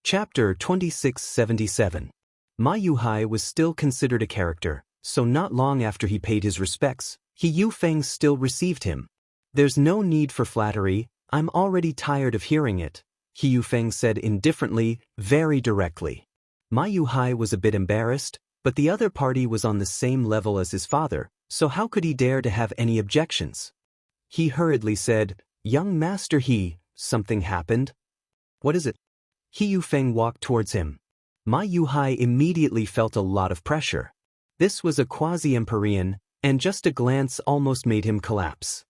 Chapter 2677. Ma Yuhai was still considered a character, so not long after he paid his respects, He Yufeng still received him. "There's no need for flattery, I'm already tired of hearing it," He Yufeng said indifferently, very directly. Ma Yuhai was a bit embarrassed, but the other party was on the same level as his father, so how could he dare to have any objections? He hurriedly said, "Young Master He, something happened?" "What is it?" He Yufeng walked towards him. Ma Yuhai immediately felt a lot of pressure. This was a quasi-Empyrean, and just a glance almost made him collapse.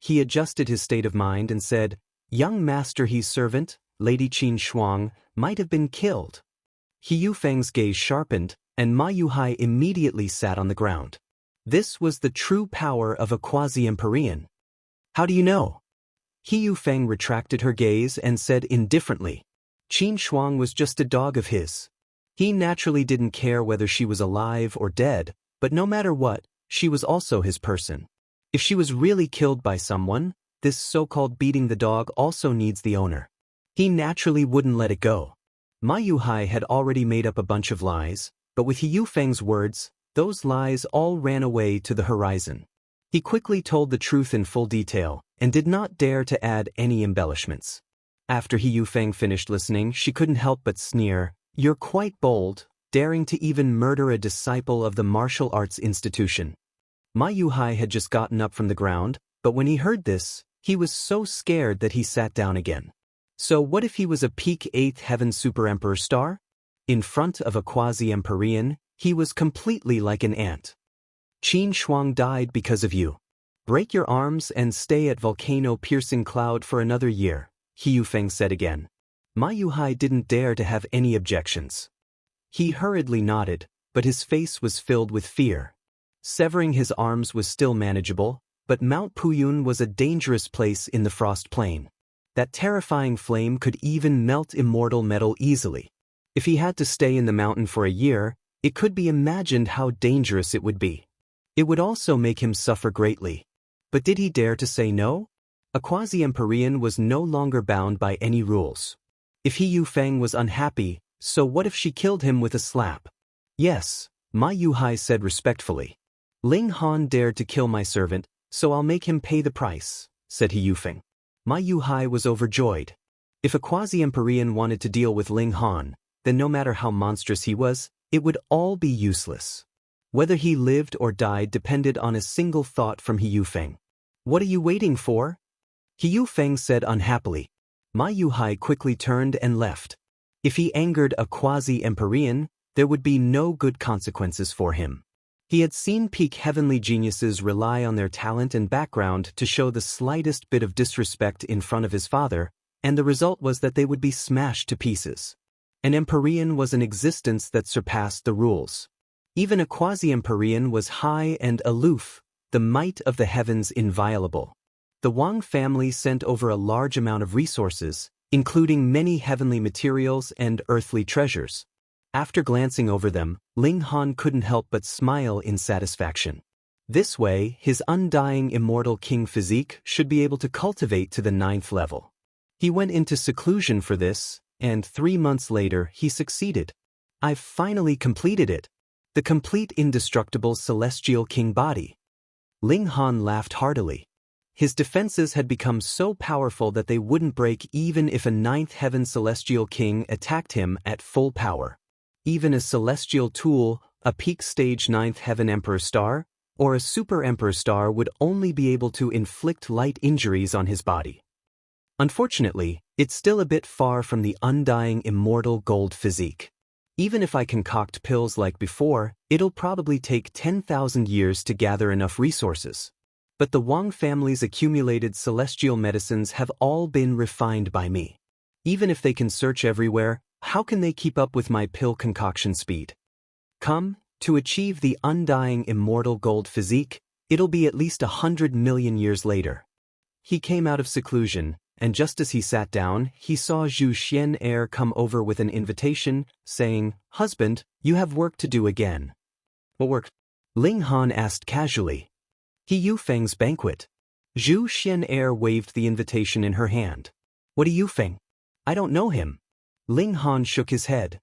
He adjusted his state of mind and said, "Young Master He's servant, Lady Qin Shuang, might have been killed." He Yufeng's gaze sharpened, and Ma Yuhai immediately sat on the ground. This was the true power of a quasi-Empyrean. "How do you know?" He Yufeng retracted her gaze and said indifferently, "Qin Shuang was just a dog of his. He naturally didn't care whether she was alive or dead, but no matter what, she was also his person. If she was really killed by someone, this so-called beating the dog also needs the owner. He naturally wouldn't let it go." Ma Yuhai had already made up a bunch of lies, but with He Yufeng's words, those lies all ran away to the horizon. He quickly told the truth in full detail, and did not dare to add any embellishments. After He Yufeng finished listening, she couldn't help but sneer, "You're quite bold, daring to even murder a disciple of the martial arts institution." Ma Yuhai had just gotten up from the ground, but when he heard this, he was so scared that he sat down again. So what if he was a peak 8th heaven super emperor star? In front of a quasi-Empyrean, he was completely like an ant. "Qin Shuang died because of you. Break your arms and stay at volcano-piercing cloud for another year," He Yufeng said again. Ma Yuhai didn't dare to have any objections. He hurriedly nodded, but his face was filled with fear. Severing his arms was still manageable, but Mount Puyun was a dangerous place in the frost plain. That terrifying flame could even melt immortal metal easily. If he had to stay in the mountain for a year, it could be imagined how dangerous it would be. It would also make him suffer greatly. But did he dare to say no? A quasi-Empyrean was no longer bound by any rules. If He Yufeng was unhappy, so what if she killed him with a slap? "Yes," Ma Yuhai said respectfully. "Ling Han dared to kill my servant, so I'll make him pay the price," said He Yufeng. Ma Yuhai was overjoyed. If a quasi-Empyrean wanted to deal with Ling Han, then no matter how monstrous he was, it would all be useless. Whether he lived or died depended on a single thought from He Yufeng. "What are you waiting for?" He Yufeng said unhappily. Ma Yuhai quickly turned and left. If he angered a quasi-Empyrean, there would be no good consequences for him. He had seen peak heavenly geniuses rely on their talent and background to show the slightest bit of disrespect in front of his father, and the result was that they would be smashed to pieces. An Empyrean was an existence that surpassed the rules. Even a quasi-Empyrean was high and aloof, the might of the heavens inviolable. The Wang family sent over a large amount of resources, including many heavenly materials and earthly treasures. After glancing over them, Ling Han couldn't help but smile in satisfaction. This way, his undying immortal king physique should be able to cultivate to the 9th level. He went into seclusion for this, and 3 months later he succeeded. "I've finally completed it. The complete indestructible celestial king body." Ling Han laughed heartily. His defenses had become so powerful that they wouldn't break even if a 9th heaven celestial king attacked him at full power. Even a celestial tool, a peak stage 9th heaven emperor star, or a super emperor star would only be able to inflict light injuries on his body. Unfortunately, it's still a bit far from the undying immortal gold physique. Even if I concoct pills like before, it'll probably take 10,000 years to gather enough resources. But the Wang family's accumulated celestial medicines have all been refined by me. Even if they can search everywhere, how can they keep up with my pill concoction speed? Come, to achieve the undying immortal gold physique, it'll be at least 100 million years later. He came out of seclusion, and just as he sat down, he saw Zhu Xian'er come over with an invitation, saying, "Husband, you have work to do again." "What work?" Ling Han asked casually. "He Yufeng's banquet." Zhu Xian'er waved the invitation in her hand. "What a Yufeng? I don't know him." Ling Han shook his head.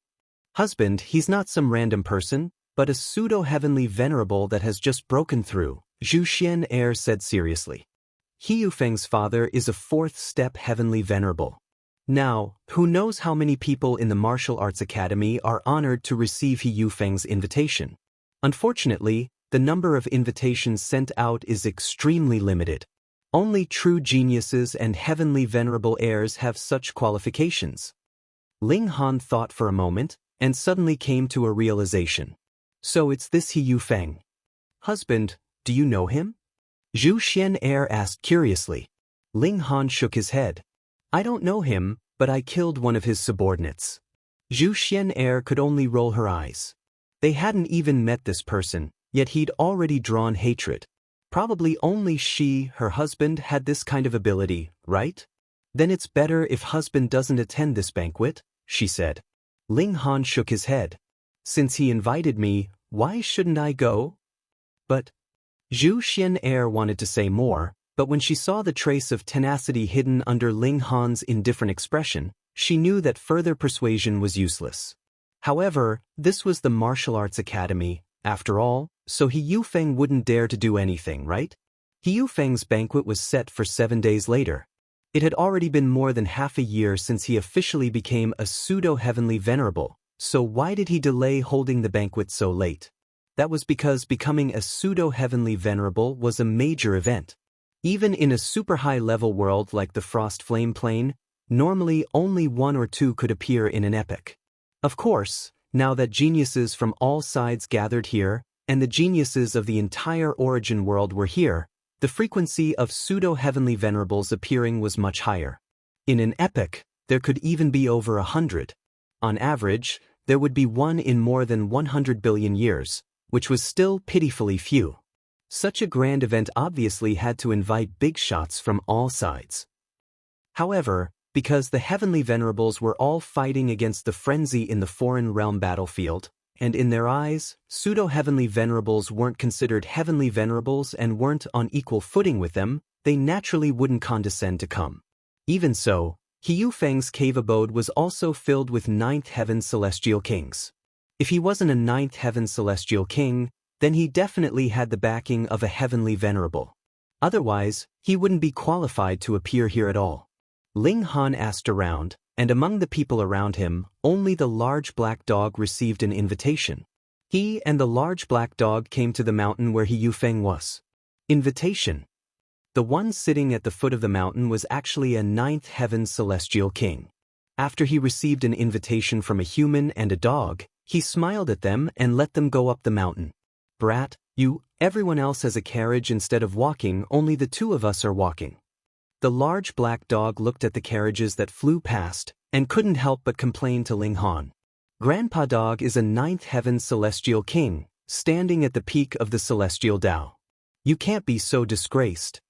Husband, he's not some random person, but a pseudo-heavenly venerable that has just broken through, Zhu Xian Air said seriously. He Yufeng's father is a fourth-step heavenly venerable. Now, who knows how many people in the Martial Arts Academy are honored to receive He Yufeng's invitation? Unfortunately, the number of invitations sent out is extremely limited. Only true geniuses and heavenly venerable heirs have such qualifications. Ling Han thought for a moment, and suddenly came to a realization. So it's this He Yufeng. Husband, do you know him? Zhu Xian Air asked curiously. Ling Han shook his head. I don't know him, but I killed one of his subordinates. Zhu Xian Air could only roll her eyes. They hadn't even met this person, yet he'd already drawn hatred. Probably only she, her husband, had this kind of ability, right? Then it's better if husband doesn't attend this banquet, she said. Ling Han shook his head. Since he invited me, why shouldn't I go? But Zhu Xian Air wanted to say more, but when she saw the trace of tenacity hidden under Ling Han's indifferent expression, she knew that further persuasion was useless. However, this was the Martial Arts Academy, after all, so He Yufeng wouldn't dare to do anything, right? He Yufeng's banquet was set for 7 days later. It had already been more than half a year since he officially became a pseudo-heavenly venerable, so why did he delay holding the banquet so late? That was because becoming a pseudo-heavenly venerable was a major event. Even in a super-high-level world like the Frost Flame Plane, normally only 1 or 2 could appear in an epoch. Of course, now that geniuses from all sides gathered here, and the geniuses of the entire origin world were here, the frequency of pseudo-heavenly venerables appearing was much higher. In an epoch, there could even be over 100. On average, there would be 1 in more than 100 billion years, which was still pitifully few. Such a grand event obviously had to invite big shots from all sides. However, because the heavenly venerables were all fighting against the frenzy in the foreign realm battlefield, and in their eyes, pseudo-heavenly venerables weren't considered heavenly venerables and weren't on equal footing with them, they naturally wouldn't condescend to come. Even so, He Yufeng's cave abode was also filled with 9th heaven celestial kings. If he wasn't a 9th heaven celestial king, then he definitely had the backing of a heavenly venerable. Otherwise, he wouldn't be qualified to appear here at all. Ling Han asked around, and among the people around him, only the large black dog received an invitation. He and the large black dog came to the mountain where He Yufeng was. Invitation. The one sitting at the foot of the mountain was actually a 9th heaven celestial king. After he received an invitation from a human and a dog, he smiled at them and let them go up the mountain. Brat, everyone else has a carriage instead of walking, only the 2 of us are walking. The large black dog looked at the carriages that flew past, and couldn't help but complain to Ling Han. Grandpa Dog is a 9th heaven celestial king, standing at the peak of the celestial Tao. You can't be so disgraced.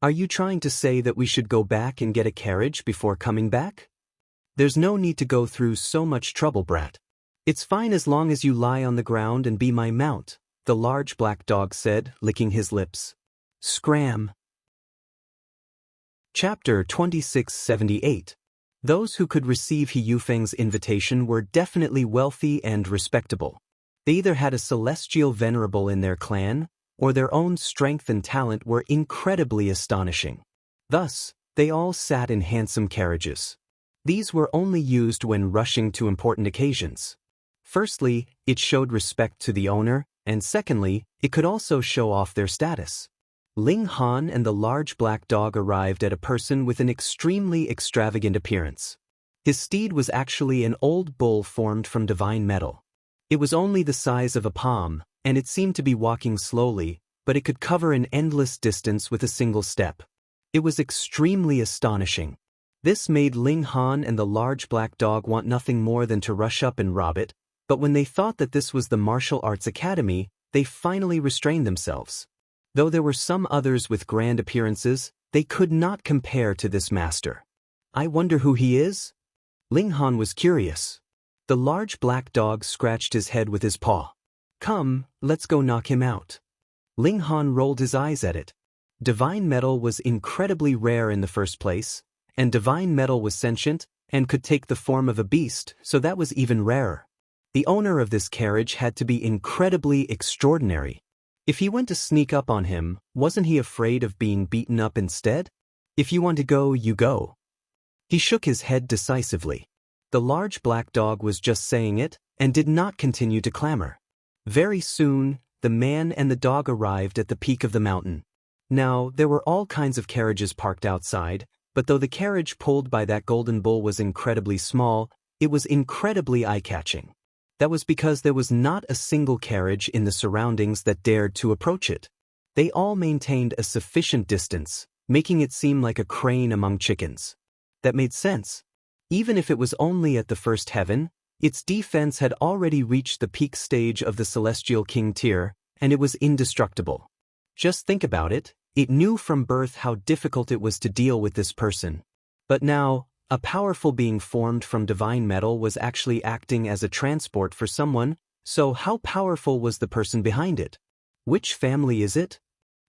Are you trying to say that we should go back and get a carriage before coming back? There's no need to go through so much trouble, brat. It's fine as long as you lie on the ground and be my mount, the large black dog said, licking his lips. Scram. Chapter 2678. Those who could receive He Yufeng's invitation were definitely wealthy and respectable. They either had a celestial venerable in their clan, or their own strength and talent were incredibly astonishing. Thus, they all sat in handsome carriages. These were only used when rushing to important occasions. Firstly, it showed respect to the owner, and secondly, it could also show off their status. Ling Han and the large black dog arrived at a person with an extremely extravagant appearance. His steed was actually an old bull formed from divine metal. It was only the size of a palm, and it seemed to be walking slowly, but it could cover an endless distance with a single step. It was extremely astonishing. This made Ling Han and the large black dog want nothing more than to rush up and rob it, but when they thought that this was the Martial Arts Academy, they finally restrained themselves. Though there were some others with grand appearances, they could not compare to this master. I wonder who he is? Ling Han was curious. The large black dog scratched his head with his paw. Come, let's go knock him out. Ling Han rolled his eyes at it. Divine metal was incredibly rare in the first place, and divine metal was sentient, and could take the form of a beast, so that was even rarer. The owner of this carriage had to be incredibly extraordinary. If he went to sneak up on him, wasn't he afraid of being beaten up instead? If you want to go, you go. He shook his head decisively. The large black dog was just saying it, and did not continue to clamor. Very soon, the man and the dog arrived at the peak of the mountain. Now, there were all kinds of carriages parked outside, but though the carriage pulled by that golden bull was incredibly small, it was incredibly eye-catching. That was because there was not a single carriage in the surroundings that dared to approach it. They all maintained a sufficient distance, making it seem like a crane among chickens. That made sense. Even if it was only at the first heaven, its defense had already reached the peak stage of the Celestial King tier, and it was indestructible. Just think about it, it knew from birth how difficult it was to deal with this person. But now, a powerful being formed from divine metal was actually acting as a transport for someone, so how powerful was the person behind it? Which family is it?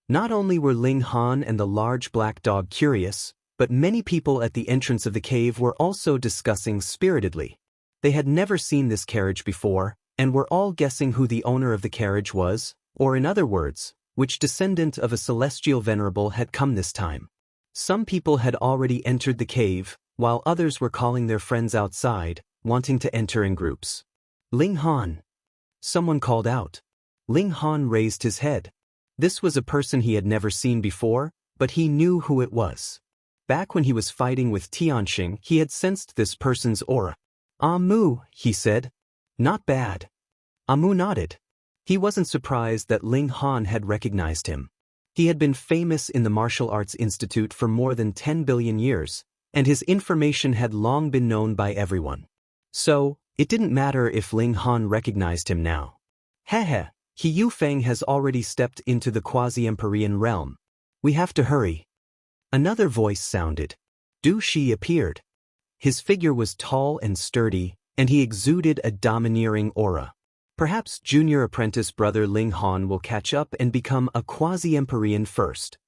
Not only were Ling Han and the large black dog curious, but many people at the entrance of the cave were also discussing spiritedly. They had never seen this carriage before, and were all guessing who the owner of the carriage was, or in other words, which descendant of a celestial venerable had come this time. Some people had already entered the cave, while others were calling their friends outside, wanting to enter in groups. Ling Han. Someone called out. Ling Han raised his head. This was a person he had never seen before, but he knew who it was. Back when he was fighting with Tianxing, he had sensed this person's aura. Mu, he said. Not bad. Mu nodded. He wasn't surprised that Ling Han had recognized him. He had been famous in the Martial Arts Institute for more than 10 billion years, and his information had long been known by everyone. So, it didn't matter if Ling Han recognized him now. Hehe, He Yufeng has already stepped into the quasi-Empyrean realm. We have to hurry. Another voice sounded. Du Shi appeared. His figure was tall and sturdy, and he exuded a domineering aura. Perhaps junior apprentice brother Ling Han will catch up and become a quasi-Empyrean first.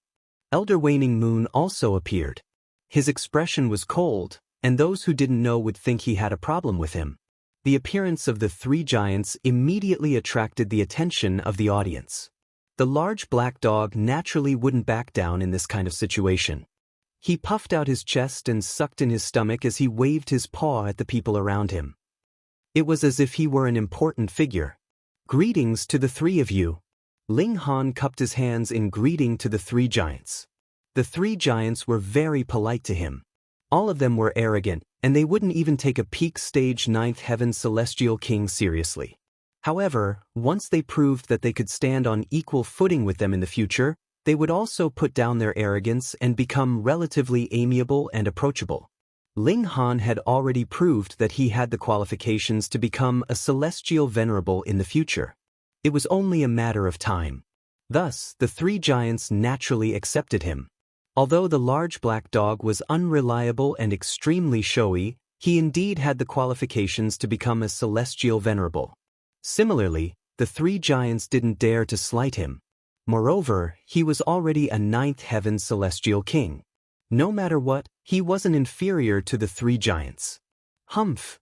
Elder Waning Moon also appeared. His expression was cold, and those who didn't know would think he had a problem with him. The appearance of the three giants immediately attracted the attention of the audience. The large black dog naturally wouldn't back down in this kind of situation. He puffed out his chest and sucked in his stomach as he waved his paw at the people around him. It was as if he were an important figure. Greetings to the three of you. Ling Han cupped his hands in greeting to the three giants. The three giants were very polite to him. All of them were arrogant, and they wouldn't even take a peak stage 9th heaven celestial king seriously. However, once they proved that they could stand on equal footing with them in the future, they would also put down their arrogance and become relatively amiable and approachable. Ling Han had already proved that he had the qualifications to become a celestial venerable in the future. It was only a matter of time. Thus, the three giants naturally accepted him. Although the large black dog was unreliable and extremely showy, he indeed had the qualifications to become a celestial venerable. Similarly, the three giants didn't dare to slight him. Moreover, he was already a 9th heaven celestial king. No matter what, he wasn't inferior to the three giants. Humph!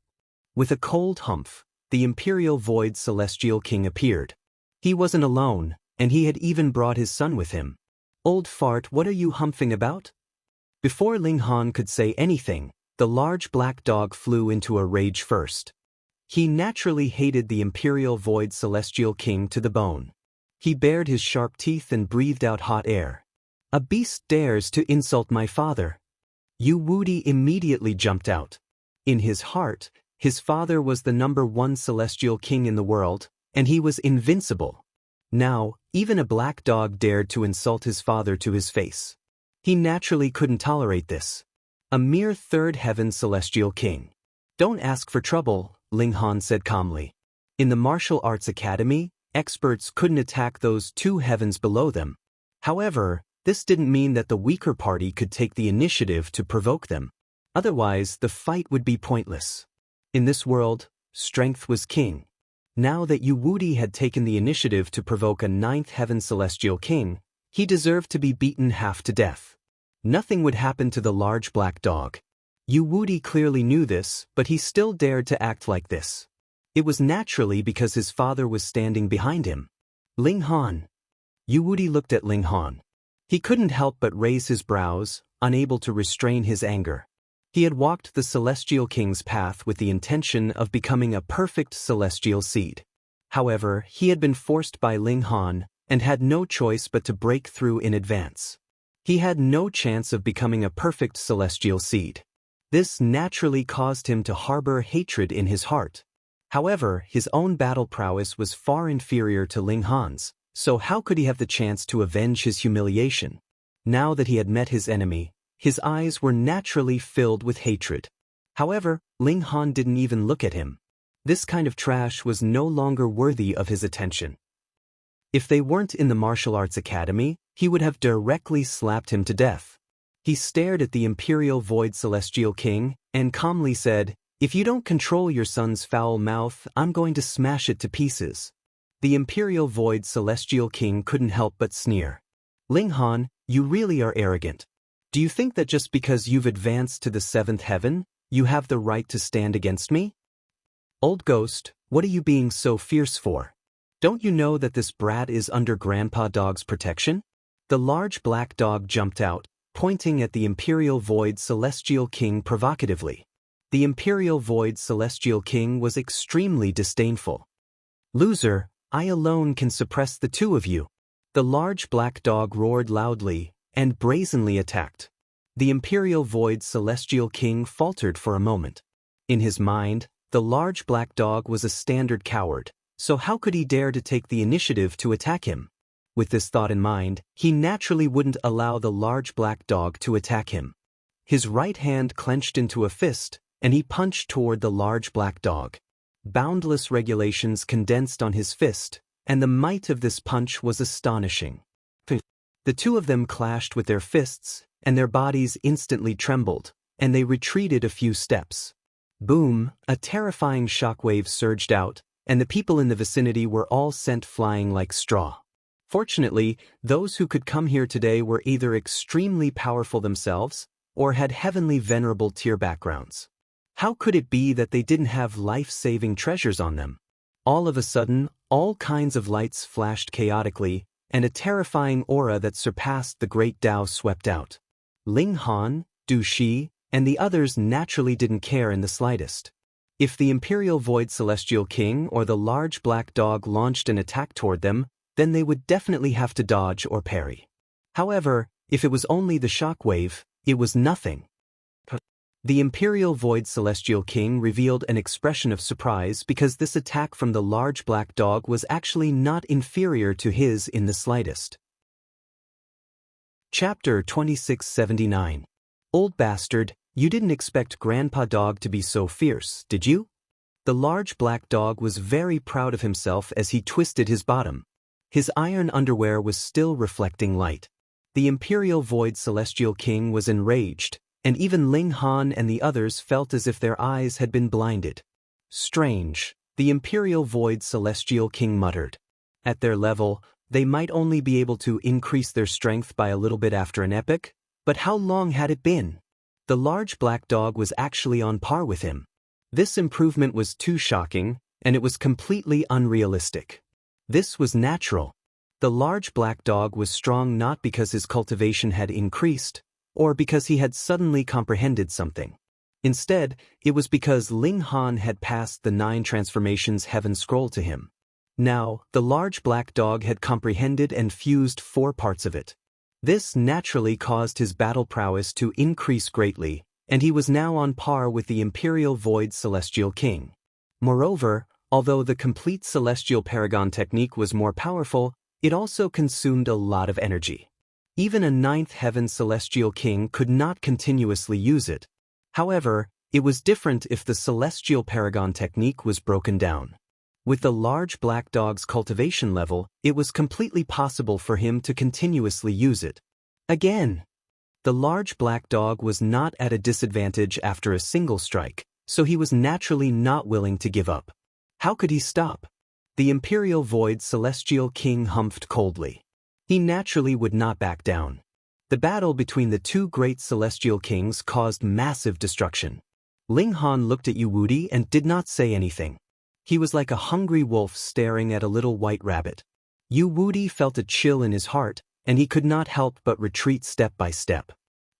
With a cold humph, the imperial void celestial king appeared. He wasn't alone, and he had even brought his son with him. Old fart, what are you humphing about? Before Ling Han could say anything, the large black dog flew into a rage first. He naturally hated the imperial void celestial king to the bone. He bared his sharp teeth and breathed out hot air. A beast dares to insult my father. Yu Wudi immediately jumped out. In his heart, his father was the #1 celestial king in the world, and he was invincible. Now, even a black dog dared to insult his father to his face. He naturally couldn't tolerate this. A mere 3rd heaven celestial king. Don't ask for trouble, Ling Han said calmly. In the Martial Arts Academy, experts couldn't attack those 2 heavens below them. However, this didn't mean that the weaker party could take the initiative to provoke them. Otherwise, the fight would be pointless. In this world, strength was king. Now that Yu Wudi had taken the initiative to provoke a 9th heaven celestial king, he deserved to be beaten half to death. Nothing would happen to the large black dog. Yu Wudi clearly knew this, but he still dared to act like this. It was naturally because his father was standing behind him. Ling Han. Yu Wudi looked at Ling Han. He couldn't help but raise his brows, unable to restrain his anger. He had walked the Celestial King's path with the intention of becoming a perfect celestial seed. However, he had been forced by Ling Han, and had no choice but to break through in advance. He had no chance of becoming a perfect celestial seed. This naturally caused him to harbor hatred in his heart. However, his own battle prowess was far inferior to Ling Han's, so how could he have the chance to avenge his humiliation? Now that he had met his enemy, his eyes were naturally filled with hatred. However, Ling Han didn't even look at him. This kind of trash was no longer worthy of his attention. If they weren't in the martial arts academy, he would have directly slapped him to death. He stared at the Imperial Void Celestial King, and calmly said, "If you don't control your son's foul mouth, I'm going to smash it to pieces." The Imperial Void Celestial King couldn't help but sneer. "Ling Han, you really are arrogant. Do you think that just because you've advanced to the 7th heaven, you have the right to stand against me? Old ghost, what are you being so fierce for? Don't you know that this brat is under Grandpa Dog's protection?" The large black dog jumped out, pointing at the Imperial Void Celestial King provocatively. The Imperial Void Celestial King was extremely disdainful. "Loser, I alone can suppress the two of you." The large black dog roared loudly, and brazenly attacked. The Imperial Void Celestial King faltered for a moment. In his mind, the large black dog was a standard coward, so how could he dare to take the initiative to attack him? With this thought in mind, he naturally wouldn't allow the large black dog to attack him. His right hand clenched into a fist, and he punched toward the large black dog. Boundless regulations condensed on his fist, and the might of this punch was astonishing. The two of them clashed with their fists, and their bodies instantly trembled, and they retreated a few steps. Boom, a terrifying shockwave surged out, and the people in the vicinity were all sent flying like straw. Fortunately, those who could come here today were either extremely powerful themselves, or had heavenly venerable tier backgrounds. How could it be that they didn't have life-saving treasures on them? All of a sudden, all kinds of lights flashed chaotically, and a terrifying aura that surpassed the Great Tao swept out. Ling Han, Du Shi, and the others naturally didn't care in the slightest. If the Imperial Void Celestial King or the large black dog launched an attack toward them, then they would definitely have to dodge or parry. However, if it was only the shockwave, it was nothing. The Imperial Void Celestial King revealed an expression of surprise because this attack from the large black dog was actually not inferior to his in the slightest. Chapter 2679. Old bastard, you didn't expect Grandpa Dog to be so fierce, did you? The large black dog was very proud of himself as he twisted his bottom. His iron underwear was still reflecting light. The Imperial Void Celestial King was enraged, and even Ling Han and the others felt as if their eyes had been blinded. "Strange," the Imperial Void Celestial King muttered. At their level, they might only be able to increase their strength by a little bit after an epoch, but how long had it been? The large black dog was actually on par with him. This improvement was too shocking, and it was completely unrealistic. This was natural. The large black dog was strong not because his cultivation had increased, or because he had suddenly comprehended something. Instead, it was because Ling Han had passed the 9 transformations heaven scroll to him. Now, the large black dog had comprehended and fused 4 parts of it. This naturally caused his battle prowess to increase greatly, and he was now on par with the Imperial Void Celestial King. Moreover, although the complete Celestial Paragon technique was more powerful, it also consumed a lot of energy. Even a 9th Heaven Celestial King could not continuously use it. However, it was different if the Celestial Paragon technique was broken down. With the large black dog's cultivation level, it was completely possible for him to continuously use it. Again, the large black dog was not at a disadvantage after a single strike, so he was naturally not willing to give up. How could he stop? The Imperial Void Celestial King humphed coldly. He naturally would not back down. The battle between the two great celestial kings caused massive destruction. Ling Han looked at Yu Wudi and did not say anything. He was like a hungry wolf staring at a little white rabbit. Yu Wudi felt a chill in his heart, and he could not help but retreat step by step.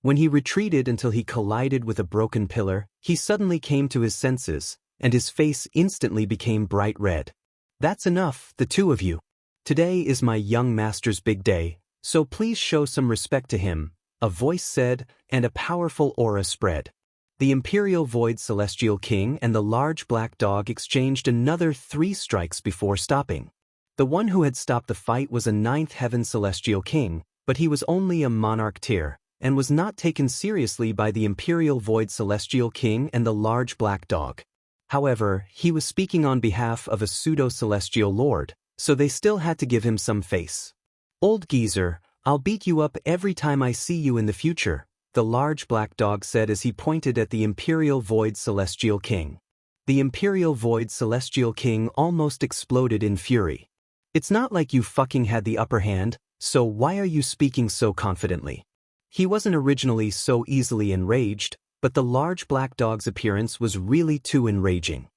When he retreated until he collided with a broken pillar, he suddenly came to his senses, and his face instantly became bright red. "That's enough, the two of you. Today is my young master's big day, so please show some respect to him," a voice said, and a powerful aura spread. The Imperial Void Celestial King and the large black dog exchanged another 3 strikes before stopping. The one who had stopped the fight was a 9th Heaven Celestial King, but he was only a monarch tier, and was not taken seriously by the Imperial Void Celestial King and the large black dog. However, he was speaking on behalf of a pseudo-celestial lord, so they still had to give him some face. "Old geezer, I'll beat you up every time I see you in the future," the large black dog said as he pointed at the Imperial Void Celestial King. The Imperial Void Celestial King almost exploded in fury. "It's not like you fucking had the upper hand, so why are you speaking so confidently?" He wasn't originally so easily enraged, but the large black dog's appearance was really too enraging.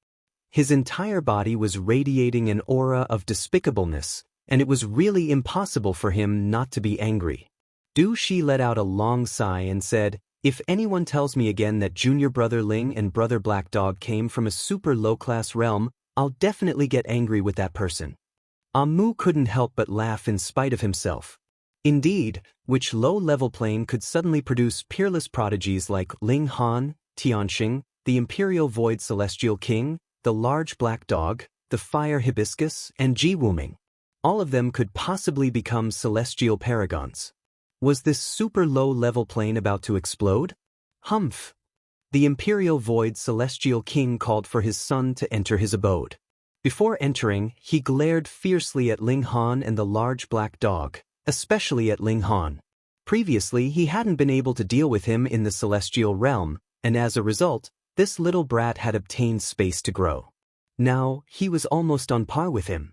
His entire body was radiating an aura of despicableness, and it was really impossible for him not to be angry. Du Shi let out a long sigh and said, "If anyone tells me again that Junior Brother Ling and Brother Black Dog came from a super low-class realm, I'll definitely get angry with that person." Mu couldn't help but laugh in spite of himself. Indeed, which low-level plane could suddenly produce peerless prodigies like Ling Han, Tianxing, the Imperial Void Celestial King, the large black dog, the fire hibiscus, and Ji Wuming. All of them could possibly become celestial paragons. Was this super low-level plane about to explode? Humph! The Imperial Void Celestial King called for his son to enter his abode. Before entering, he glared fiercely at Ling Han and the large black dog, especially at Ling Han. Previously, he hadn't been able to deal with him in the celestial realm, and as a result, this little brat had obtained space to grow. Now, he was almost on par with him.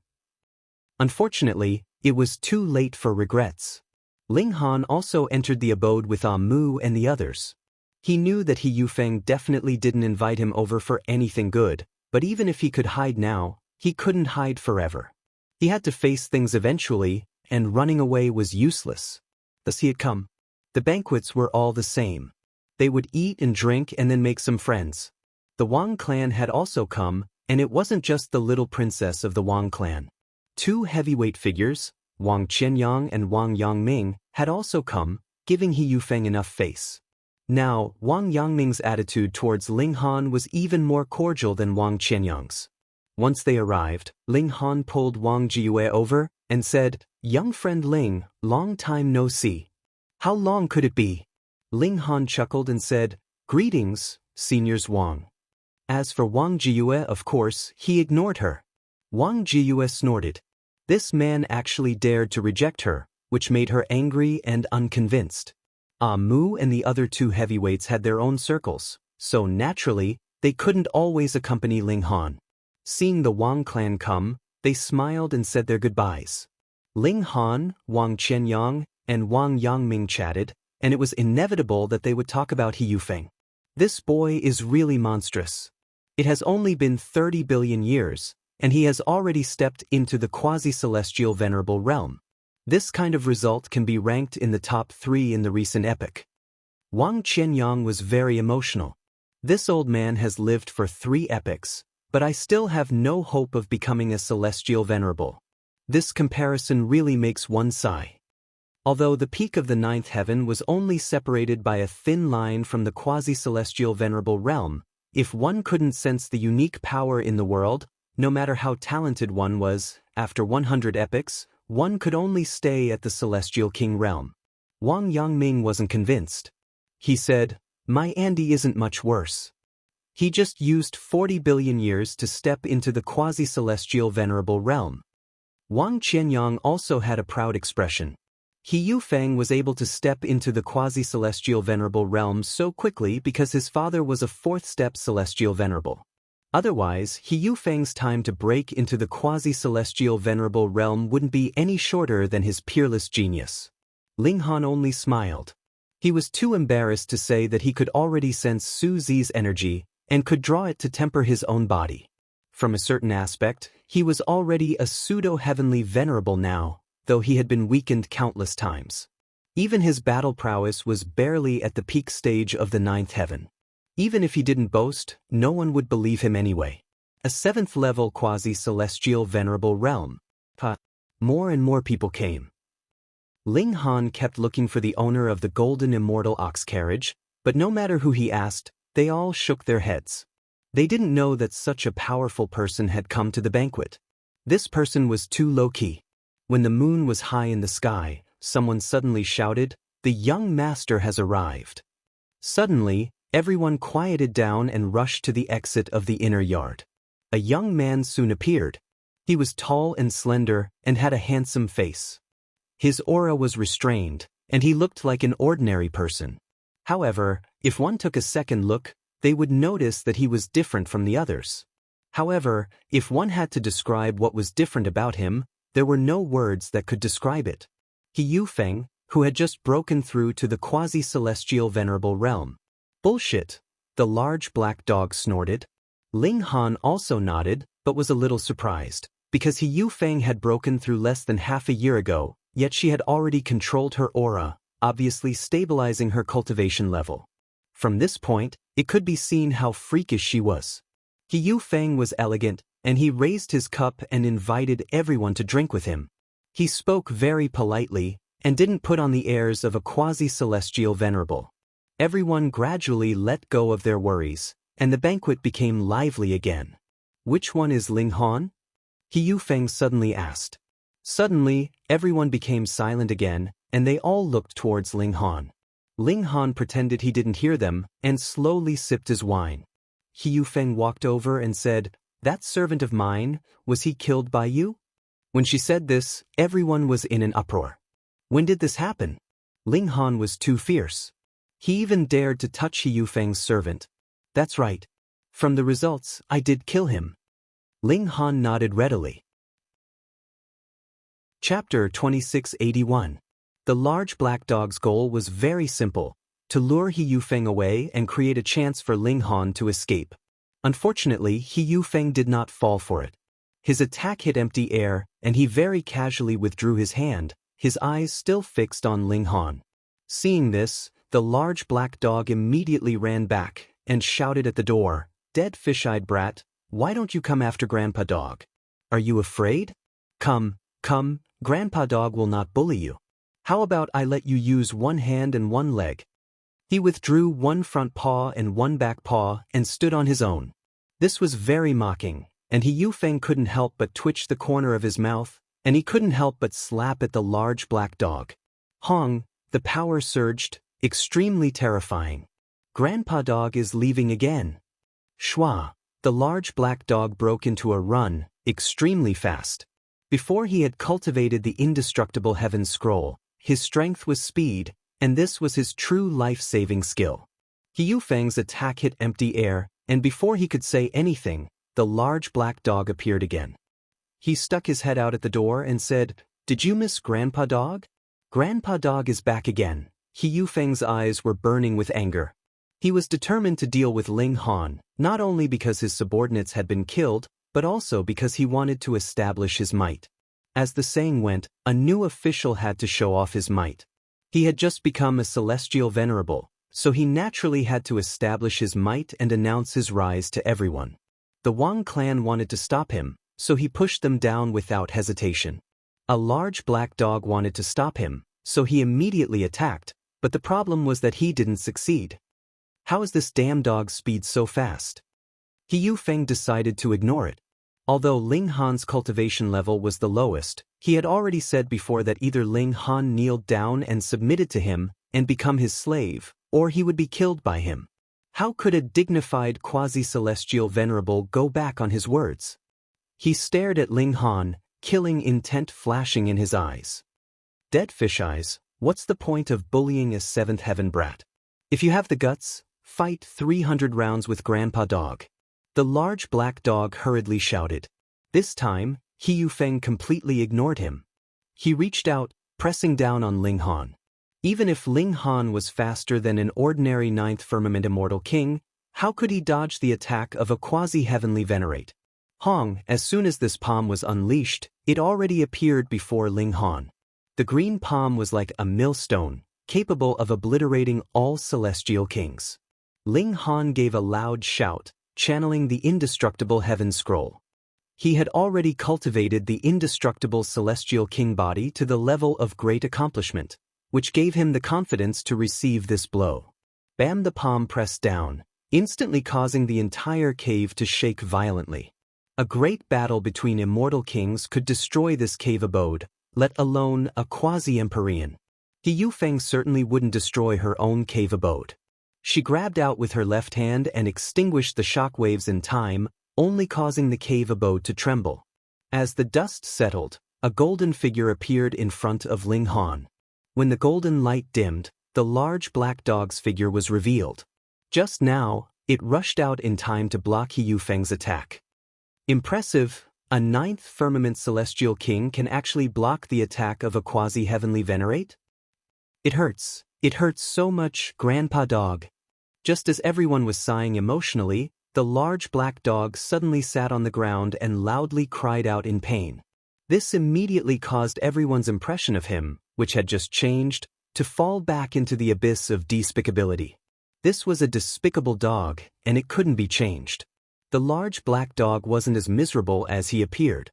Unfortunately, it was too late for regrets. Ling Han also entered the abode with Mu and the others. He knew that He Yufeng definitely didn't invite him over for anything good, but even if he could hide now, he couldn't hide forever. He had to face things eventually, and running away was useless. Thus he had come. The banquets were all the same. They would eat and drink and then make some friends. The Wang clan had also come, and it wasn't just the little princess of the Wang clan. 2 heavyweight figures, Wang Qianyang and Wang Yangming, had also come, giving He Yufeng enough face. Now, Wang Yangming's attitude towards Ling Han was even more cordial than Wang Qianyang's. Once they arrived, Ling Han pulled Wang Jiyue over and said, "Young friend Ling, long time no see. How long could it be?" Ling Han chuckled and said, "Greetings, seniors Wang." As for Wang Jiyue, of course, he ignored her. Wang Jiyue snorted. This man actually dared to reject her, which made her angry and unconvinced. Mu and the other 2 heavyweights had their own circles, so naturally, they couldn't always accompany Ling Han. Seeing the Wang clan come, they smiled and said their goodbyes. Ling Han, Wang Qianyang, and Wang Yangming chatted, and it was inevitable that they would talk about He Yufeng. This boy is really monstrous. It has only been 30 billion years, and he has already stepped into the quasi-celestial venerable realm. This kind of result can be ranked in the top 3 in the recent epoch. Wang Qianyang was very emotional. This old man has lived for 3 epochs, but I still have no hope of becoming a celestial venerable. This comparison really makes one sigh. Although the peak of the 9th heaven was only separated by a thin line from the quasi-celestial venerable realm, if one couldn't sense the unique power in the world, no matter how talented one was, after 100 epochs, one could only stay at the Celestial King realm. Wang Yangming wasn't convinced. He said, "My Andy isn't much worse. He just used 40 billion years to step into the quasi-celestial venerable realm." Wang Qianyang also had a proud expression. He Yufeng was able to step into the quasi-celestial venerable realm so quickly because his father was a 4th-step celestial venerable. Otherwise, He Yufeng's time to break into the quasi-celestial venerable realm wouldn't be any shorter than his peerless genius. Ling Han only smiled. He was too embarrassed to say that he could already sense Su Zi's energy and could draw it to temper his own body. From a certain aspect, he was already a pseudo-heavenly venerable now, though he had been weakened countless times. Even his battle prowess was barely at the peak stage of the 9th heaven. Even if he didn't boast, no one would believe him anyway. A 7th-level quasi-celestial venerable realm. More and more people came. Ling Han kept looking for the owner of the golden immortal ox carriage, but no matter who he asked, they all shook their heads. They didn't know that such a powerful person had come to the banquet. This person was too low-key. When the moon was high in the sky, someone suddenly shouted, "The young master has arrived." Suddenly, everyone quieted down and rushed to the exit of the inner yard. A young man soon appeared. He was tall and slender and had a handsome face. His aura was restrained, and he looked like an ordinary person. However, if one took a second look, they would notice that he was different from the others. However, if one had to describe what was different about him, there were no words that could describe it. He Yufeng, who had just broken through to the quasi-celestial venerable realm. Bullshit, the large black dog snorted. Ling Han also nodded, but was a little surprised, because He Yufeng had broken through less than half a year ago, yet she had already controlled her aura, obviously stabilizing her cultivation level. From this point, it could be seen how freakish she was. He Yufeng was elegant, and he raised his cup and invited everyone to drink with him. He spoke very politely, and didn't put on the airs of a quasi-celestial venerable. Everyone gradually let go of their worries, and the banquet became lively again. "Which one is Ling Han?" He Yufeng suddenly asked. Suddenly, everyone became silent again, and they all looked towards Ling Han. Ling Han pretended he didn't hear them, and slowly sipped his wine. He Yufeng walked over and said, "That servant of mine, was he killed by you?" When she said this, everyone was in an uproar. When did this happen? Ling Han was too fierce. He even dared to touch He Yufeng's servant. "That's right. From the results, I did kill him." Ling Han nodded readily. Chapter 2681. The large black dog's goal was very simple, to lure He Yufeng away and create a chance for Ling Han to escape. Unfortunately, He Yufeng did not fall for it. His attack hit empty air, and he very casually withdrew his hand, his eyes still fixed on Ling Han. Seeing this, the large black dog immediately ran back and shouted at the door, "Dead fish-eyed brat, why don't you come after Grandpa Dog? Are you afraid? Come, Grandpa Dog will not bully you. How about I let you use one hand and one leg?" He withdrew one front paw and one back paw and stood on his own. This was very mocking, and He Yufeng couldn't help but twitch the corner of his mouth, and he couldn't help but slap at the large black dog. Hong, the power surged, extremely terrifying. Grandpa Dog is leaving again. Shwa, the large black dog broke into a run, extremely fast. Before he had cultivated the indestructible heaven scroll, his strength was speed, and this was his true life-saving skill. He Yufeng's attack hit empty air, and before he could say anything, the large black dog appeared again. He stuck his head out at the door and said, "Did you miss Grandpa Dog?" Grandpa Dog is back again. He Yufeng's eyes were burning with anger. He was determined to deal with Ling Han, not only because his subordinates had been killed, but also because he wanted to establish his might. As the saying went, a new official had to show off his might. He had just become a celestial venerable, so he naturally had to establish his might and announce his rise to everyone. The Wang clan wanted to stop him, so he pushed them down without hesitation. A large black dog wanted to stop him, so he immediately attacked, but the problem was that he didn't succeed. How is this damn dog's speed so fast? He Yufeng decided to ignore it. Although Ling Han's cultivation level was the lowest, he had already said before that either Ling Han kneeled down and submitted to him and become his slave, or he would be killed by him. How could a dignified quasi-celestial venerable go back on his words? He stared at Ling Han, killing intent flashing in his eyes. "Dead fish eyes, what's the point of bullying a 7th heaven brat? If you have the guts, fight 300 rounds with Grandpa Dog." The large black dog hurriedly shouted. This time, He Yufeng completely ignored him. He reached out, pressing down on Ling Han. Even if Ling Han was faster than an ordinary ninth firmament immortal king, how could he dodge the attack of a quasi-heavenly venerate? Hong, as soon as this palm was unleashed, it already appeared before Ling Han. The green palm was like a millstone, capable of obliterating all celestial kings. Ling Han gave a loud shout, channeling the indestructible heaven scroll. He had already cultivated the indestructible celestial king body to the level of great accomplishment, which gave him the confidence to receive this blow. Bam! The palm pressed down, instantly causing the entire cave to shake violently. A great battle between immortal kings could destroy this cave abode, let alone a quasi-empyrean. He Yufeng certainly wouldn't destroy her own cave abode. She grabbed out with her left hand and extinguished the shockwaves in time, only causing the cave abode to tremble. As the dust settled, a golden figure appeared in front of Ling Han. When the golden light dimmed, the large black dog's figure was revealed. Just now, it rushed out in time to block He Yufeng's attack. Impressive, a ninth firmament celestial king can actually block the attack of a quasi-heavenly venerate? It hurts so much, Grandpa Dog. Just as everyone was sighing emotionally, the large black dog suddenly sat on the ground and loudly cried out in pain. This immediately caused everyone's impression of him, which had just changed, to fall back into the abyss of despicability. This was a despicable dog, and it couldn't be changed. The large black dog wasn't as miserable as he appeared.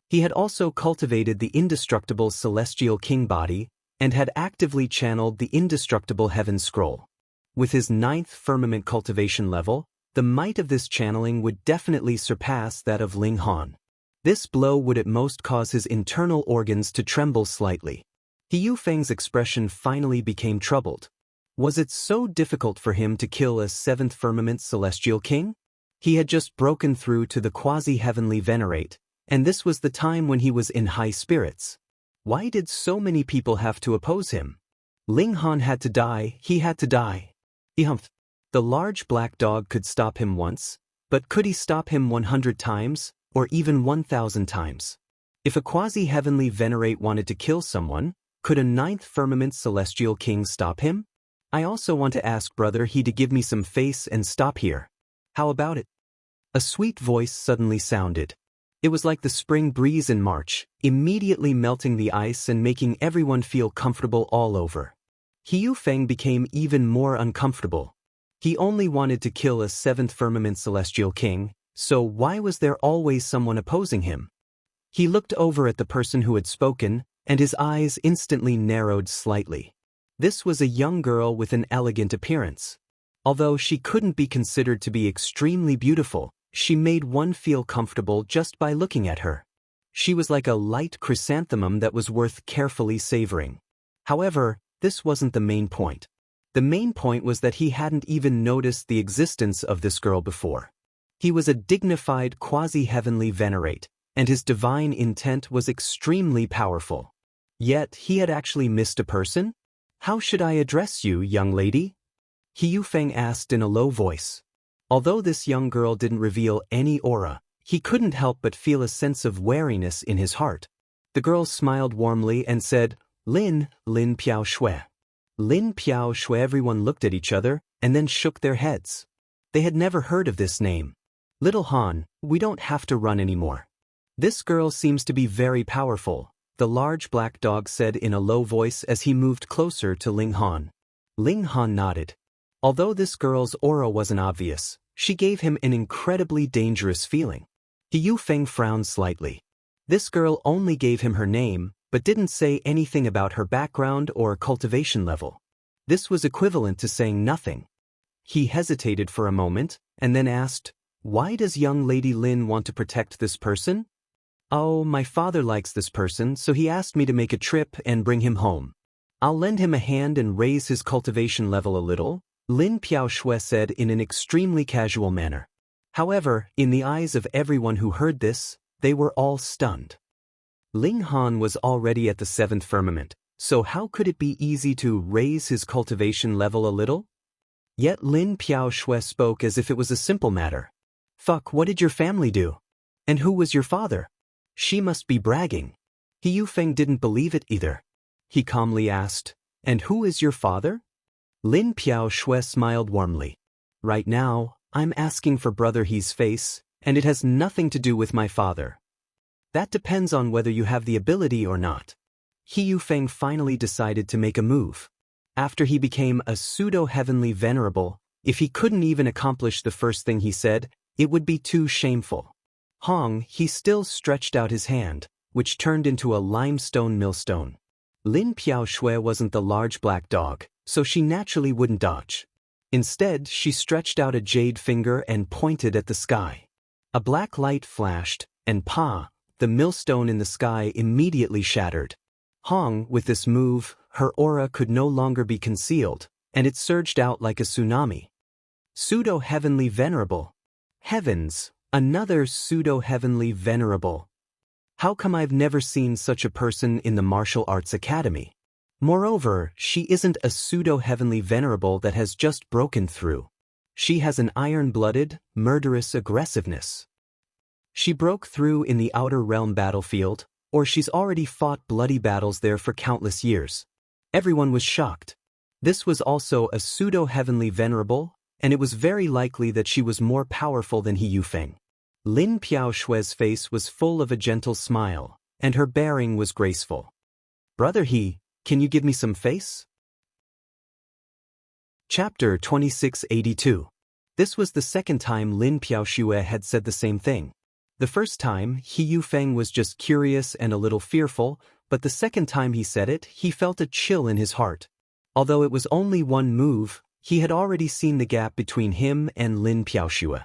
He had also cultivated the indestructible celestial king body, and had actively channeled the indestructible heaven scroll. With his ninth firmament cultivation level, the might of this channeling would definitely surpass that of Ling Han. This blow would at most cause his internal organs to tremble slightly. He Yufeng's expression finally became troubled. Was it so difficult for him to kill a seventh firmament celestial king? He had just broken through to the quasi-heavenly venerate, and this was the time when he was in high spirits. Why did so many people have to oppose him? Ling Han had to die, he had to die. He humphed. The large black dog could stop him once, but could he stop him 100 times, or even 1,000 times? If a quasi-heavenly venerate wanted to kill someone, could a ninth firmament celestial king stop him? I also want to ask Brother He to give me some face and stop here. How about it? A sweet voice suddenly sounded. It was like the spring breeze in March, immediately melting the ice and making everyone feel comfortable all over. He Yufeng became even more uncomfortable. He only wanted to kill a seventh firmament celestial king, so why was there always someone opposing him? He looked over at the person who had spoken, and his eyes instantly narrowed slightly. This was a young girl with an elegant appearance. Although she couldn't be considered to be extremely beautiful, she made one feel comfortable just by looking at her. She was like a light chrysanthemum that was worth carefully savoring. However, this wasn't the main point. The main point was that he hadn't even noticed the existence of this girl before. He was a dignified quasi-heavenly venerate, and his divine intent was extremely powerful. Yet he had actually missed a person? How should I address you, young lady? He Yufeng asked in a low voice. Although this young girl didn't reveal any aura, he couldn't help but feel a sense of wariness in his heart. The girl smiled warmly and said, Lin Piao Shui. Lin Piao Shui. Everyone looked at each other, and then shook their heads. They had never heard of this name. Little Han, we don't have to run anymore. This girl seems to be very powerful, the large black dog said in a low voice as he moved closer to Ling Han. Ling Han nodded. Although this girl's aura wasn't obvious, she gave him an incredibly dangerous feeling. He Yufeng frowned slightly. This girl only gave him her name, but didn't say anything about her background or cultivation level. This was equivalent to saying nothing. He hesitated for a moment, and then asked, Why does young Lady Lin want to protect this person? Oh, my father likes this person, so he asked me to make a trip and bring him home. I'll lend him a hand and raise his cultivation level a little, Lin Piao Shui said in an extremely casual manner. However, in the eyes of everyone who heard this, they were all stunned. Ling Han was already at the seventh firmament, so how could it be easy to raise his cultivation level a little? Yet Lin Piao Shui spoke as if it was a simple matter. Fuck, what did your family do? And who was your father? She must be bragging. He Yufeng didn't believe it either. He calmly asked, And who is your father? Lin Piao Shui smiled warmly. Right now, I'm asking for Brother He's face, and it has nothing to do with my father. That depends on whether you have the ability or not. He Yufeng finally decided to make a move. After he became a pseudo-heavenly venerable, if he couldn't even accomplish the first thing he said, it would be too shameful. He still stretched out his hand, which turned into a limestone millstone. Lin Piao Shui wasn't the large black dog, so she naturally wouldn't dodge. Instead, she stretched out a jade finger and pointed at the sky. A black light flashed, and the millstone in the sky immediately shattered. With this move, her aura could no longer be concealed, and it surged out like a tsunami. Pseudo-heavenly venerable. Heavens, another pseudo-heavenly venerable. How come I've never seen such a person in the martial arts academy? Moreover, she isn't a pseudo-heavenly venerable that has just broken through. She has an iron-blooded, murderous aggressiveness. She broke through in the outer realm battlefield, or she's already fought bloody battles there for countless years. Everyone was shocked. This was also a pseudo-heavenly venerable, and it was very likely that she was more powerful than He Yufeng. Lin Piao Shui's face was full of a gentle smile, and her bearing was graceful. Brother He, can you give me some face? Chapter 2682. This was the second time Lin Piao Shui had said the same thing. The first time, He Yufeng was just curious and a little fearful, but the second time he said it, he felt a chill in his heart. Although it was only one move, he had already seen the gap between him and Lin Piao Shui.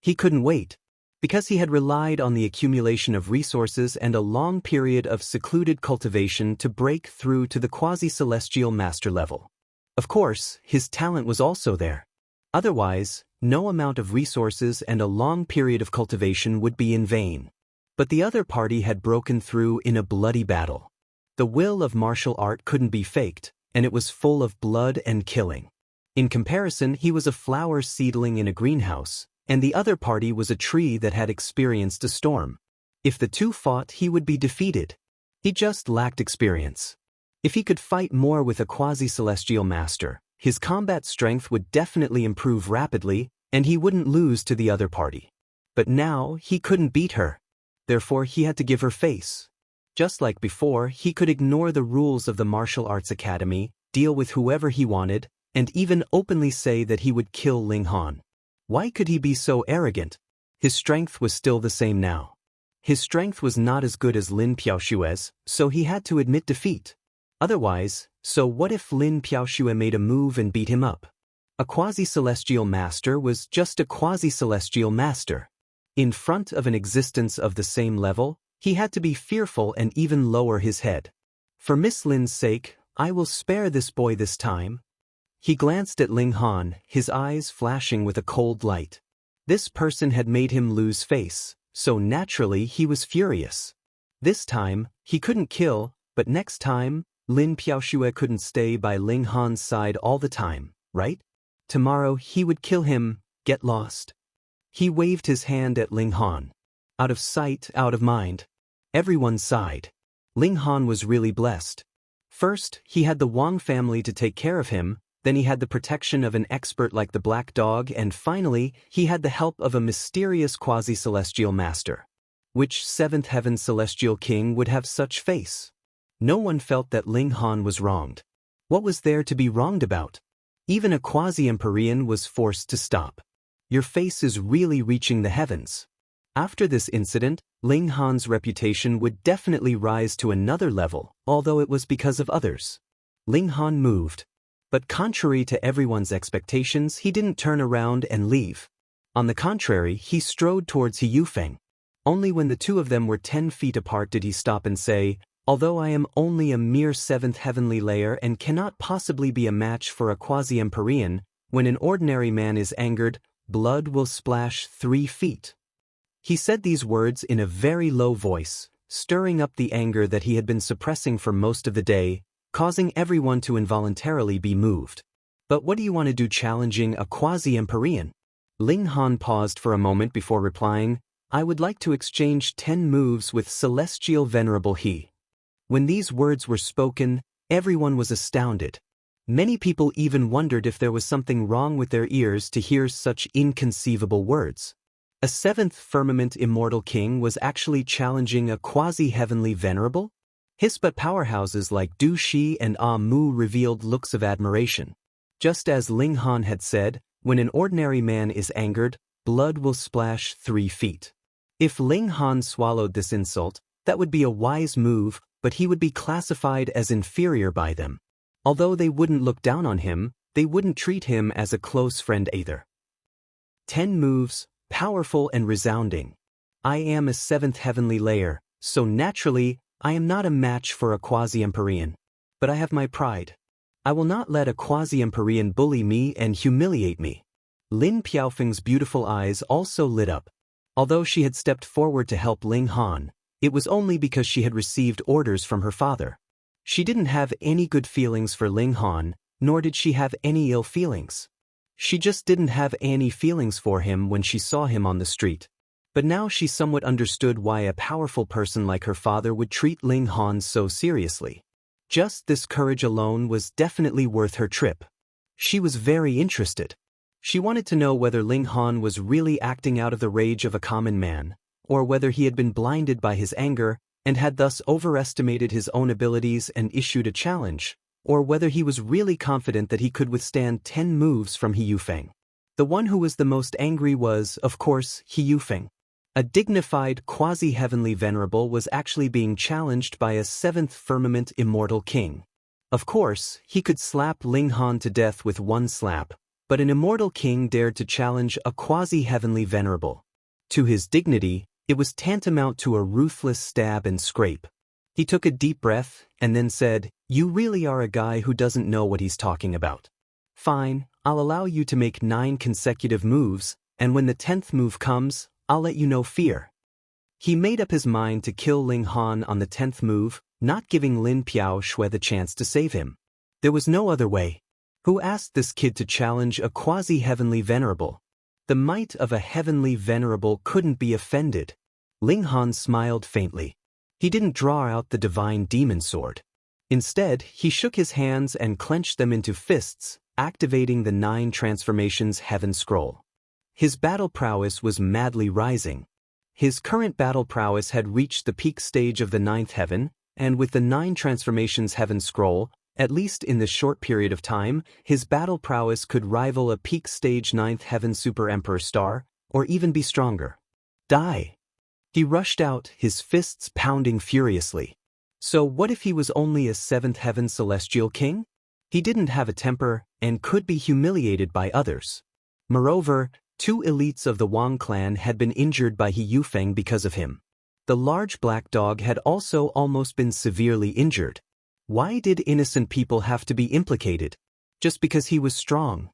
He couldn't wait. Because he had relied on the accumulation of resources and a long period of secluded cultivation to break through to the quasi-celestial master level. Of course, his talent was also there. Otherwise, no amount of resources and a long period of cultivation would be in vain. But the other party had broken through in a bloody battle. The will of martial art couldn't be faked, and it was full of blood and killing. In comparison, he was a flower seedling in a greenhouse, and the other party was a tree that had experienced a storm. If the two fought, he would be defeated. He just lacked experience. If he could fight more with a quasi-celestial master, his combat strength would definitely improve rapidly, and he wouldn't lose to the other party. But now, he couldn't beat her. Therefore, he had to give her face. Just like before, he could ignore the rules of the martial arts academy, deal with whoever he wanted, and even openly say that he would kill Ling Han. Why could he be so arrogant? His strength was still the same now. His strength was not as good as Lin Piao Shui's, so he had to admit defeat. Otherwise, so what if Lin Piao Shui made a move and beat him up? A quasi-celestial master was just a quasi-celestial master. In front of an existence of the same level, he had to be fearful and even lower his head. For Miss Lin's sake, I will spare this boy this time. He glanced at Ling Han, his eyes flashing with a cold light. This person had made him lose face, so naturally he was furious. This time, he couldn't kill, but next time, Lin Piao Shui couldn't stay by Ling Han's side all the time, right? Tomorrow he would kill him, get lost. He waved his hand at Ling Han. Out of sight, out of mind. Everyone sighed. Ling Han was really blessed. First, he had the Wang family to take care of him, then he had the protection of an expert like the Black Dog, and finally, he had the help of a mysterious quasi-celestial master. Which seventh heaven celestial king would have such face? No one felt that Ling Han was wronged. What was there to be wronged about? Even a quasi-empyrean was forced to stop. Your face is really reaching the heavens. After this incident, Ling Han's reputation would definitely rise to another level, although it was because of others. Ling Han moved. But contrary to everyone's expectations, he didn't turn around and leave. On the contrary, he strode towards He Yufeng. Only when the two of them were 10 feet apart did he stop and say, "Although I am only a mere 7th heavenly layer and cannot possibly be a match for a quasi-empyrean, when an ordinary man is angered, blood will splash 3 feet." He said these words in a very low voice, stirring up the anger that he had been suppressing for most of the day, causing everyone to involuntarily be moved. But what do you want to do challenging a quasi-empyrean? Ling Han paused for a moment before replying, "I would like to exchange 10 moves with Celestial Venerable He." When these words were spoken, Everyone was astounded. Many people even wondered if there was something wrong with their ears to hear such inconceivable words. A seventh firmament immortal king was actually challenging a quasi-heavenly venerable? His but powerhouses like Du Shi and Ah Mu revealed looks of admiration. Just as Ling Han had said, when an ordinary man is angered, blood will splash 3 feet. If Ling Han swallowed this insult, that would be a wise move, but he would be classified as inferior by them. Although they wouldn't look down on him, they wouldn't treat him as a close friend either. 10 moves, powerful and resounding. I am a 7th heavenly layer, so naturally, I am not a match for a quasi-empyrean. But I have my pride. I will not let a quasi-empyrean bully me and humiliate me. Lin Piaofeng's beautiful eyes also lit up. Although she had stepped forward to help Ling Han, it was only because she had received orders from her father. She didn't have any good feelings for Ling Han, nor did she have any ill feelings. She just didn't have any feelings for him when she saw him on the street. But now she somewhat understood why a powerful person like her father would treat Ling Han so seriously. Just this courage alone was definitely worth her trip. She was very interested. She wanted to know whether Ling Han was really acting out of the rage of a common man, or whether he had been blinded by his anger and had thus overestimated his own abilities and issued a challenge, or whether he was really confident that he could withstand 10 moves from He Yufeng. The one who was the most angry was, of course, He Yufeng. A dignified quasi-heavenly venerable was actually being challenged by a 7th firmament immortal king. Of course, he could slap Ling Han to death with one slap, but an immortal king dared to challenge a quasi-heavenly venerable. To his dignity, it was tantamount to a ruthless stab and scrape. He took a deep breath and then said, "You really are a guy who doesn't know what he's talking about. Fine, I'll allow you to make 9 consecutive moves, and when the 10th move comes, I'll let you know fear." He made up his mind to kill Ling Han on the 10th move, not giving Lin Piao Shui the chance to save him. There was no other way. Who asked this kid to challenge a quasi-heavenly venerable? The might of a heavenly venerable couldn't be offended. Ling Han smiled faintly. He didn't draw out the divine demon sword. Instead, he shook his hands and clenched them into fists, activating the 9 transformations heaven scroll. His battle prowess was madly rising. His current battle prowess had reached the peak stage of the 9th heaven, and with the 9 transformations heaven scroll, at least in this short period of time, his battle prowess could rival a peak stage 9th heaven super emperor star, or even be stronger. Die! He rushed out, his fists pounding furiously. So what if he was only a 7th heaven celestial king? He didn't have a temper, and could be humiliated by others. Moreover, 2 elites of the Wang clan had been injured by He Yufeng because of him. The large black dog had also almost been severely injured. Why did innocent people have to be implicated? Just because he was strong?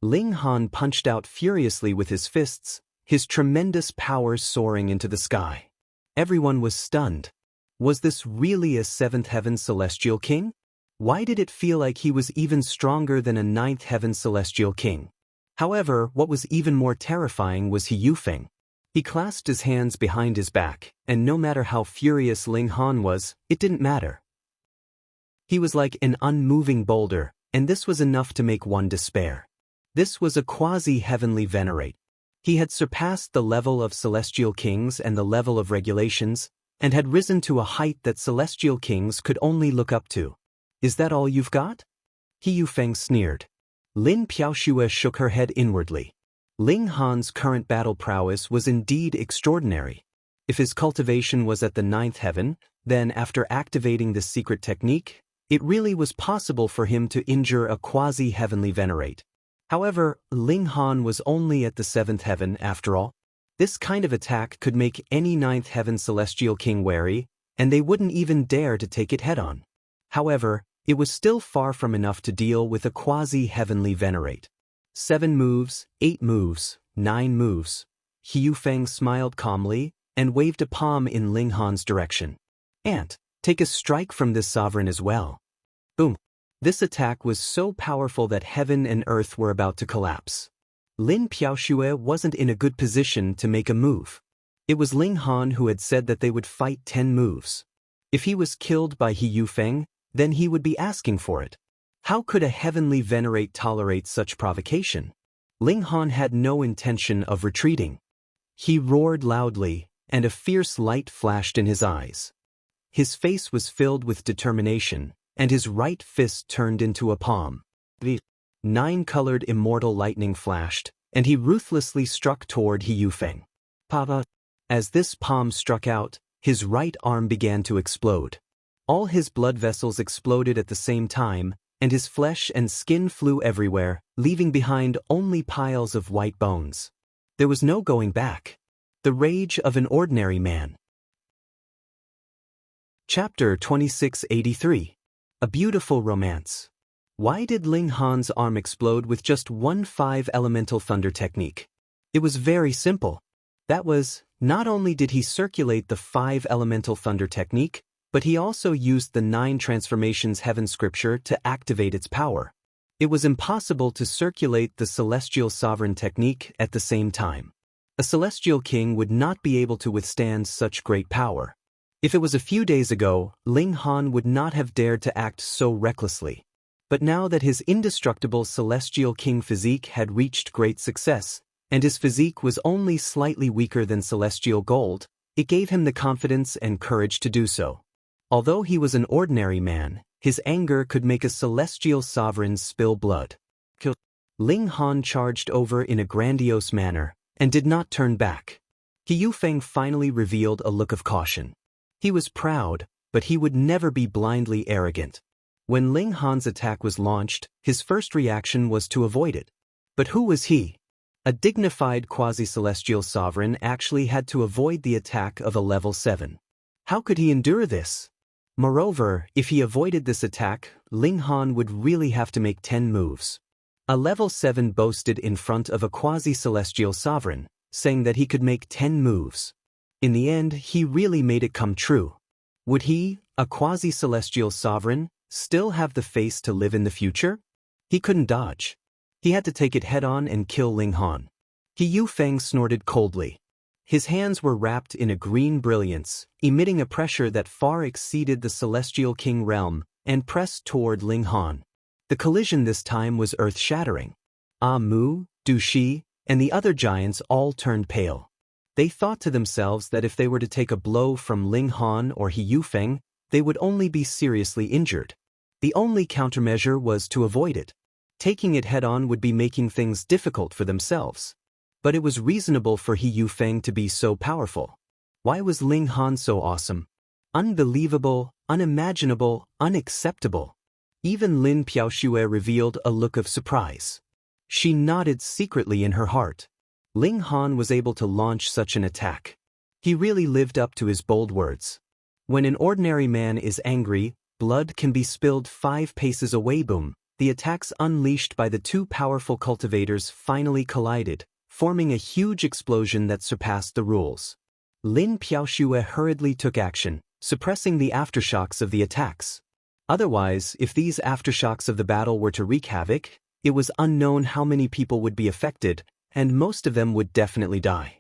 Ling Han punched out furiously with his fists, his tremendous power soaring into the sky. Everyone was stunned. Was this really a 7th heaven celestial king? Why did it feel like he was even stronger than a 9th heaven celestial king? However, what was even more terrifying was He Yufeng. He clasped his hands behind his back, and no matter how furious Ling Han was, it didn't matter. He was like an unmoving boulder, and this was enough to make one despair. This was a quasi-heavenly venerate. He had surpassed the level of celestial kings and the level of regulations, and had risen to a height that celestial kings could only look up to. Is that all you've got? He Yufeng sneered. Lin Piaoxue shook her head inwardly. Ling Han's current battle prowess was indeed extraordinary. If his cultivation was at the 9th heaven, then after activating this secret technique, it really was possible for him to injure a quasi-heavenly venerate. However, Ling Han was only at the 7th heaven after all. This kind of attack could make any 9th heaven celestial king wary, and they wouldn't even dare to take it head-on. However, it was still far from enough to deal with a quasi-heavenly venerate. 7 moves, 8 moves, 9 moves. He Yufeng smiled calmly and waved a palm in Ling Han's direction. "Ant, take a strike from this sovereign as well." Boom. This attack was so powerful that heaven and earth were about to collapse. Lin Piaoxue wasn't in a good position to make a move. It was Ling Han who had said that they would fight 10 moves. If he was killed by He Yufeng, then he would be asking for it. How could a heavenly venerate tolerate such provocation? Ling Han had no intention of retreating. He roared loudly, and a fierce light flashed in his eyes. His face was filled with determination, and his right fist turned into a palm. The 9-colored immortal lightning flashed, and he ruthlessly struck toward He Yufeng. Papa. As this palm struck out, his right arm began to explode. All his blood vessels exploded at the same time, and his flesh and skin flew everywhere, leaving behind only piles of white bones. There was no going back. The rage of an ordinary man. Chapter 2683. A Beautiful Romance. Why did Ling Han's arm explode with just one 5-elemental thunder technique? It was very simple. That was, not only did he circulate the 5-elemental thunder technique, but he also used the 9 transformations heaven scripture to activate its power. It was impossible to circulate the celestial sovereign technique at the same time. A celestial king would not be able to withstand such great power. If it was a few days ago, Ling Han would not have dared to act so recklessly. But now that his indestructible celestial king physique had reached great success, and his physique was only slightly weaker than celestial gold, it gave him the confidence and courage to do so. Although he was an ordinary man, his anger could make a celestial sovereign spill blood. Ling Han charged over in a grandiose manner, and did not turn back. He Yufeng finally revealed a look of caution. He was proud, but he would never be blindly arrogant. When Ling Han's attack was launched, his first reaction was to avoid it. But who was he? A dignified quasi-celestial sovereign actually had to avoid the attack of a level 7. How could he endure this? Moreover, if he avoided this attack, Ling Han would really have to make 10 moves. A level 7 boasted in front of a quasi-celestial sovereign, saying that he could make 10 moves. In the end, he really made it come true. Would he, a quasi-celestial sovereign, still have the face to live in the future? He couldn't dodge. He had to take it head-on and kill Ling Han. He Yufeng snorted coldly. His hands were wrapped in a green brilliance, emitting a pressure that far exceeded the celestial king realm, and pressed toward Ling Han. The collision this time was earth-shattering. Ah Mu, Du Shi, and the other giants all turned pale. They thought to themselves that if they were to take a blow from Ling Han or He Yufeng, they would only be seriously injured. The only countermeasure was to avoid it. Taking it head-on would be making things difficult for themselves. But it was reasonable for He Yufeng to be so powerful. Why was Ling Han so awesome? Unbelievable, unimaginable, unacceptable. Even Lin Piaoxue revealed a look of surprise. She nodded secretly in her heart. Ling Han was able to launch such an attack. He really lived up to his bold words. When an ordinary man is angry, blood can be spilled 5 paces away. Boom. The attacks unleashed by the 2 powerful cultivators finally collided, forming a huge explosion that surpassed the rules. Lin Piaoxue hurriedly took action, suppressing the aftershocks of the attacks. Otherwise, if these aftershocks of the battle were to wreak havoc, it was unknown how many people would be affected, and most of them would definitely die.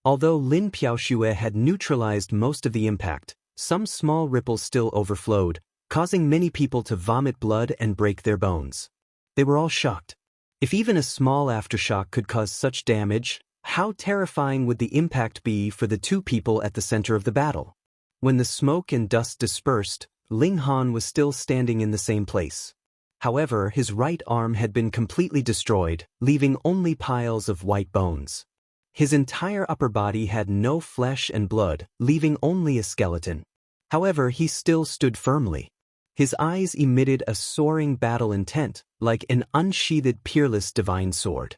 Although Lin Piaoxue had neutralized most of the impact, some small ripples still overflowed, causing many people to vomit blood and break their bones. They were all shocked. If even a small aftershock could cause such damage, how terrifying would the impact be for the 2 people at the center of the battle? When the smoke and dust dispersed, Ling Han was still standing in the same place. However, his right arm had been completely destroyed, leaving only piles of white bones. His entire upper body had no flesh and blood, leaving only a skeleton. However, he still stood firmly. His eyes emitted a soaring battle intent, like an unsheathed peerless divine sword.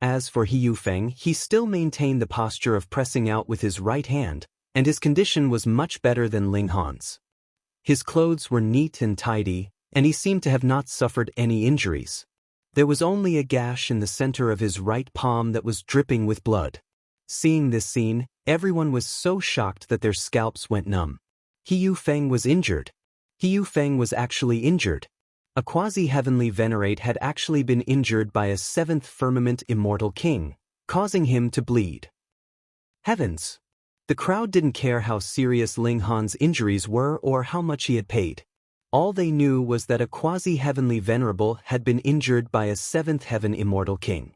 As for He Yufeng, he still maintained the posture of pressing out with his right hand, and his condition was much better than Ling Han's. His clothes were neat and tidy, and he seemed to have not suffered any injuries. There was only a gash in the center of his right palm that was dripping with blood. Seeing this scene, everyone was so shocked that their scalps went numb. He Yufeng was injured. He Yufeng was actually injured. A quasi-heavenly venerate had actually been injured by a 7th firmament immortal king, causing him to bleed. Heavens! The crowd didn't care how serious Ling Han's injuries were or how much he had paid. All they knew was that a quasi-heavenly venerable had been injured by a seventh heaven immortal king.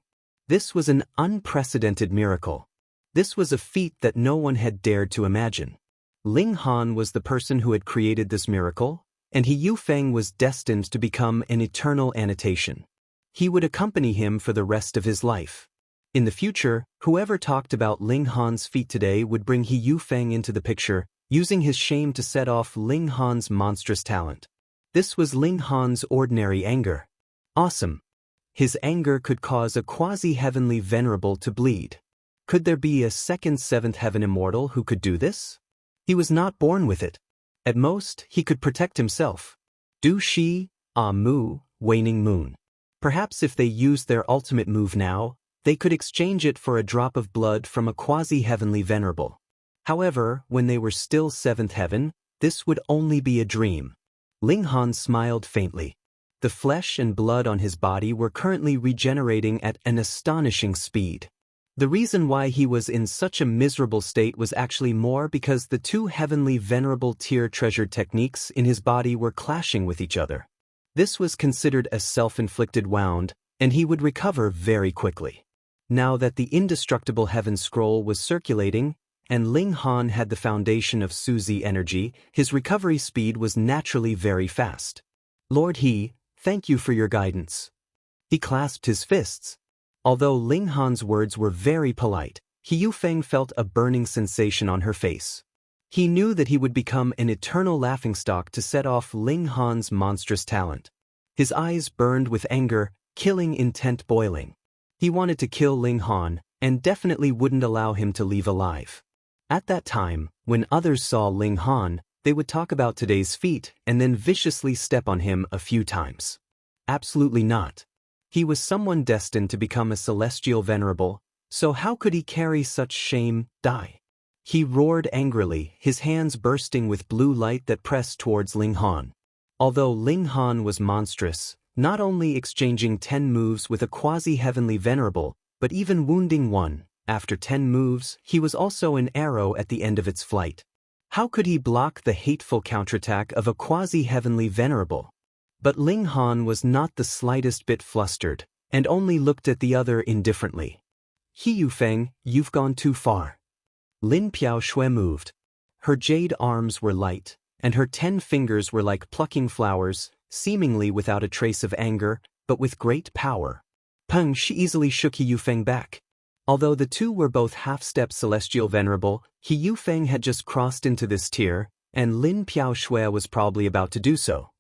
This was an unprecedented miracle. This was a feat that no one had dared to imagine. Ling Han was the person who had created this miracle, and He Yufeng was destined to become an eternal annotation. He would accompany him for the rest of his life. In the future, whoever talked about Ling Han's feat today would bring He Yufeng into the picture, using his shame to set off Ling Han's monstrous talent. This was Ling Han's ordinary anger. Awesome. His anger could cause a quasi-heavenly venerable to bleed. Could there be a second seventh heaven immortal who could do this? He was not born with it. At most, he could protect himself. Du Shi, Ah Mu, Waning Moon. Perhaps if they used their ultimate move now, they could exchange it for a drop of blood from a quasi-heavenly venerable. However, when they were still seventh heaven, this would only be a dream. Ling Han smiled faintly. The flesh and blood on his body were currently regenerating at an astonishing speed. The reason why he was in such a miserable state was actually more because the two heavenly venerable tier treasured techniques in his body were clashing with each other. This was considered a self-inflicted wound, and he would recover very quickly. Now that the indestructible heaven scroll was circulating, and Ling Han had the foundation of Suzi energy, his recovery speed was naturally very fast. Lord He, thank you for your guidance. He clasped his fists. Although Ling Han's words were very polite, He Yufeng felt a burning sensation on her face. He knew that he would become an eternal laughingstock to set off Ling Han's monstrous talent. His eyes burned with anger, killing intent boiling. He wanted to kill Ling Han, and definitely wouldn't allow him to leave alive. At that time, when others saw Ling Han, they would talk about today's feat and then viciously step on him a few times. Absolutely not. He was someone destined to become a celestial venerable, so how could he carry such shame, die? He roared angrily, his hands bursting with blue light that pressed towards Ling Han. Although Ling Han was monstrous, not only exchanging 10 moves with a quasi-heavenly venerable, but even wounding one, after 10 moves, he was also an arrow at the end of its flight. How could he block the hateful counterattack of a quasi-heavenly venerable? But Ling Han was not the slightest bit flustered, and only looked at the other indifferently. He Yufeng, you've gone too far. Lin Piaoshui moved. Her jade arms were light, and her 10 fingers were like plucking flowers, seemingly without a trace of anger, but with great power. Peng Shi easily shook He Yufeng back. Although the two were both half-step celestial venerable, He Yufeng had just crossed into this tier, and Lin Piaoshui was probably about to do so.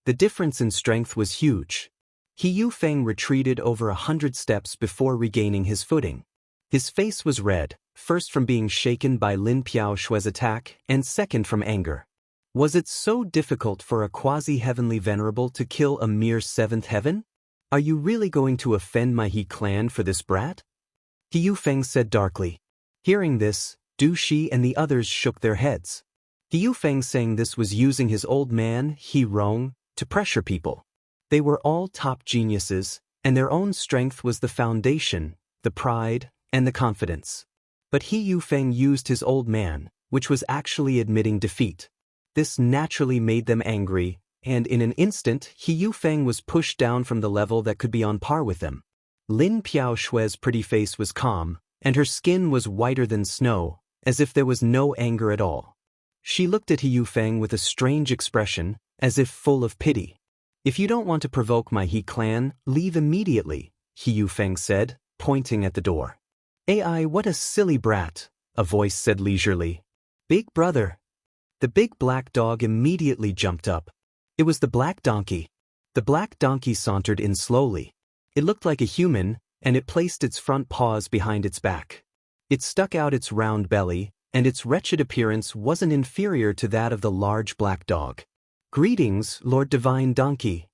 The difference in strength was huge. He Yufeng retreated over 100 steps before regaining his footing. His face was red, first from being shaken by Lin Piaoshui's attack, and second from anger. Was it so difficult for a quasi-heavenly venerable to kill a mere 7th heaven? Are you really going to offend my He clan for this brat? He Yufeng said darkly. Hearing this, Du Shi and the others shook their heads. He Yufeng saying this was using his old man, He Rong, to pressure people. They were all top geniuses, and their own strength was the foundation, the pride, and the confidence. But He Yufeng used his old man, which was actually admitting defeat. This naturally made them angry, and in an instant He Yufeng was pushed down from the level that could be on par with them. Lin Piaoshui's pretty face was calm, and her skin was whiter than snow, as if there was no anger at all. She looked at He Yufeng with a strange expression, as if full of pity. If you don't want to provoke my He clan, leave immediately, He Yufeng said, pointing at the door. AI, what a silly brat, a voice said leisurely. Big brother. The big black dog immediately jumped up. It was the black donkey. The black donkey sauntered in slowly. It looked like a human, and it placed its front paws behind its back. It stuck out its round belly, and its wretched appearance wasn't inferior to that of the large black dog. Greetings, Lord Divine Donkey.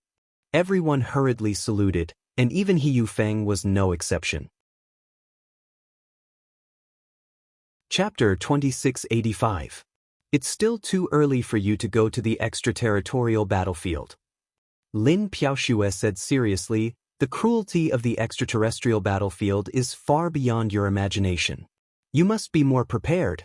Everyone hurriedly saluted, and even He Yufeng was no exception. Chapter 2685. It's still too early for you to go to the extraterritorial battlefield. Lin Piaoshui said seriously, the cruelty of the extraterrestrial battlefield is far beyond your imagination. You must be more prepared.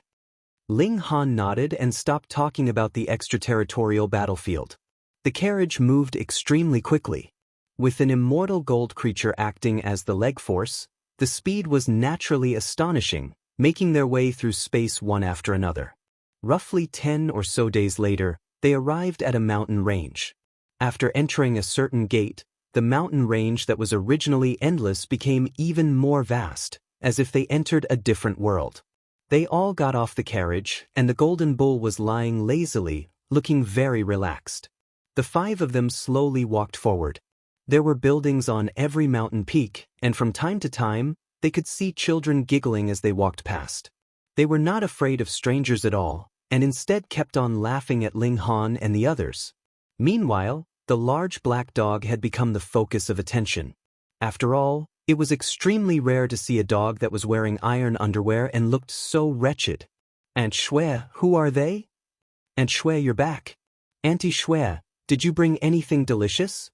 Ling Han nodded and stopped talking about the extraterritorial battlefield. The carriage moved extremely quickly. With an immortal gold creature acting as the leg force, the speed was naturally astonishing, making their way through space one after another. Roughly 10 or so days later, they arrived at a mountain range. After entering a certain gate, the mountain range that was originally endless became even more vast, as if they entered a different world. They all got off the carriage, and the golden bull was lying lazily, looking very relaxed. The 5 of them slowly walked forward. There were buildings on every mountain peak, and from time to time, they could see children giggling as they walked past. They were not afraid of strangers at all, and instead kept on laughing at Ling Han and the others. Meanwhile, the large black dog had become the focus of attention. After all, it was extremely rare to see a dog that was wearing iron underwear and looked so wretched. Aunt Shui, who are they? Aunt Shui, you're back. Auntie Shui, did you bring anything delicious?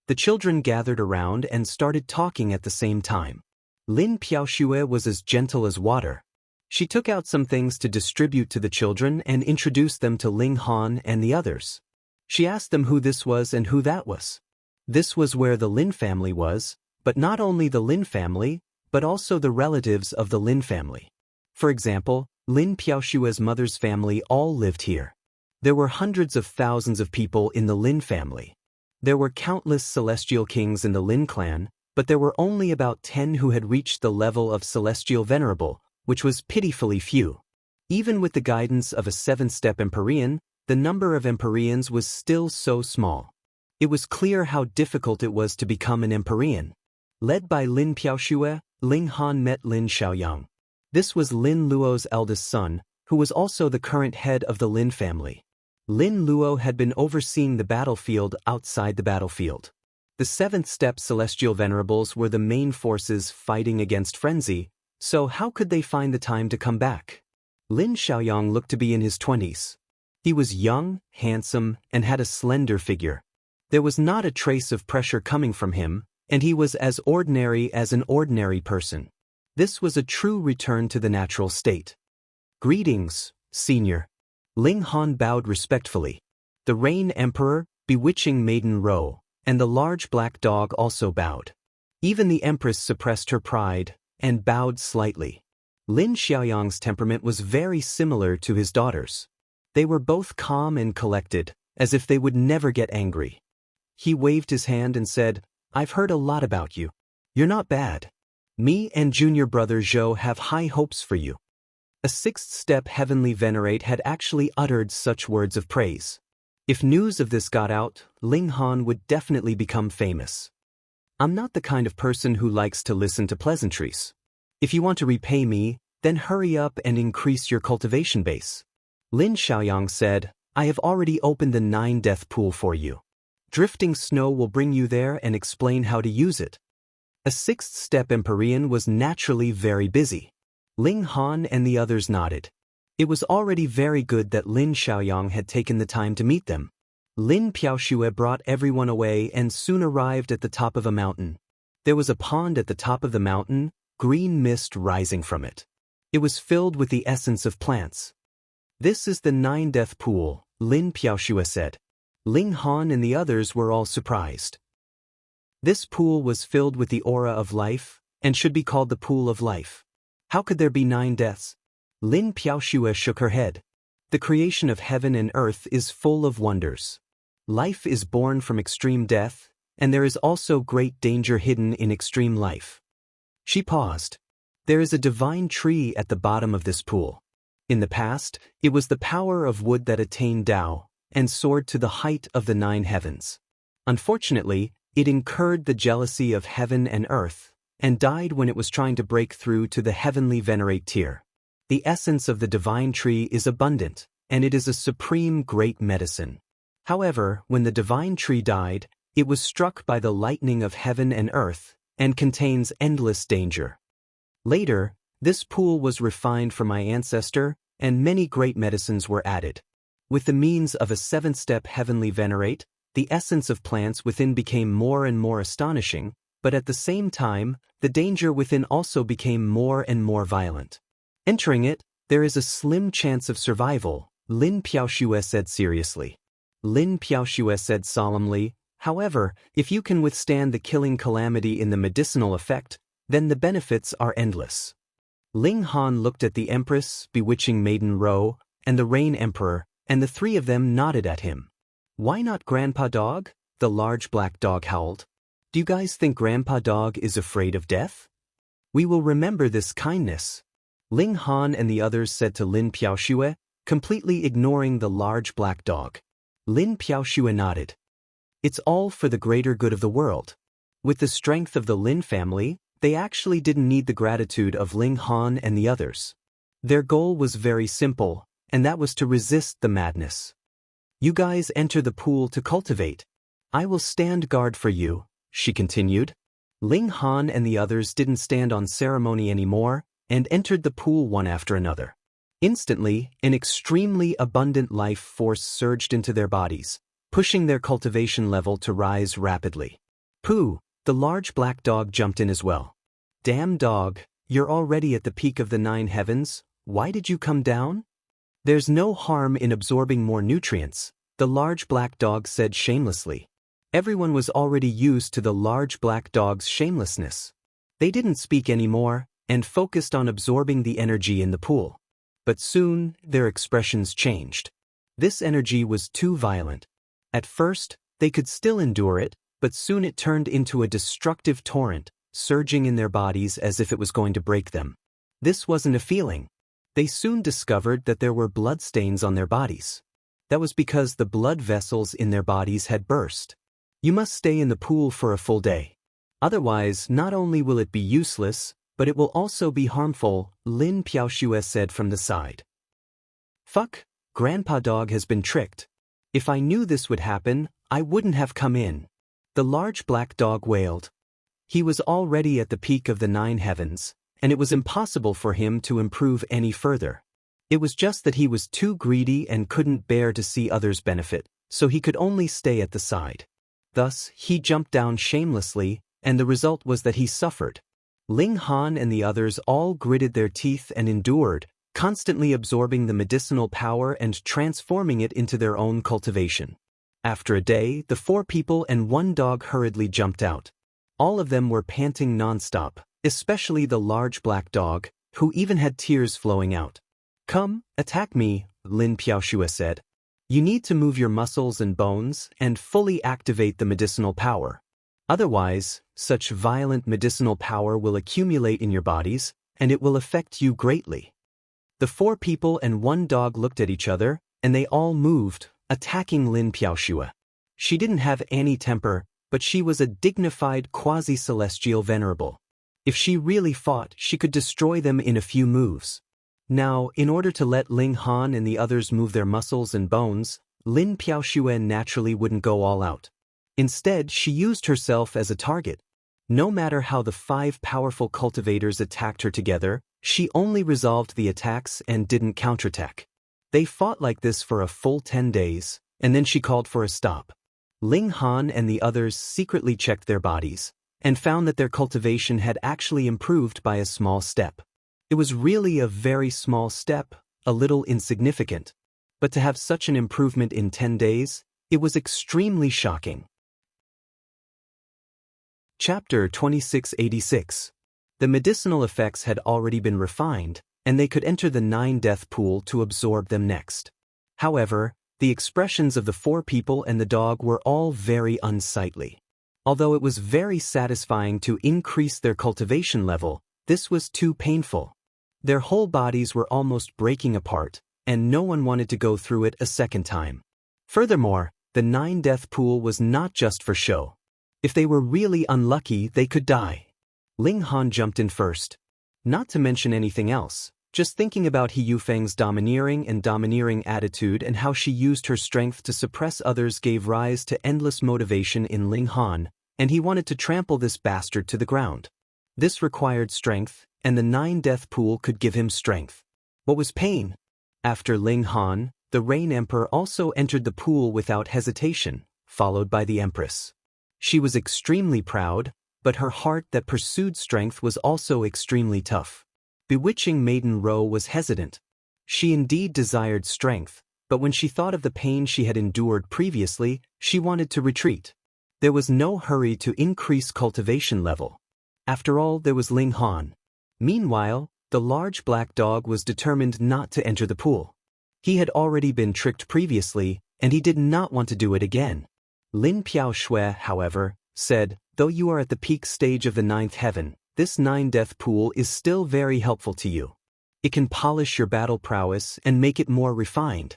The children gathered around and started talking at the same time. Lin Piaoxue was as gentle as water. She took out some things to distribute to the children and introduced them to Ling Han and the others. She asked them who this was and who that was. This was where the Lin family was, but not only the Lin family, but also the relatives of the Lin family. For example, Lin Piaoxue's mother's family all lived here. There were hundreds of thousands of people in the Lin family. There were countless celestial kings in the Lin clan, but there were only about 10 who had reached the level of celestial venerable, which was pitifully few. Even with the guidance of a 7-step Empyrean, the number of Empyreans was still so small. It was clear how difficult it was to become an Empyrean. Led by Lin Piaoxue, Ling Han met Lin Xiaoyang. This was Lin Luo's eldest son, who was also the current head of the Lin family. Lin Luo had been overseeing the battlefield outside the battlefield. The 7th-step celestial venerables were the main forces fighting against frenzy, so how could they find the time to come back? Lin Xiaoyang looked to be in his 20s. He was young, handsome, and had a slender figure. There was not a trace of pressure coming from him, and he was as ordinary as an ordinary person. This was a true return to the natural state. Greetings, Senior. Ling Han bowed respectfully. The Rain Emperor, bewitching Maiden Ro, and the large black dog also bowed. Even the Empress suppressed her pride and bowed slightly. Lin Xiaoyang's temperament was very similar to his daughter's. They were both calm and collected, as if they would never get angry. He waved his hand and said, "I've heard a lot about you. You're not bad. Me and junior brother Zhou have high hopes for you." A 6th-step heavenly venerate had actually uttered such words of praise. If news of this got out, Ling Han would definitely become famous. I'm not the kind of person who likes to listen to pleasantries. If you want to repay me, then hurry up and increase your cultivation base. Lin Xiaoyang said, "I have already opened the 9-death pool for you. Drifting snow will bring you there and explain how to use it." A 6th-step Empyrean was naturally very busy. Ling Han and the others nodded. It was already very good that Lin Xiaoyang had taken the time to meet them. Lin Piaoxue brought everyone away and soon arrived at the top of a mountain. There was a pond at the top of the mountain, green mist rising from it. It was filled with the essence of plants. "This is the 9-death pool," Lin Piaoxue said. Ling Han and the others were all surprised. This pool was filled with the aura of life, and should be called the pool of life. How could there be 9 deaths? Lin Piaoxue shook her head. The creation of heaven and earth is full of wonders. Life is born from extreme death, and there is also great danger hidden in extreme life. She paused. There is a divine tree at the bottom of this pool. In the past, it was the power of wood that attained Tao, and soared to the height of the 9 heavens. Unfortunately, it incurred the jealousy of heaven and earth, and died when it was trying to break through to the heavenly venerate tier. The essence of the divine tree is abundant, and it is a supreme great medicine. However, when the divine tree died, it was struck by the lightning of heaven and earth, and contains endless danger. Later, this pool was refined from my ancestor, and many great medicines were added. With the means of a 7th-step heavenly venerate, the essence of plants within became more and more astonishing, but at the same time, the danger within also became more and more violent. Entering it, There is a slim chance of survival, Lin Piaoxue said seriously. Lin Piaoxue said solemnly, however, if you can withstand the killing calamity in the medicinal effect, then the benefits are endless. Ling Han looked at the Empress, bewitching Maiden Ro, and the Rain Emperor, and the three of them nodded at him. Why not Grandpa Dog? The large black dog howled. Do you guys think Grandpa Dog is afraid of death? We will remember this kindness. Ling Han and the others said to Lin Piaoxue, completely ignoring the large black dog. Lin Piaoxue nodded. It's all for the greater good of the world. With the strength of the Lin family, they actually didn't need the gratitude of Ling Han and the others. Their goal was very simple, and that was to resist the madness. You guys enter the pool to cultivate. I will stand guard for you, she continued. Ling Han and the others didn't stand on ceremony anymore, and entered the pool one after another. Instantly, an extremely abundant life force surged into their bodies, pushing their cultivation level to rise rapidly. Pooh, the large black dog jumped in as well. Damn dog, you're already at the peak of the 9 heavens, why did you come down? There's no harm in absorbing more nutrients, the large black dog said shamelessly. Everyone was already used to the large black dog's shamelessness. They didn't speak anymore, and focused on absorbing the energy in the pool. But soon, their expressions changed. This energy was too violent. At first, they could still endure it, but soon it turned into a destructive torrent, surging in their bodies as if it was going to break them. This wasn't a feeling. They soon discovered that there were bloodstains on their bodies. That was because the blood vessels in their bodies had burst. You must stay in the pool for a full day. Otherwise, not only will it be useless, but it will also be harmful, Lin Piaoxue said from the side. Fuck, Grandpa Dog has been tricked. If I knew this would happen, I wouldn't have come in. The large black dog wailed. He was already at the peak of the 9 heavens, and it was impossible for him to improve any further. It was just that he was too greedy and couldn't bear to see others benefit, so he could only stay at the side. Thus, he jumped down shamelessly, and the result was that he suffered. Ling Han and the others all gritted their teeth and endured, constantly absorbing the medicinal power and transforming it into their own cultivation. After a day, the 4 people and 1 dog hurriedly jumped out. All of them were panting nonstop, especially the large black dog, who even had tears flowing out. Come, attack me, Lin Piaoxue said. You need to move your muscles and bones and fully activate the medicinal power. Otherwise, such violent medicinal power will accumulate in your bodies, and it will affect you greatly. The 4 people and 1 dog looked at each other, and they all moved, attacking Lin Piaoxue. She didn't have any temper, but she was a dignified quasi-celestial venerable. If she really fought, she could destroy them in a few moves. Now, in order to let Ling Han and the others move their muscles and bones, Lin Piaoxue naturally wouldn't go all out. Instead, she used herself as a target. No matter how the 5 powerful cultivators attacked her together, she only resolved the attacks and didn't counterattack. They fought like this for a full 10 days, and then she called for a stop. Ling Han and the others secretly checked their bodies, and found that their cultivation had actually improved by a small step. It was really a very small step, a little insignificant. But to have such an improvement in 10 days, it was extremely shocking. Chapter 2686. The medicinal effects had already been refined, and they could enter the 9-death pool to absorb them next. However, the expressions of the 4 people and the dog were all very unsightly. Although it was very satisfying to increase their cultivation level, this was too painful. Their whole bodies were almost breaking apart, and no one wanted to go through it a second time. Furthermore, the 9-death pool was not just for show. If they were really unlucky, they could die. Ling Han jumped in first. Not to mention anything else, just thinking about He Yufeng's domineering attitude and how she used her strength to suppress others gave rise to endless motivation in Ling Han, and he wanted to trample this bastard to the ground. This required strength, and the 9-death pool could give him strength. What was pain? After Ling Han, the Rain Emperor also entered the pool without hesitation, followed by the Empress. She was extremely proud, but her heart that pursued strength was also extremely tough. Bewitching Maiden Ro was hesitant. She indeed desired strength, but when she thought of the pain she had endured previously, she wanted to retreat. There was no hurry to increase cultivation level. After all, there was Ling Han. Meanwhile, the large black dog was determined not to enter the pool. He had already been tricked previously, and he did not want to do it again. Lin Piaoshui, however, said, "Though you are at the peak stage of the 9th heaven, this 9-death pool is still very helpful to you. It can polish your battle prowess and make it more refined."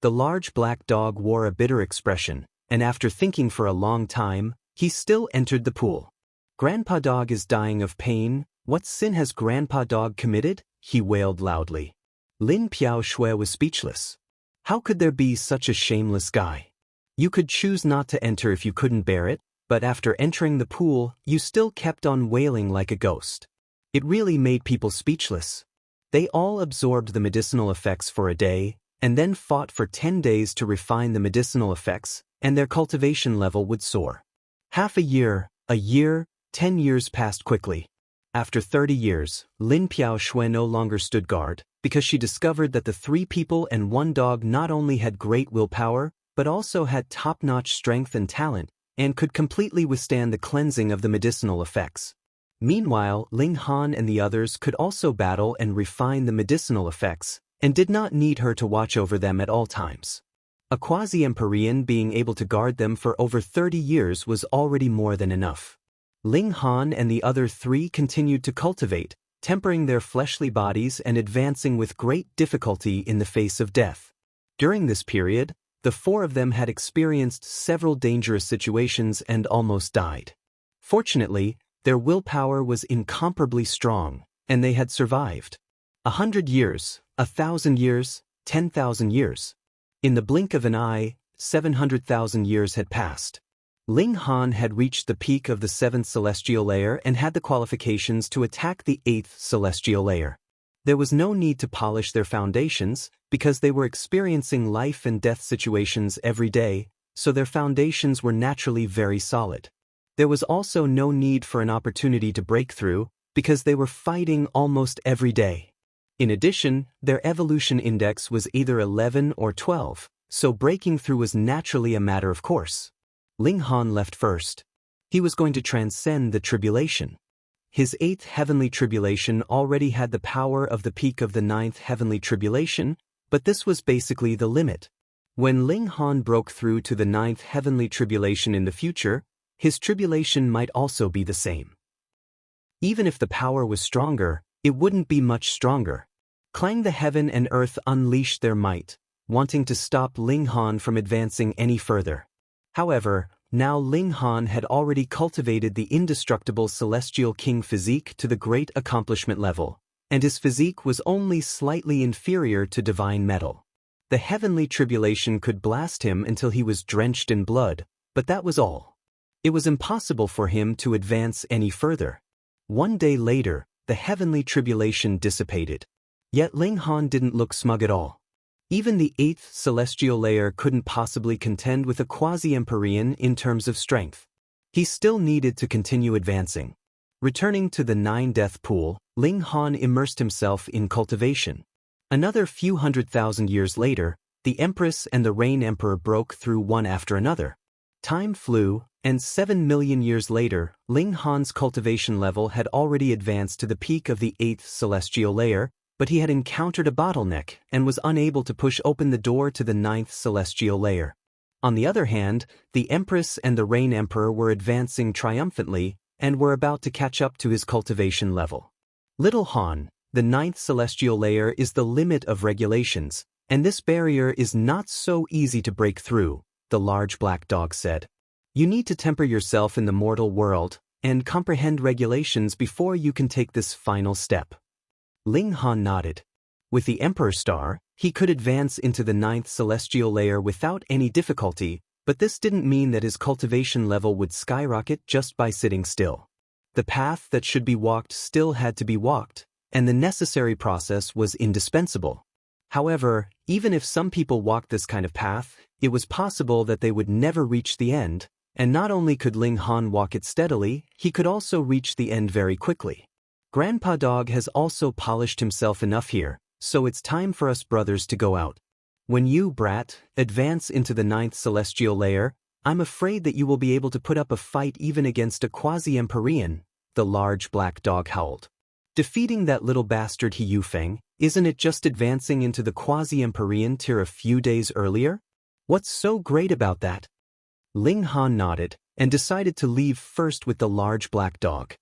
The large black dog wore a bitter expression, and after thinking for a long time, he still entered the pool. "Grandpa Dog is dying of pain. What sin has Grandpa Dog committed?" he wailed loudly. Lin Piaoshui was speechless. How could there be such a shameless guy? You could choose not to enter if you couldn't bear it, but after entering the pool, you still kept on wailing like a ghost. It really made people speechless. They all absorbed the medicinal effects for a day, and then fought for 10 days to refine the medicinal effects, and their cultivation level would soar. Half a year, 10 years passed quickly. After 30 years, Lin Piaoshui no longer stood guard, because she discovered that the 3 people and 1 dog not only had great willpower, but also had top-notch strength and talent, and could completely withstand the cleansing of the medicinal effects. Meanwhile, Ling Han and the others could also battle and refine the medicinal effects, and did not need her to watch over them at all times. A quasi-Empyrean being able to guard them for over 30 years was already more than enough. Ling Han and the other 3 continued to cultivate, tempering their fleshly bodies and advancing with great difficulty in the face of death. During this period, the 4 of them had experienced several dangerous situations and almost died. Fortunately, their willpower was incomparably strong, and they had survived. 100 years, 1,000 years, 10,000 years. In the blink of an eye, 700,000 years had passed. Ling Han had reached the peak of the 7th celestial layer and had the qualifications to attack the 8th celestial layer. There was no need to polish their foundations, because they were experiencing life and death situations every day, so their foundations were naturally very solid. There was also no need for an opportunity to break through, because they were fighting almost every day. In addition, their evolution index was either 11 or 12, so breaking through was naturally a matter of course. Ling Han left first. He was going to transcend the tribulation. His 8th heavenly tribulation already had the power of the peak of the 9th heavenly tribulation, but this was basically the limit. When Ling Han broke through to the 9th heavenly tribulation in the future, his tribulation might also be the same. Even if the power was stronger, it wouldn't be much stronger. Clang the heaven and earth unleashed their might, wanting to stop Ling Han from advancing any further. However, now Ling Han had already cultivated the indestructible celestial king physique to the great accomplishment level, and his physique was only slightly inferior to divine metal. The heavenly tribulation could blast him until he was drenched in blood, but that was all. It was impossible for him to advance any further. One day later, the heavenly tribulation dissipated. Yet Ling Han didn't look smug at all. Even the 8th celestial layer couldn't possibly contend with a quasi-Empyrean in terms of strength. He still needed to continue advancing. Returning to the 9-death pool, Ling Han immersed himself in cultivation. Another few 100,000 years later, the Empress and the Rain Emperor broke through one after another. Time flew, and 7 million years later, Ling Han's cultivation level had already advanced to the peak of the 8th celestial layer, but he had encountered a bottleneck and was unable to push open the door to the 9th celestial layer. On the other hand, the Empress and the Rain Emperor were advancing triumphantly and were about to catch up to his cultivation level. Little Han, the 9th celestial layer is the limit of regulations, and this barrier is not so easy to break through, the large black dog said. You need to temper yourself in the mortal world and comprehend regulations before you can take this final step. Ling Han nodded. With the Emperor Star, he could advance into the 9th celestial layer without any difficulty, but this didn't mean that his cultivation level would skyrocket just by sitting still. The path that should be walked still had to be walked, and the necessary process was indispensable. However, even if some people walked this kind of path, it was possible that they would never reach the end, and not only could Ling Han walk it steadily, he could also reach the end very quickly. Grandpa Dog has also polished himself enough here, so it's time for us brothers to go out. When you, brat, advance into the 9th celestial layer, I'm afraid that you will be able to put up a fight even against a quasi-Empyrean, the large black dog howled. Defeating that little bastard He Yufeng, isn't it just advancing into the quasi-Empyrean tier a few days earlier? What's so great about that? Ling Han nodded, and decided to leave first with the large black dog.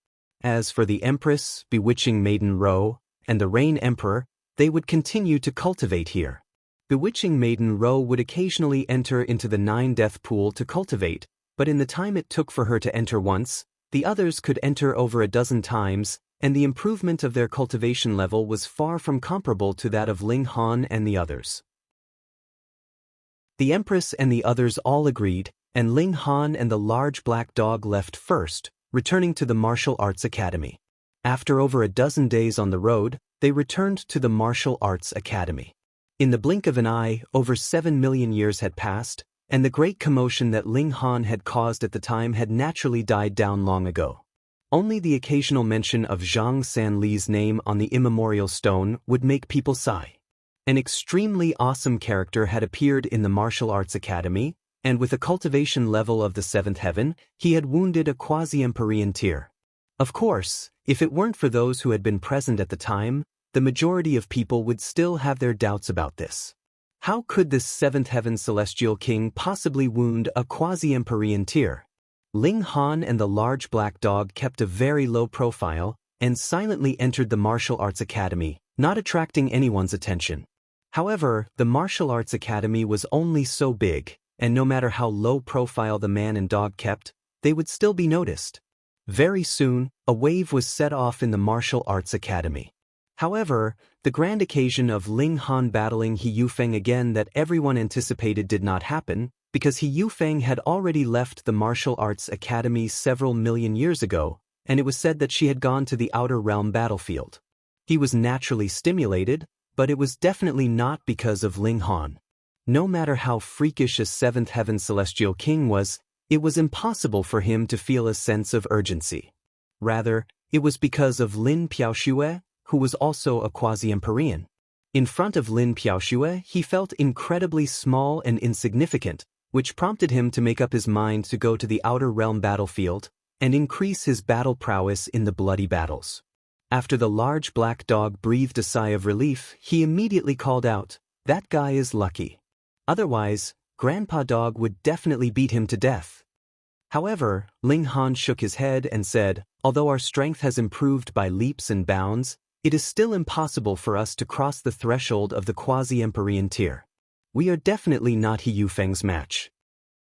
As for the Empress, Bewitching Maiden Ro, and the Rain Emperor, they would continue to cultivate here. Bewitching Maiden Ro would occasionally enter into the 9-death pool to cultivate, but in the time it took for her to enter once, the others could enter over a dozen times, and the improvement of their cultivation level was far from comparable to that of Ling Han and the others. The Empress and the others all agreed, and Ling Han and the large black dog left first, returning to the Martial Arts Academy. After over a dozen days on the road, they returned to the Martial Arts Academy. In the blink of an eye, over 7 million years had passed, and the great commotion that Ling Han had caused at the time had naturally died down long ago. Only the occasional mention of Zhang Sanli's name on the immemorial stone would make people sigh. An extremely awesome character had appeared in the Martial Arts Academy, and with a cultivation level of the 7th heaven, he had wounded a quasi-Empyrean tier. Of course, if it weren't for those who had been present at the time, the majority of people would still have their doubts about this. How could this 7th heaven celestial king possibly wound a quasi-Empyrean tier? Ling Han and the large black dog kept a very low profile, and silently entered the Martial Arts Academy, not attracting anyone's attention. However, the Martial Arts Academy was only so big, and no matter how low profile the man and dog kept, they would still be noticed. Very soon, a wave was set off in the Martial Arts Academy. However, the grand occasion of Ling Han battling He Yufeng again that everyone anticipated did not happen, because He Yufeng had already left the Martial Arts Academy several million years ago, and it was said that she had gone to the Outer Realm battlefield. He was naturally stimulated, but it was definitely not because of Ling Han. No matter how freakish a 7th heaven celestial king was, it was impossible for him to feel a sense of urgency. Rather, it was because of Lin Piaoxue, who was also a quasi-Empyrean. In front of Lin Piaoxue, he felt incredibly small and insignificant, which prompted him to make up his mind to go to the Outer Realm battlefield and increase his battle prowess in the bloody battles. After the large black dog breathed a sigh of relief, he immediately called out, "That guy is lucky. Otherwise, Grandpa Dog would definitely beat him to death." However, Ling Han shook his head and said, "Although our strength has improved by leaps and bounds, it is still impossible for us to cross the threshold of the quasi-Empyrean tier. We are definitely not He Yufeng's match."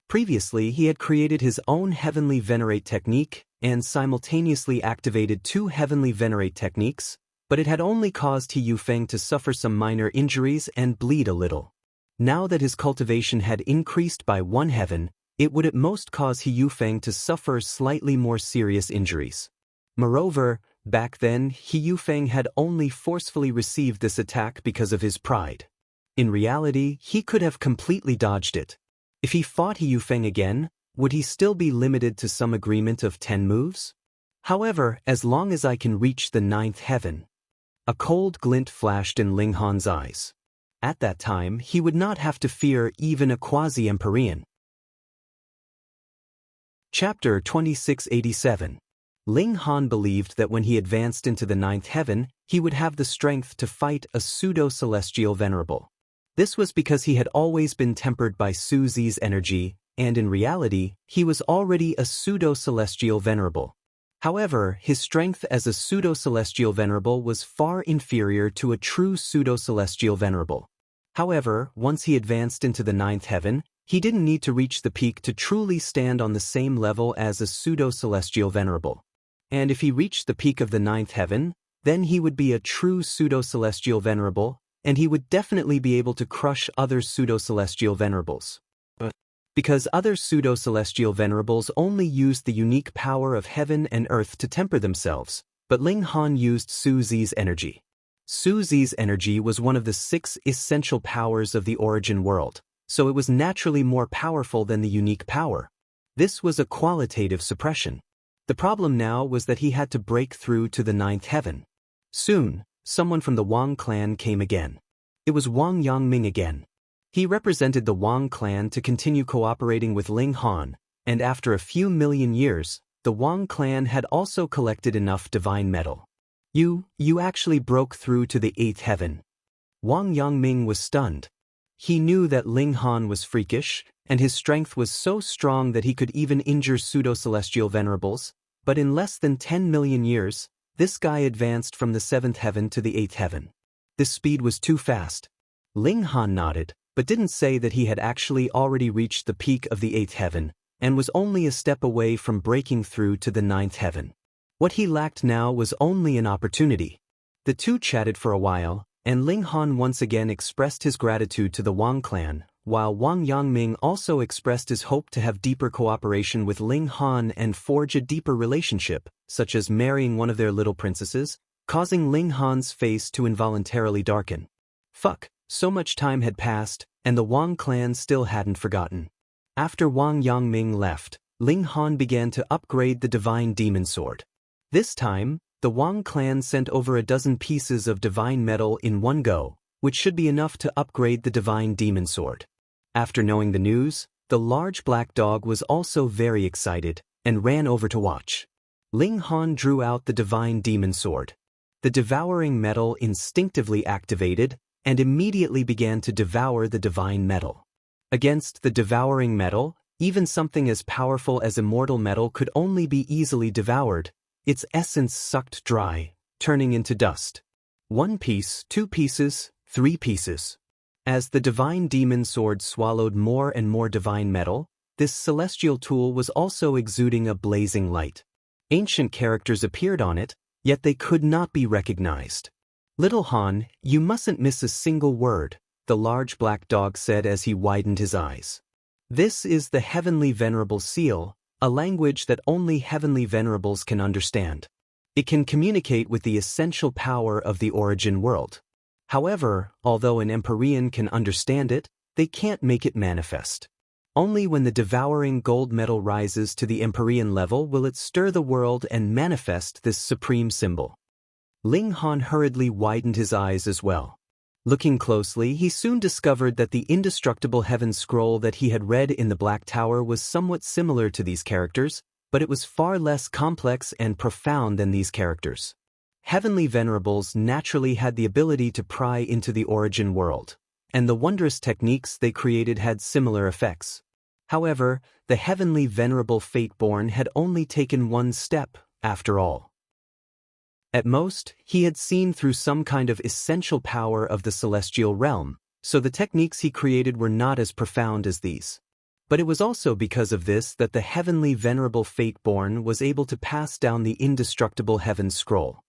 Previously, he had created his own Heavenly Venerate technique and simultaneously activated 2 Heavenly Venerate techniques, but it had only caused He Yufeng to suffer some minor injuries and bleed a little. Now that his cultivation had increased by 1 heaven, it would at most cause He Yufeng to suffer slightly more serious injuries. Moreover, back then, He Yufeng had only forcefully received this attack because of his pride. In reality, he could have completely dodged it. If he fought He Yufeng again, would he still be limited to some agreement of 10 moves? However, as long as I can reach the 9th heaven. A cold glint flashed in Ling Han's eyes. At that time, he would not have to fear even a quasi-Empyrean. Chapter 2687. Ling Han believed that when he advanced into the 9th heaven, he would have the strength to fight a pseudo-celestial venerable. This was because he had always been tempered by Su Zi's energy, and in reality, he was already a pseudo-celestial venerable. However, his strength as a pseudo-celestial venerable was far inferior to a true pseudo-celestial venerable. However, once he advanced into the 9th heaven, he didn't need to reach the peak to truly stand on the same level as a pseudo-celestial venerable. And if he reached the peak of the 9th heaven, then he would be a true pseudo-celestial venerable, and he would definitely be able to crush other pseudo-celestial venerables. Because other pseudo-celestial venerables only used the unique power of heaven and earth to temper themselves, but Ling Han used Su Zi's energy. Su Zi's energy was one of the 6 essential powers of the origin world, so it was naturally more powerful than the unique power. This was a qualitative suppression. The problem now was that he had to break through to the 9th heaven. Soon, someone from the Wang clan came again. It was Wang Yangming again. He represented the Wang clan to continue cooperating with Ling Han, and after a few million years, the Wang clan had also collected enough divine metal. You actually broke through to the 8th heaven. Wang Yangming was stunned. He knew that Ling Han was freakish, and his strength was so strong that he could even injure pseudo-celestial venerables, but in less than 10 million years, this guy advanced from the 7th heaven to the 8th heaven. This speed was too fast. Ling Han nodded, but didn't say that he had actually already reached the peak of the 8th heaven, and was only a step away from breaking through to the 9th heaven. What he lacked now was only an opportunity. The two chatted for a while, and Ling Han once again expressed his gratitude to the Wang clan, while Wang Yangming also expressed his hope to have deeper cooperation with Ling Han and forge a deeper relationship, such as marrying one of their little princesses, causing Ling Han's face to involuntarily darken. Fuck, so much time had passed, and the Wang clan still hadn't forgotten. After Wang Yangming left, Ling Han began to upgrade the divine demon sword. This time, the Wang clan sent over a dozen pieces of divine metal in one go, which should be enough to upgrade the divine demon sword. After knowing the news, the large black dog was also very excited, and ran over to watch. Ling Han drew out the divine demon sword. The devouring metal instinctively activated, and immediately began to devour the divine metal. Against the devouring metal, even something as powerful as immortal metal could only be easily devoured, its essence sucked dry, turning into dust. 1 piece, 2 pieces, 3 pieces. As the divine demon sword swallowed more and more divine metal, this celestial tool was also exuding a blazing light. Ancient characters appeared on it, yet they could not be recognized. "Little Han, you mustn't miss a single word," the large black dog said as he widened his eyes. "This is the Heavenly Venerable Seal, a language that only Heavenly Venerables can understand. It can communicate with the essential power of the origin world. However, although an Empyrean can understand it, they can't make it manifest. Only when the devouring gold metal rises to the Empyrean level will it stir the world and manifest this supreme symbol." Ling Han hurriedly widened his eyes as well. Looking closely, he soon discovered that the indestructible heaven scroll that he had read in the Black Tower was somewhat similar to these characters, but it was far less complex and profound than these characters. Heavenly Venerables naturally had the ability to pry into the origin world, and the wondrous techniques they created had similar effects. However, the Heavenly Venerable Fateborn had only taken one step, after all. At most, he had seen through some kind of essential power of the celestial realm, so the techniques he created were not as profound as these. But it was also because of this that the Heavenly Venerable Fateborn was able to pass down the indestructible Heaven Scroll.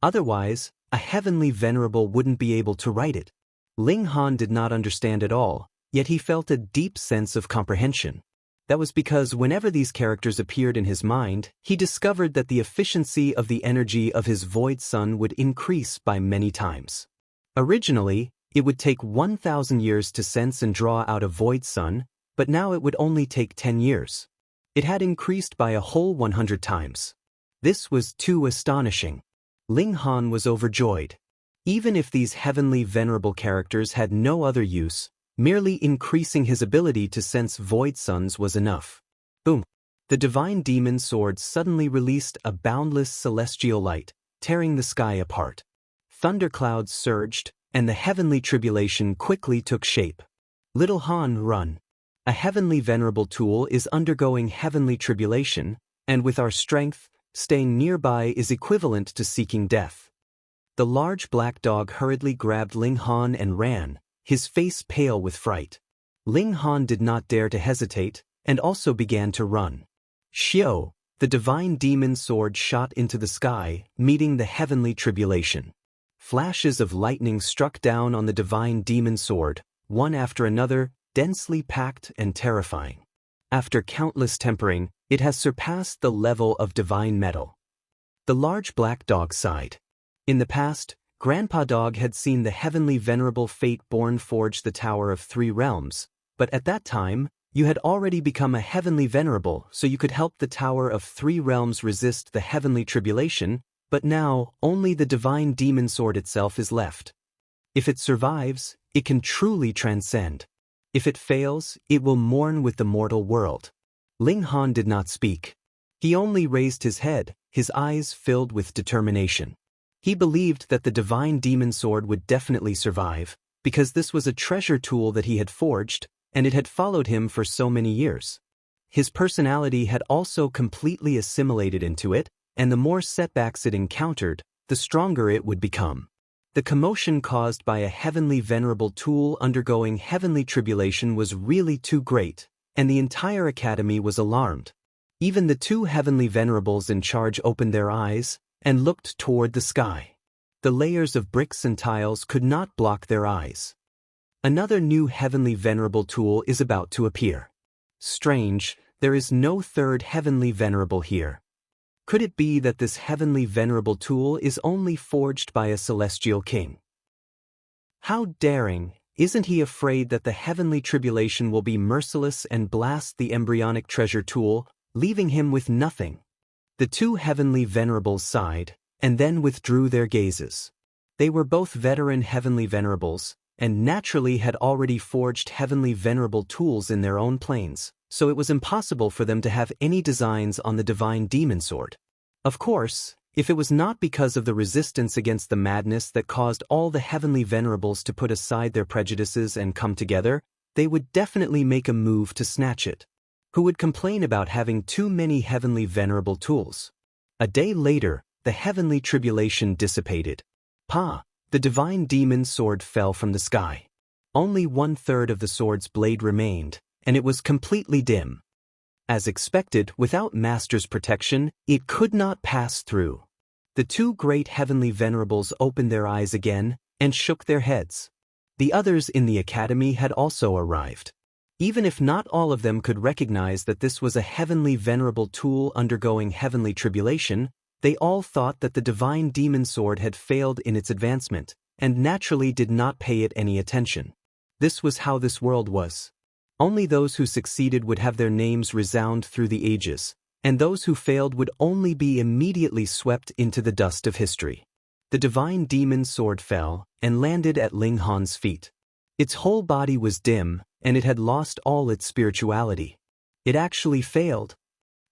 Otherwise, a Heavenly Venerable wouldn't be able to write it. Ling Han did not understand at all, yet he felt a deep sense of comprehension. That was because whenever these characters appeared in his mind, he discovered that the efficiency of the energy of his void sun would increase by many times. Originally, it would take 1,000 years to sense and draw out a void sun, but now it would only take 10 years. It had increased by a whole 100 times. This was too astonishing. Ling Han was overjoyed. Even if these heavenly venerable characters had no other use, merely increasing his ability to sense void suns was enough. Boom! The divine demon sword suddenly released a boundless celestial light, tearing the sky apart. Thunderclouds surged, and the heavenly tribulation quickly took shape. "Little Han, run. A heavenly venerable tool is undergoing heavenly tribulation, and with our strength, staying nearby is equivalent to seeking death." The large black dog hurriedly grabbed Ling Han and ran, his face pale with fright. Ling Han did not dare to hesitate, and also began to run. Xiao, the divine demon sword shot into the sky, meeting the heavenly tribulation. Flashes of lightning struck down on the divine demon sword, one after another, densely packed and terrifying. After countless tempering, it has surpassed the level of divine metal. The large black dog sighed. In the past, Grandpa Dog had seen the heavenly venerable Fateborn forge the Tower of Three Realms, but at that time, you had already become a heavenly venerable, so you could help the Tower of Three Realms resist the heavenly tribulation, But now, only the divine demon sword itself is left. If it survives, it can truly transcend. If it fails, it will mourn with the mortal world. Ling Han did not speak. He only raised his head, his eyes filled with determination. He believed that the divine demon sword would definitely survive, because this was a treasure tool that he had forged, and it had followed him for so many years. His personality had also completely assimilated into it, and the more setbacks it encountered, the stronger it would become. The commotion caused by a heavenly venerable tool undergoing heavenly tribulation was really too great, and the entire academy was alarmed. Even the two heavenly venerables in charge opened their eyes and looked toward the sky. The layers of bricks and tiles could not block their eyes. Another new heavenly venerable tool is about to appear. Strange, there is no third heavenly venerable here. Could it be that this heavenly venerable tool is only forged by a celestial king? How daring! Isn't he afraid that the heavenly tribulation will be merciless and blast the embryonic treasure tool, leaving him with nothing? The two heavenly venerables sighed, and then withdrew their gazes. They were both veteran heavenly venerables, and naturally had already forged heavenly venerable tools in their own planes, so it was impossible for them to have any designs on the divine demon sword. Of course, if it was not because of the resistance against the madness that caused all the heavenly venerables to put aside their prejudices and come together, they would definitely make a move to snatch it. Who would complain about having too many heavenly venerable tools? A day later, the heavenly tribulation dissipated. The divine demon sword fell from the sky. Only 1/3 of the sword's blade remained, and it was completely dim. As expected, without Master's protection, it could not pass through. The two great heavenly venerables opened their eyes again and shook their heads. The others in the academy had also arrived. Even if not all of them could recognize that this was a heavenly venerable tool undergoing heavenly tribulation, they all thought that the divine demon sword had failed in its advancement, and naturally did not pay it any attention. This was how this world was. Only those who succeeded would have their names resound through the ages, and those who failed would only be immediately swept into the dust of history. The divine demon sword fell and landed at Ling Han's feet. Its whole body was dim, and it had lost all its spirituality. It actually failed.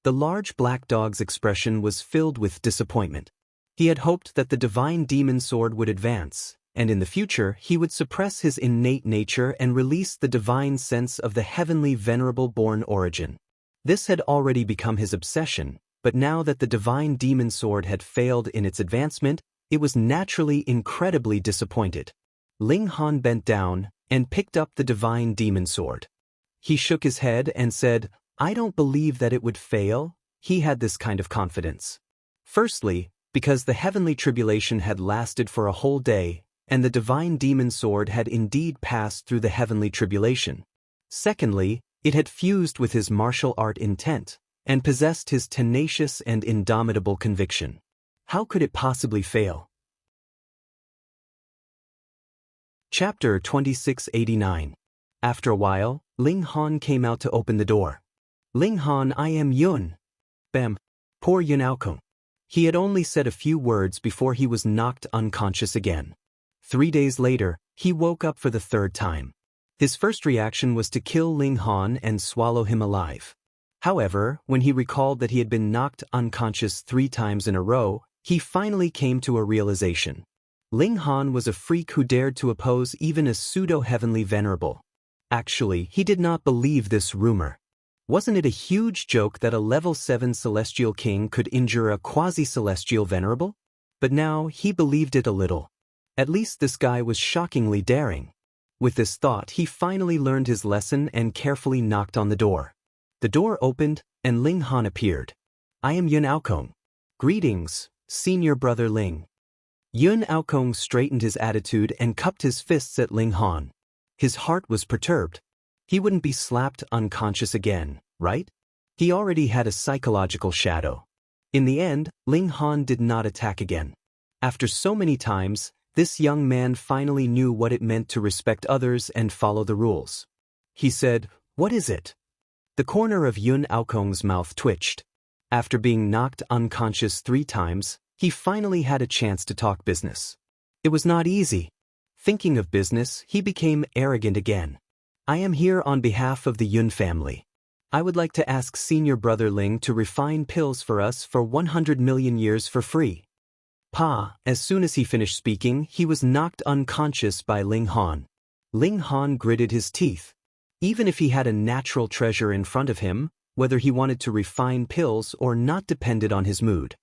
The large black dog's expression was filled with disappointment. He had hoped that the divine demon sword would advance, and in the future he would suppress his innate nature and release the divine sense of the heavenly venerable born origin. This had already become his obsession, but now that the divine demon sword had failed in its advancement, it was naturally incredibly disappointed. Ling Han bent down and picked up the divine demon sword. He shook his head and said, "I don't believe that it would fail." He had this kind of confidence. Firstly, because the heavenly tribulation had lasted for a whole day, and the divine demon sword had indeed passed through the heavenly tribulation. Secondly, it had fused with his martial art intent, and possessed his tenacious and indomitable conviction. How could it possibly fail? Chapter 2689. After a while, Ling Han came out to open the door. "Ling Han, I am Yun." Bam. Poor Yun Aokong. He had only said a few words before he was knocked unconscious again. 3 days later, he woke up for the third time. His first reaction was to kill Ling Han and swallow him alive. However, when he recalled that he had been knocked unconscious 3 times in a row, he finally came to a realization. Ling Han was a freak who dared to oppose even a pseudo-heavenly venerable. Actually, he did not believe this rumor. Wasn't it a huge joke that a level 7 celestial king could injure a quasi-celestial venerable? But now he believed it a little. At least this guy was shockingly daring. With this thought, he finally learned his lesson and carefully knocked on the door. The door opened, and Ling Han appeared. "I am Yun Aokong." "Greetings, senior brother Ling." Yun Aokong straightened his attitude and cupped his fists at Ling Han. His heart was perturbed. He wouldn't be slapped unconscious again, right? He already had a psychological shadow. In the end, Ling Han did not attack again. After so many times, this young man finally knew what it meant to respect others and follow the rules. He said, "What is it?" The corner of Yun Aokong's mouth twitched. After being knocked unconscious 3 times, He finally had a chance to talk business. It was not easy. Thinking of business, he became arrogant again. I am here on behalf of the Yun family. I would like to ask Senior Brother Ling to refine pills for us for 100 million years for free. As soon as he finished speaking, he was knocked unconscious by Ling Han. Ling Han gritted his teeth. Even if he had a natural treasure in front of him, whether he wanted to refine pills or not depended on his mood.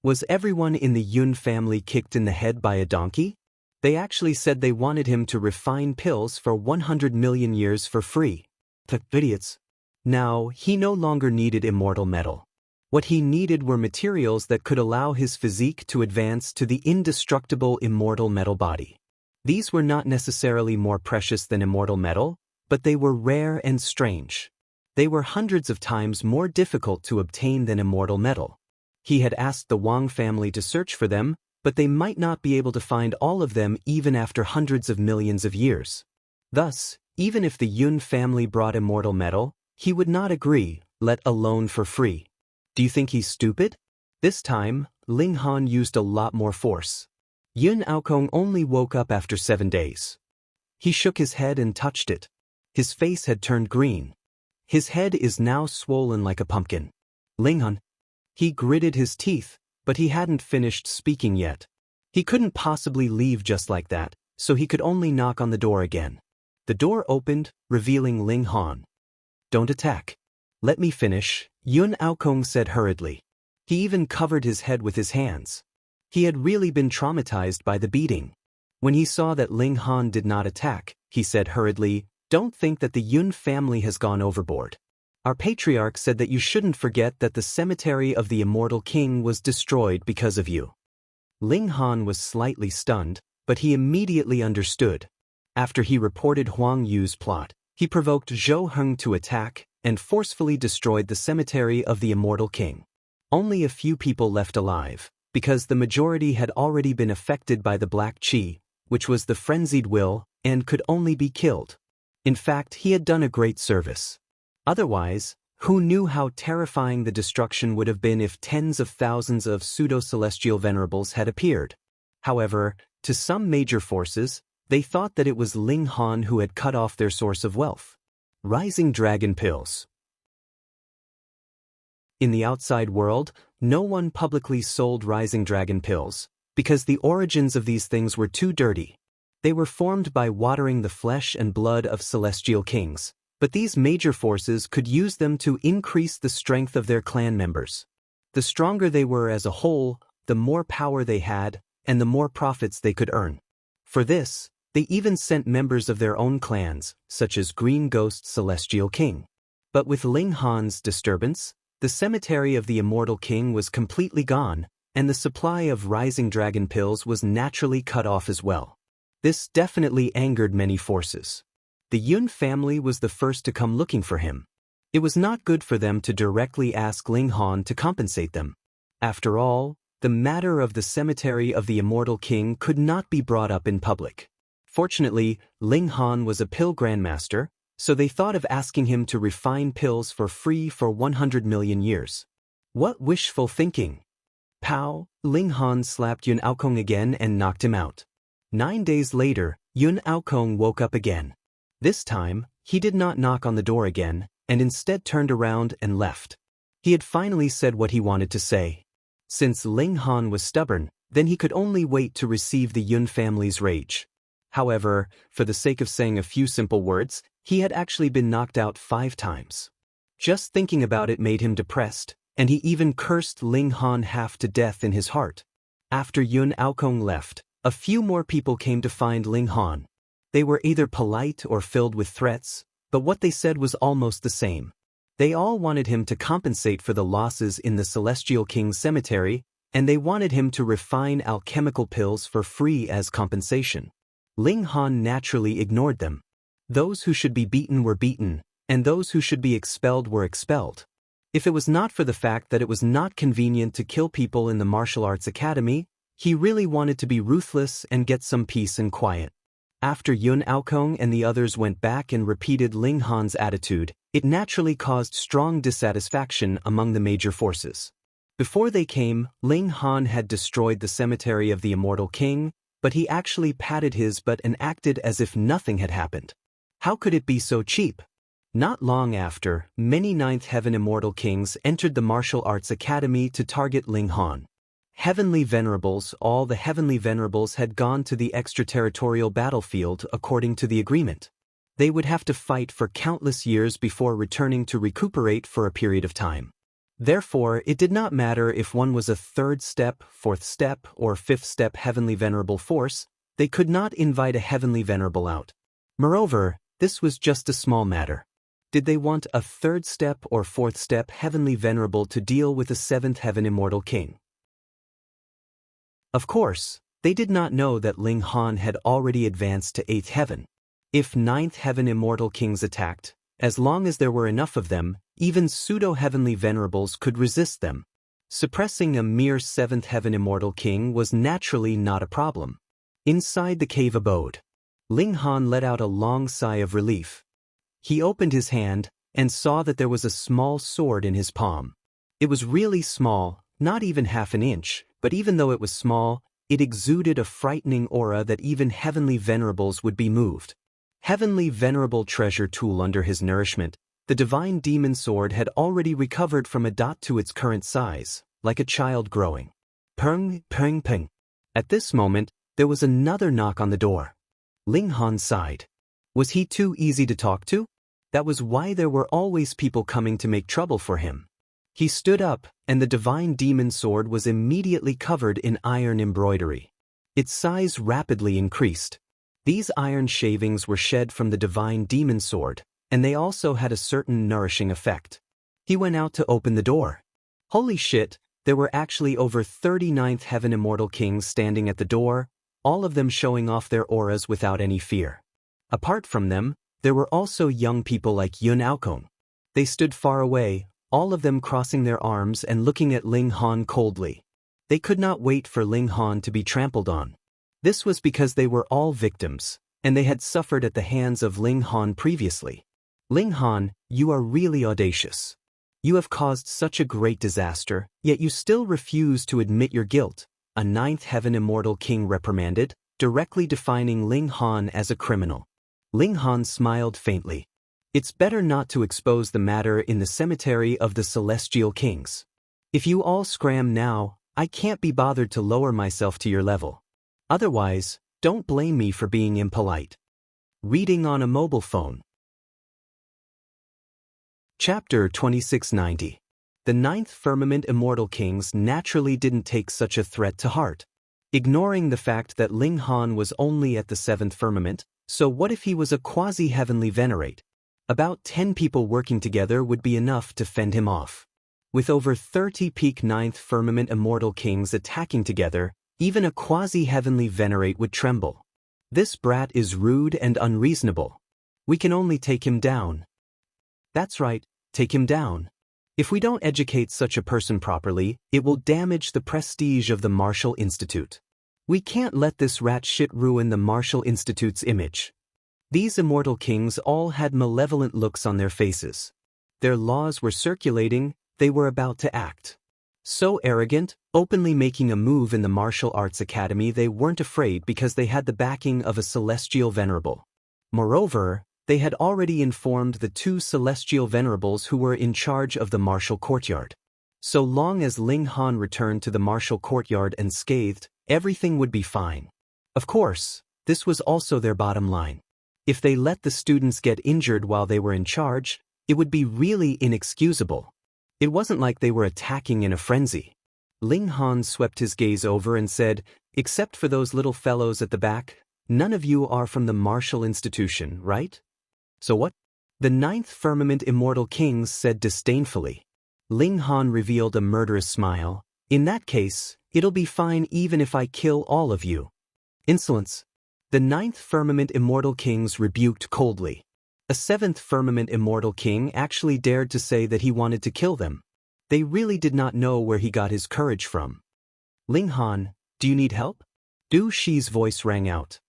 Was everyone in the Yun family kicked in the head by a donkey? They actually said they wanted him to refine pills for 100 million years for free. The idiots. Now, he no longer needed immortal metal. What he needed were materials that could allow his physique to advance to the indestructible immortal metal body. These were not necessarily more precious than immortal metal, but they were rare and strange. They were hundreds of times more difficult to obtain than immortal metal. He had asked the Wang family to search for them, but they might not be able to find all of them even after hundreds of millions of years. Thus, even if the Yun family brought immortal metal, he would not agree, let alone for free. Do you think he's stupid? This time, Ling Han used a lot more force. Yun Aokong only woke up after 7 days. He shook his head and touched it. His face had turned green. His head is now swollen like a pumpkin. Ling Han. He gritted his teeth, but he hadn't finished speaking yet. He couldn't possibly leave just like that, so he could only knock on the door again. The door opened, revealing Ling Han. Don't attack. Let me finish, Yun Aokong said hurriedly. He even covered his head with his hands. He had really been traumatized by the beating. When he saw that Ling Han did not attack, he said hurriedly, don't think that the Yun family has gone overboard. Our patriarch said that you shouldn't forget that the cemetery of the immortal king was destroyed because of you. Ling Han was slightly stunned, but he immediately understood. After he reported Huang Yu's plot, he provoked Zhou Heng to attack and forcefully destroyed the cemetery of the immortal king. Only a few people left alive, because the majority had already been affected by the black qi, which was the frenzied will, and could only be killed. In fact, he had done a great service. Otherwise, who knew how terrifying the destruction would have been if tens of thousands of pseudo-celestial venerables had appeared? However, to some major forces, they thought that it was Ling Han who had cut off their source of wealth. Rising dragon pills. In the outside world, no one publicly sold rising dragon pills, because the origins of these things were too dirty. They were formed by watering the flesh and blood of celestial kings, but these major forces could use them to increase the strength of their clan members. The stronger they were as a whole, the more power they had, and the more profits they could earn. For this, they even sent members of their own clans, such as Green Ghost Celestial King. But with Ling Han's disturbance, the cemetery of the immortal king was completely gone, and the supply of rising dragon pills was naturally cut off as well. This definitely angered many forces. The Yun family was the first to come looking for him. It was not good for them to directly ask Ling Han to compensate them. After all, the matter of the cemetery of the immortal king could not be brought up in public. Fortunately, Ling Han was a pill grandmaster, so they thought of asking him to refine pills for free for 100 million years. What wishful thinking! Pow! Ling Han slapped Yun Aokong again and knocked him out. 9 days later, Yun Aokong woke up again. This time, he did not knock on the door again, and instead turned around and left. He had finally said what he wanted to say. Since Ling Han was stubborn, then he could only wait to receive the Yun family's rage. However, for the sake of saying a few simple words, he had actually been knocked out 5 times. Just thinking about it made him depressed, and he even cursed Ling Han half to death in his heart. After Yun Aokong left, a few more people came to find Ling Han. They were either polite or filled with threats, but what they said was almost the same. They all wanted him to compensate for the losses in the Celestial King's cemetery, and they wanted him to refine alchemical pills for free as compensation. Ling Han naturally ignored them. Those who should be beaten were beaten, and those who should be expelled were expelled. If it was not for the fact that it was not convenient to kill people in the martial arts academy, he really wanted to be ruthless and get some peace and quiet. After Yun Aokong and the others went back and repeated Ling Han's attitude, it naturally caused strong dissatisfaction among the major forces. Before they came, Ling Han had destroyed the cemetery of the immortal king, but he actually patted his butt and acted as if nothing had happened. How could it be so cheap? Not long after, many Ninth Heaven immortal kings entered the martial arts academy to target Ling Han. Heavenly Venerables, all the Heavenly Venerables had gone to the extraterritorial battlefield according to the agreement. They would have to fight for countless years before returning to recuperate for a period of time. Therefore, it did not matter if one was a third step, fourth step, or fifth step Heavenly Venerable force, they could not invite a Heavenly Venerable out. Moreover, this was just a small matter. Did they want a third step or fourth step Heavenly Venerable to deal with a seventh Heaven Immortal King? Of course, they did not know that Ling Han had already advanced to 8th Heaven. If 9th Heaven Immortal Kings attacked, as long as there were enough of them, even pseudo-Heavenly Venerables could resist them. Suppressing a mere 7th Heaven Immortal King was naturally not a problem. Inside the cave abode, Ling Han let out a long sigh of relief. He opened his hand and saw that there was a small sword in his palm. It was really small, not even half an inch, but even though it was small, it exuded a frightening aura that even Heavenly Venerables would be moved. Heavenly Venerable treasure tool under his nourishment, the divine demon sword had already recovered from a dot to its current size, like a child growing. Peng, peng, peng. At this moment, there was another knock on the door. Ling Han sighed. Was he too easy to talk to? That was why there were always people coming to make trouble for him. He stood up, and the divine demon sword was immediately covered in iron embroidery. Its size rapidly increased. These iron shavings were shed from the divine demon sword, and they also had a certain nourishing effect. He went out to open the door. Holy shit, there were actually over 39th Heaven Immortal Kings standing at the door, all of them showing off their auras without any fear. Apart from them, there were also young people like Yun Aokong. They stood far away, all of them crossing their arms and looking at Ling Han coldly. They could not wait for Ling Han to be trampled on. This was because they were all victims, and they had suffered at the hands of Ling Han previously. Ling Han, you are really audacious. You have caused such a great disaster, yet you still refuse to admit your guilt, a 9th Heaven Immortal King reprimanded, directly defining Ling Han as a criminal. Ling Han smiled faintly. It's better not to expose the matter in the cemetery of the Celestial Kings. If you all scram now, I can't be bothered to lower myself to your level. Otherwise, don't blame me for being impolite. Reading on a mobile phone. Chapter 2690. The 9th Firmament Immortal Kings naturally didn't take such a threat to heart. Ignoring the fact that Ling Han was only at the 7th firmament, so what if he was a quasi-heavenly venerate? About 10 people working together would be enough to fend him off. With over 30 peak 9th Firmament Immortal Kings attacking together, even a quasi-heavenly venerate would tremble. This brat is rude and unreasonable. We can only take him down. That's right, take him down. If we don't educate such a person properly, it will damage the prestige of the Martial Institute. We can't let this rat shit ruin the Martial Institute's image. These immortal kings all had malevolent looks on their faces. Their laws were circulating, they were about to act. So arrogant, openly making a move in the martial arts academy, they weren't afraid because they had the backing of a celestial venerable. Moreover, they had already informed the 2 celestial venerables who were in charge of the martial courtyard. So long as Ling Han returned to the martial courtyard unscathed, everything would be fine. Of course, this was also their bottom line. If they let the students get injured while they were in charge, it would be really inexcusable. It wasn't like they were attacking in a frenzy. Ling Han swept his gaze over and said, "Except for those little fellows at the back, none of you are from the martial institution, right?" "So what?" The 9th Firmament Immortal Kings said disdainfully. Ling Han revealed a murderous smile. "In that case, it'll be fine even if I kill all of you." Insolence. The 9th Firmament Immortal Kings rebuked coldly. A 7th Firmament Immortal King actually dared to say that he wanted to kill them. They really did not know where he got his courage from. "Ling Han, do you need help?" Du Shi's voice rang out.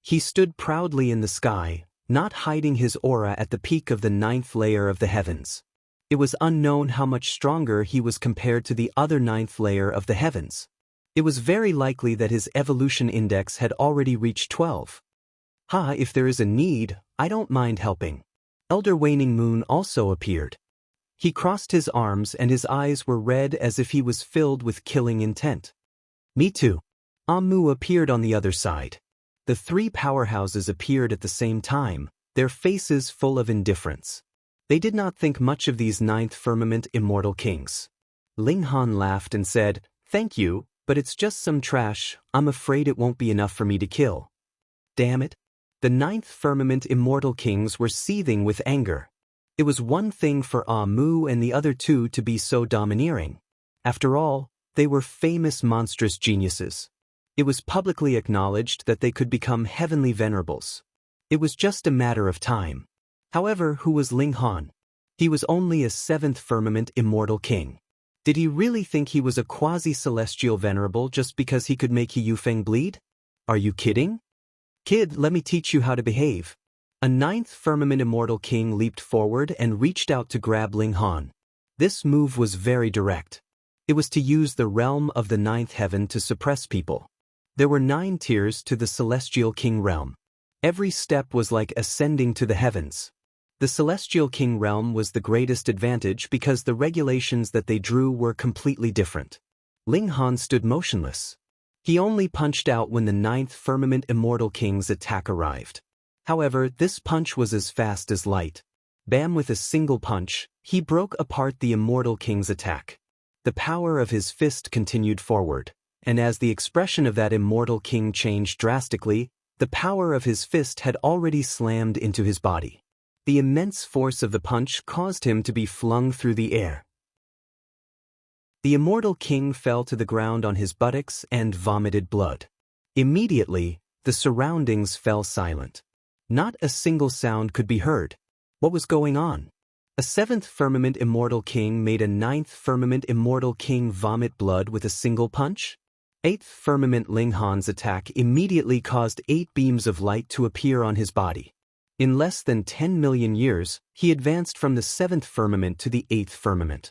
He stood proudly in the sky, not hiding his aura at the peak of the 9th layer of the heavens. It was unknown how much stronger he was compared to the other ninth layer of the heavens. It was very likely that his evolution index had already reached 12. If there is a need, I don't mind helping. Elder Waning Moon also appeared. He crossed his arms and his eyes were red as if he was filled with killing intent. Me too. Amu appeared on the other side. The three powerhouses appeared at the same time, their faces full of indifference. They did not think much of these ninth firmament immortal kings. Ling Han laughed and said, "Thank you, but it's just some trash. I'm afraid it won't be enough for me to kill." Damn it. The ninth firmament immortal kings were seething with anger. It was one thing for Amu and the other two to be so domineering. After all, they were famous monstrous geniuses. It was publicly acknowledged that they could become heavenly venerables. It was just a matter of time. However, who was Ling Han? He was only a seventh firmament immortal king. Did he really think he was a quasi-celestial venerable just because he could make He Yufeng bleed? Are you kidding? Kid, let me teach you how to behave. A ninth firmament immortal king leaped forward and reached out to grab Ling Han. This move was very direct. It was to use the realm of the ninth heaven to suppress people. There were 9 tiers to the celestial king realm. Every step was like ascending to the heavens. The celestial king realm was the greatest advantage because the regulations that they drew were completely different. Ling Han stood motionless. He only punched out when the ninth firmament immortal king's attack arrived. However, this punch was as fast as light. Bam! With a single punch, he broke apart the immortal king's attack. The power of his fist continued forward, and as the expression of that immortal king changed drastically, the power of his fist had already slammed into his body. The immense force of the punch caused him to be flung through the air. The immortal king fell to the ground on his buttocks and vomited blood. Immediately, the surroundings fell silent. Not a single sound could be heard. What was going on? A seventh firmament immortal king made a ninth firmament immortal king vomit blood with a single punch? Eighth firmament Ling Han's attack immediately caused 8 beams of light to appear on his body. In less than 10 million years, he advanced from the 7th firmament to the 8th firmament.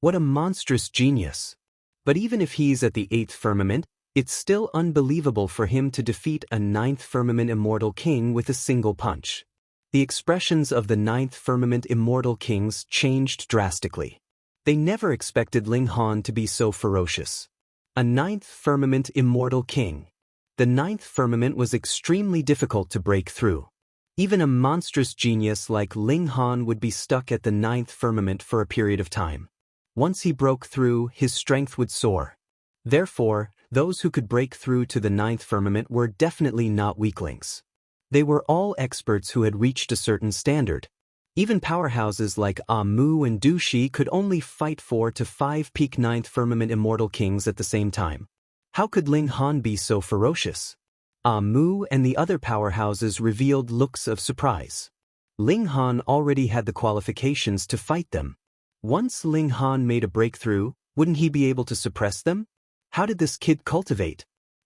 What a monstrous genius! But even if he's at the 8th firmament, it's still unbelievable for him to defeat a 9th firmament immortal king with a single punch. The expressions of the 9th firmament immortal kings changed drastically. They never expected Ling Han to be so ferocious. A 9th firmament immortal king. The 9th firmament was extremely difficult to break through. Even a monstrous genius like Ling Han would be stuck at the 9th firmament for a period of time. Once he broke through, his strength would soar. Therefore, those who could break through to the 9th firmament were definitely not weaklings. They were all experts who had reached a certain standard. Even powerhouses like Amu and Dushi could only fight 4 to 5 peak 9th firmament immortal kings at the same time. How could Ling Han be so ferocious? Amu and the other powerhouses revealed looks of surprise. Ling Han already had the qualifications to fight them. Once Ling Han made a breakthrough, wouldn't he be able to suppress them? How did this kid cultivate?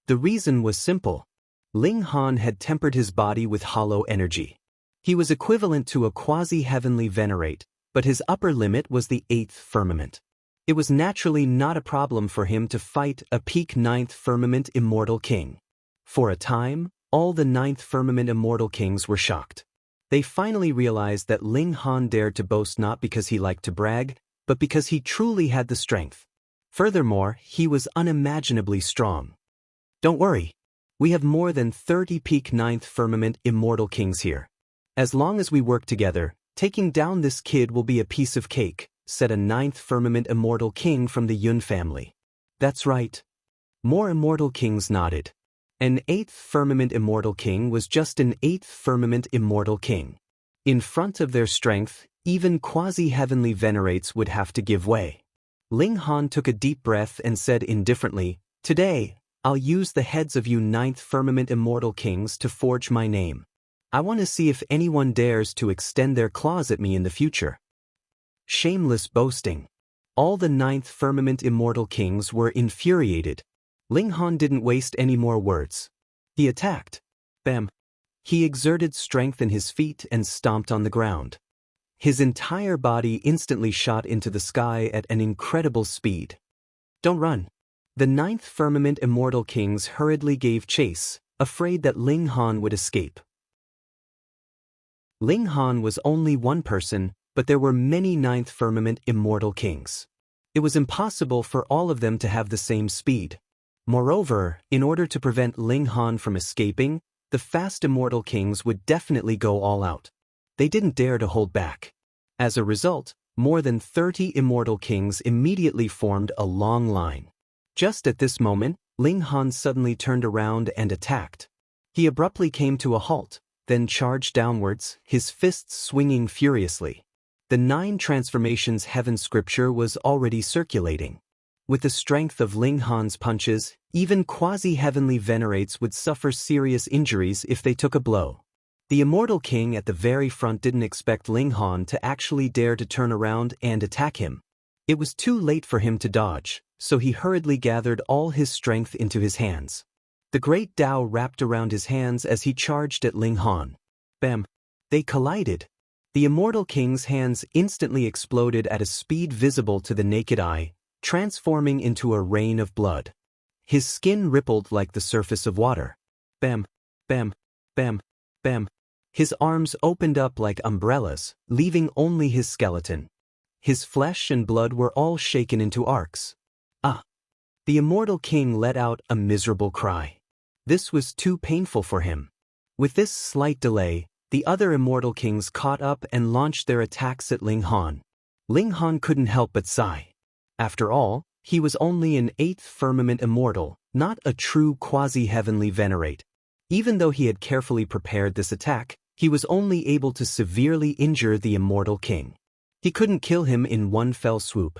The reason was simple. Ling Han had tempered his body with hollow energy. He was equivalent to a quasi-heavenly venerate, but his upper limit was the 8th firmament. It was naturally not a problem for him to fight a peak 9th firmament immortal king. For a time, all the 9th firmament immortal kings were shocked. They finally realized that Ling Han dared to boast not because he liked to brag, but because he truly had the strength. Furthermore, he was unimaginably strong. Don't worry. We have more than 30 peak 9th firmament immortal kings here. As long as we work together, taking down this kid will be a piece of cake, said a 9th firmament immortal king from the Yun family. That's right. More immortal kings nodded. An 8th firmament immortal king was just an 8th firmament immortal king. In front of their strength, even quasi-heavenly venerates would have to give way. Ling Han took a deep breath and said indifferently, "Today, I'll use the heads of you 9th firmament immortal kings to forge my name. I want to see if anyone dares to extend their claws at me in the future." Shameless boasting. All the 9th firmament immortal kings were infuriated. Ling Han didn't waste any more words. He attacked. Bam! He exerted strength in his feet and stomped on the ground. His entire body instantly shot into the sky at an incredible speed. Don't run. The ninth firmament immortal kings hurriedly gave chase, afraid that Ling Han would escape. Ling Han was only one person, but there were many ninth firmament immortal kings. It was impossible for all of them to have the same speed. Moreover, in order to prevent Ling Han from escaping, the fast immortal kings would definitely go all out. They didn't dare to hold back. As a result, more than 30 immortal kings immediately formed a long line. Just at this moment, Ling Han suddenly turned around and attacked. He abruptly came to a halt, then charged downwards, his fists swinging furiously. The 9 transformations heaven scripture was already circulating. With the strength of Ling Han's punches, even quasi-heavenly venerates would suffer serious injuries if they took a blow. The immortal king at the very front didn't expect Ling Han to actually dare to turn around and attack him. It was too late for him to dodge, so he hurriedly gathered all his strength into his hands. The great Tao wrapped around his hands as he charged at Ling Han. Bam! They collided. The immortal king's hands instantly exploded at a speed visible to the naked eye, transforming into a rain of blood. His skin rippled like the surface of water. Bam! Bam! Bam! Bam! His arms opened up like umbrellas, leaving only his skeleton. His flesh and blood were all shaken into arcs. Ah! The immortal king let out a miserable cry. This was too painful for him. With this slight delay, the other immortal kings caught up and launched their attacks at Ling Han. Ling Han couldn't help but sigh. After all, he was only an 8th firmament immortal, not a true quasi-heavenly venerate. Even though he had carefully prepared this attack, he was only able to severely injure the immortal king. He couldn't kill him in one fell swoop.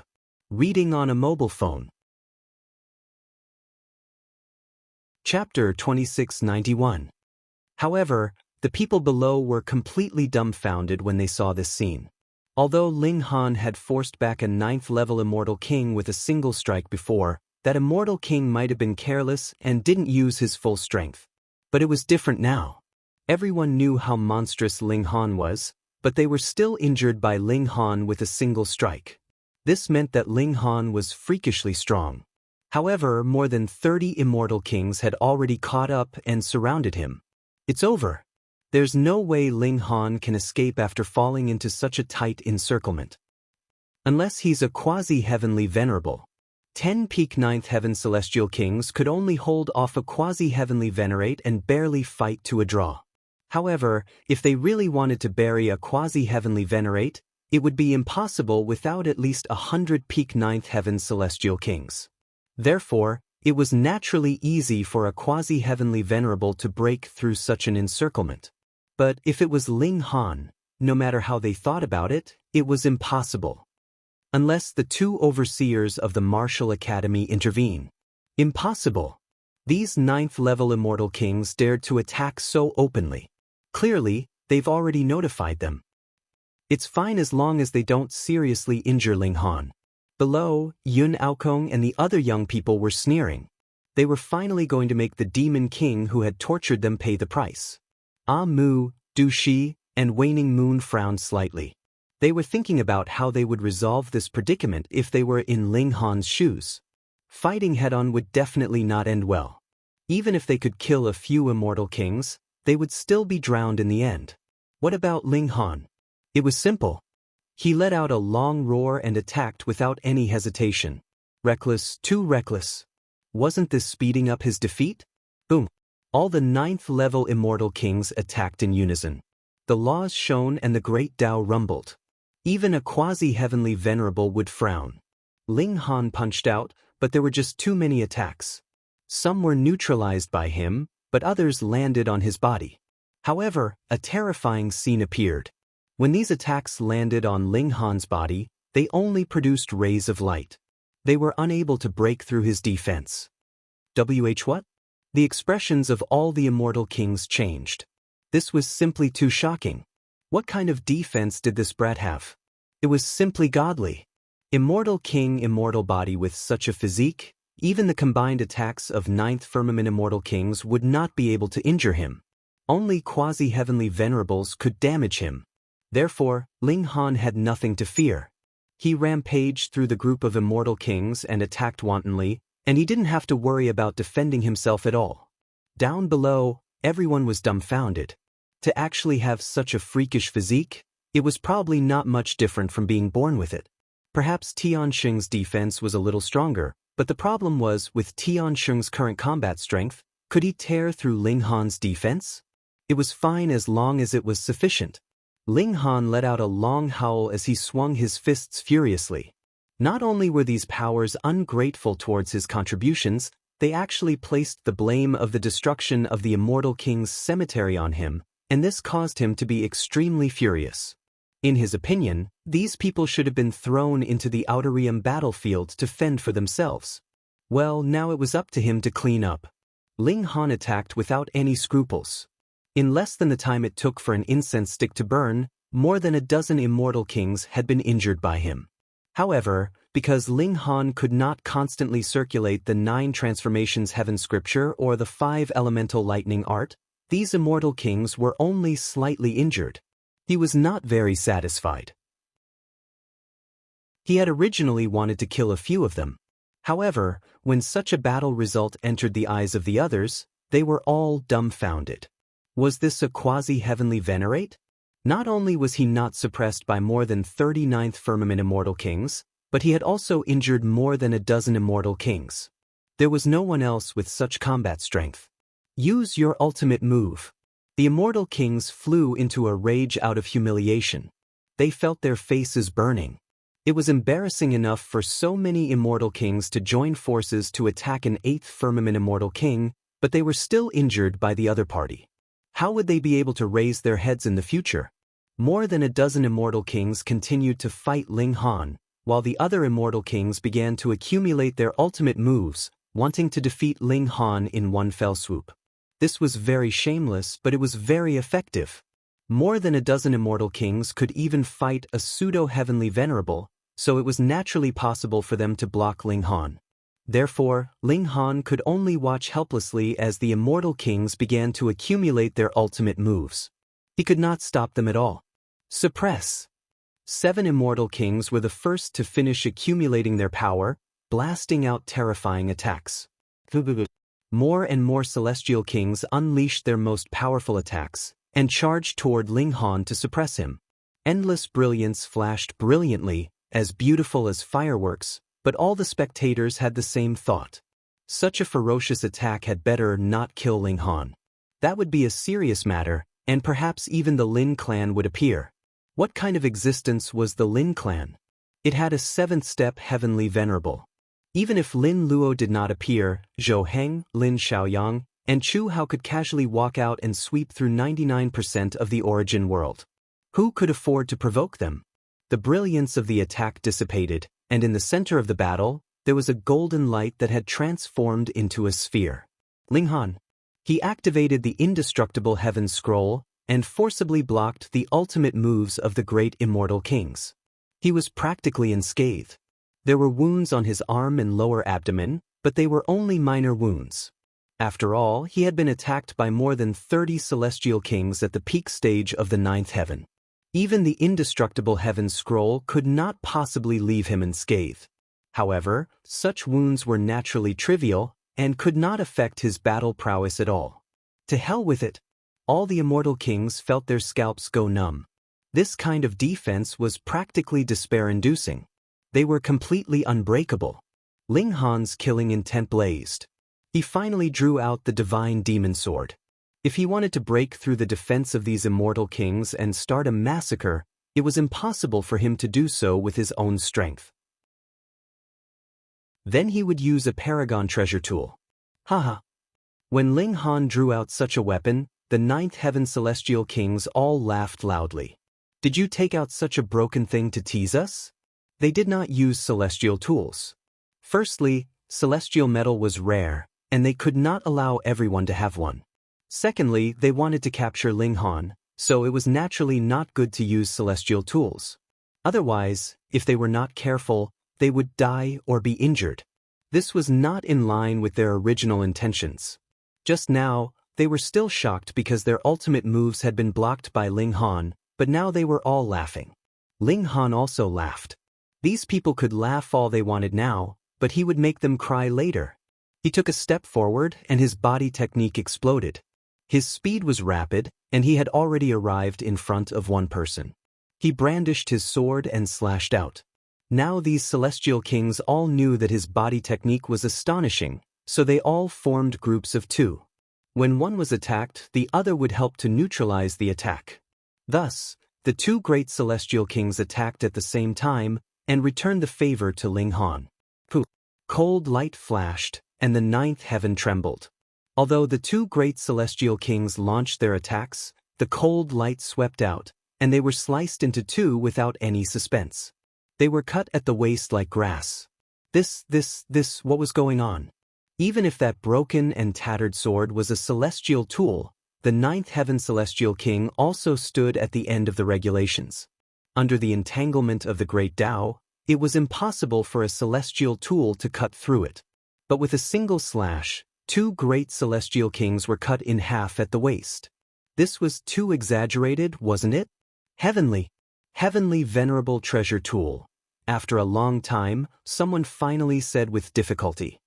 Reading on a mobile phone. Chapter 2691. However, the people below were completely dumbfounded when they saw this scene. Although Ling Han had forced back a 9th-level immortal king with a single strike before, that immortal king might have been careless and didn't use his full strength. But it was different now. Everyone knew how monstrous Ling Han was, but they were still injured by Ling Han with a single strike. This meant that Ling Han was freakishly strong. However, more than 30 immortal kings had already caught up and surrounded him. It's over. There's no way Ling Han can escape after falling into such a tight encirclement. Unless he's a quasi-heavenly venerable. 10 peak 9th heaven celestial kings could only hold off a quasi-heavenly venerate and barely fight to a draw. However, if they really wanted to bury a quasi-heavenly venerate, it would be impossible without at least 100 peak 9th heaven celestial kings. Therefore, it was naturally easy for a quasi-heavenly venerable to break through such an encirclement. But if it was Ling Han, no matter how they thought about it, it was impossible. Unless the 2 overseers of the Martial Academy intervene. Impossible. These 9th-level immortal kings dared to attack so openly. Clearly, they've already notified them. It's fine as long as they don't seriously injure Ling Han. Below, Yun Aokong and the other young people were sneering. They were finally going to make the demon king who had tortured them pay the price. Ah Mu, Du Shi, and Waning Moon frowned slightly. They were thinking about how they would resolve this predicament if they were in Ling Han's shoes. Fighting head-on would definitely not end well. Even if they could kill a few immortal kings, they would still be drowned in the end. What about Ling Han? It was simple. He let out a long roar and attacked without any hesitation. Reckless, too reckless. Wasn't this speeding up his defeat? Boom. All the 9th-level immortal kings attacked in unison. The laws shone and the great Tao rumbled. Even a quasi-heavenly venerable would frown. Ling Han punched out, but there were just too many attacks. Some were neutralized by him, but others landed on his body. However, a terrifying scene appeared. When these attacks landed on Ling Han's body, they only produced rays of light. They were unable to break through his defense. What? The expressions of all the immortal kings changed. This was simply too shocking. What kind of defense did this brat have? It was simply godly. Immortal king, immortal body with such a physique, even the combined attacks of 9th firmament immortal kings would not be able to injure him. Only quasi-heavenly venerables could damage him. Therefore, Ling Han had nothing to fear. He rampaged through the group of immortal kings and attacked wantonly, and he didn't have to worry about defending himself at all. Down below, everyone was dumbfounded. To actually have such a freakish physique, it was probably not much different from being born with it. Perhaps Tianxing's defense was a little stronger, but the problem was with Tianxing's current combat strength, could he tear through Ling Han's defense? It was fine as long as it was sufficient. Ling Han let out a long howl as he swung his fists furiously. Not only were these powers ungrateful towards his contributions, they actually placed the blame of the destruction of the immortal king's cemetery on him, and this caused him to be extremely furious. In his opinion, these people should have been thrown into the Outer Realm battlefield to fend for themselves. Well, now it was up to him to clean up. Ling Han attacked without any scruples. In less than the time it took for an incense stick to burn, more than a dozen immortal kings had been injured by him. However, because Ling Han could not constantly circulate the 9 transformations heaven scripture or the 5 elemental lightning art, these immortal kings were only slightly injured. He was not very satisfied. He had originally wanted to kill a few of them. However, when such a battle result entered the eyes of the others, they were all dumbfounded. Was this a quasi-heavenly venerate? Not only was he not suppressed by more than 39th firmament immortal kings, but he had also injured more than a dozen immortal kings. There was no one else with such combat strength. Use your ultimate move. The immortal kings flew into a rage out of humiliation. They felt their faces burning. It was embarrassing enough for so many immortal kings to join forces to attack an 8th firmament immortal king, but they were still injured by the other party. How would they be able to raise their heads in the future? More than a dozen immortal kings continued to fight Ling Han, while the other immortal kings began to accumulate their ultimate moves, wanting to defeat Ling Han in one fell swoop. This was very shameless, but it was very effective. More than a dozen immortal kings could even fight a pseudo-heavenly venerable, so it was naturally possible for them to block Ling Han. Therefore, Ling Han could only watch helplessly as the immortal kings began to accumulate their ultimate moves. He could not stop them at all. Suppress. 7 immortal kings were the first to finish accumulating their power, blasting out terrifying attacks. More and more celestial kings unleashed their most powerful attacks, and charged toward Ling Han to suppress him. Endless brilliance flashed brilliantly, as beautiful as fireworks, but all the spectators had the same thought. Such a ferocious attack had better not kill Ling Han. That would be a serious matter, and perhaps even the Lin clan would appear. What kind of existence was the Lin clan? It had a 7th-step heavenly venerable. Even if Lin Luo did not appear, Zhou Heng, Lin Xiaoyang, and Chu Hao could casually walk out and sweep through 99% of the origin world. Who could afford to provoke them? The brilliance of the attack dissipated, and in the center of the battle, there was a golden light that had transformed into a sphere. Ling Han. He activated the indestructible heaven scroll and forcibly blocked the ultimate moves of the great immortal kings. He was practically unscathed. There were wounds on his arm and lower abdomen, but they were only minor wounds. After all, he had been attacked by more than 30 celestial kings at the peak stage of the 9th heaven. Even the indestructible heaven scroll could not possibly leave him unscathed. However, such wounds were naturally trivial and could not affect his battle prowess at all. To hell with it! All the immortal kings felt their scalps go numb. This kind of defense was practically despair-inducing. They were completely unbreakable. Ling Han's killing intent blazed. He finally drew out the divine demon sword. If he wanted to break through the defense of these immortal kings and start a massacre, it was impossible for him to do so with his own strength. Then he would use a paragon treasure tool. Haha. When Ling Han drew out such a weapon, the 9th heaven celestial kings all laughed loudly. Did you take out such a broken thing to tease us? They did not use celestial tools. Firstly, celestial metal was rare, and they could not allow everyone to have one. Secondly, they wanted to capture Ling Han, so it was naturally not good to use celestial tools. Otherwise, if they were not careful, they would die or be injured. This was not in line with their original intentions. Just now, they were still shocked because their ultimate moves had been blocked by Ling Han, but now they were all laughing. Ling Han also laughed. These people could laugh all they wanted now, but he would make them cry later. He took a step forward and his body technique exploded. His speed was rapid, and he had already arrived in front of one person. He brandished his sword and slashed out. Now these celestial kings all knew that his body technique was astonishing, so they all formed groups of two. When one was attacked, the other would help to neutralize the attack. Thus, the two great celestial kings attacked at the same time and returned the favor to Ling Han. Cold light flashed, and the ninth heaven trembled. Although the two great celestial kings launched their attacks, the cold light swept out, and they were sliced into two without any suspense. They were cut at the waist like grass. What was going on? Even if that broken and tattered sword was a celestial tool, the ninth heaven celestial king also stood at the end of the regulations. Under the entanglement of the great Tao, it was impossible for a celestial tool to cut through it. But with a single slash, two great celestial kings were cut in half at the waist. This was too exaggerated, wasn't it? Heavenly venerable treasure tool. After a long time, someone finally said with difficulty.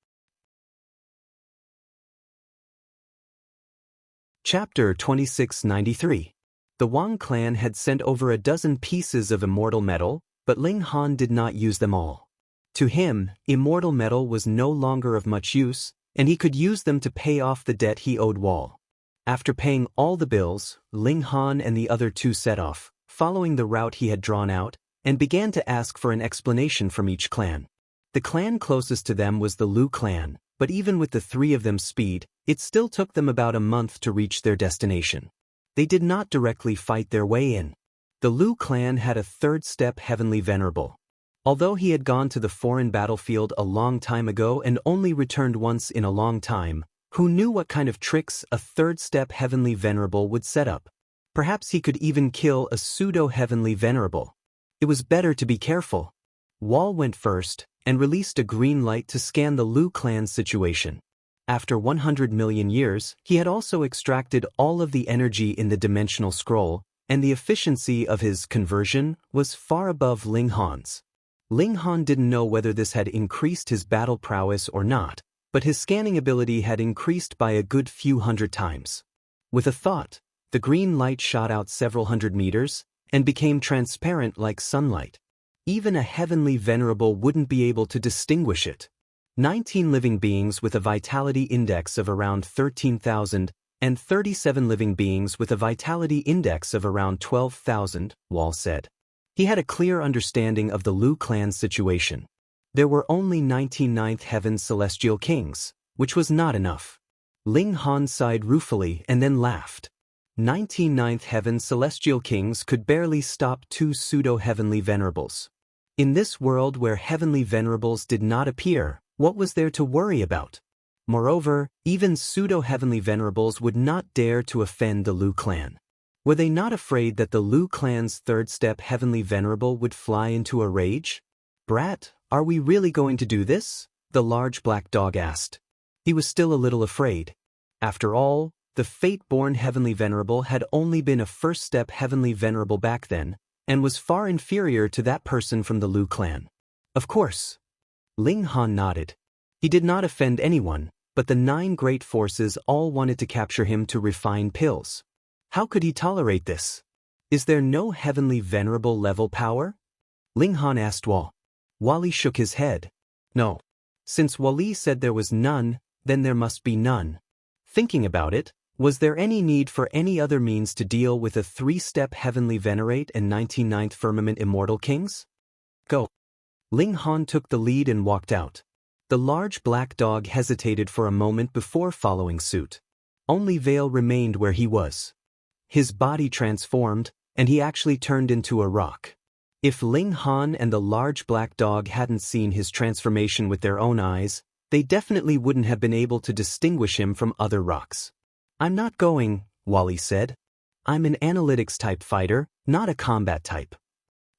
Chapter 2693. The Wang clan had sent over a dozen pieces of immortal metal, but Ling Han did not use them all. To him, immortal metal was no longer of much use, and he could use them to pay off the debt he owed Wall. After paying all the bills, Ling Han and the other two set off, following the route he had drawn out, and began to ask for an explanation from each clan. The clan closest to them was the Lu clan, but even with the three of them's speed, it still took them about a month to reach their destination. They did not directly fight their way in. The Lu clan had a third step heavenly venerable. Although he had gone to the foreign battlefield a long time ago and only returned once in a long time, who knew what kind of tricks a third step heavenly venerable would set up? Perhaps he could even kill a pseudo-heavenly venerable. It was better to be careful. Wall went first and released a green light to scan the Lu clan's situation. After 100 million years, he had also extracted all of the energy in the dimensional scroll, and the efficiency of his conversion was far above Ling Han's. Ling Han didn't know whether this had increased his battle prowess or not, but his scanning ability had increased by a good few hundred times. With a thought, the green light shot out several hundred meters and became transparent like sunlight. Even a heavenly venerable wouldn't be able to distinguish it. 19 living beings with a vitality index of around 13,000 and 37 living beings with a vitality index of around 12,000, Wall said. He had a clear understanding of the Lu clan's situation. There were only 19 ninth heaven celestial kings, which was not enough. Ling Han sighed ruefully and then laughed. 19 ninth heaven celestial kings could barely stop two pseudo-heavenly venerables. In this world where heavenly venerables did not appear, what was there to worry about? Moreover, even pseudo-heavenly venerables would not dare to offend the Lu clan. Were they not afraid that the Lu clan's third step heavenly venerable would fly into a rage? Brat, are we really going to do this? The large black dog asked. He was still a little afraid. After all, the fate-born heavenly venerable had only been a first-step heavenly venerable back then, and was far inferior to that person from the Lu clan. Of course. Ling Han nodded. He did not offend anyone, but the 9 great forces all wanted to capture him to refine pills. How could he tolerate this? Is there no heavenly venerable level power? Ling Han asked Wall. Wally shook his head. No. Since Wally said there was none, then there must be none. Thinking about it, was there any need for any other means to deal with a 3-step heavenly venerate and 99th firmament immortal kings? Go. Ling Han took the lead and walked out. The large black dog hesitated for a moment before following suit. Only Vale remained where he was. His body transformed, and he actually turned into a rock. If Ling Han and the large black dog hadn't seen his transformation with their own eyes, they definitely wouldn't have been able to distinguish him from other rocks. I'm not going, Wally said. I'm an analytics-type fighter, not a combat type.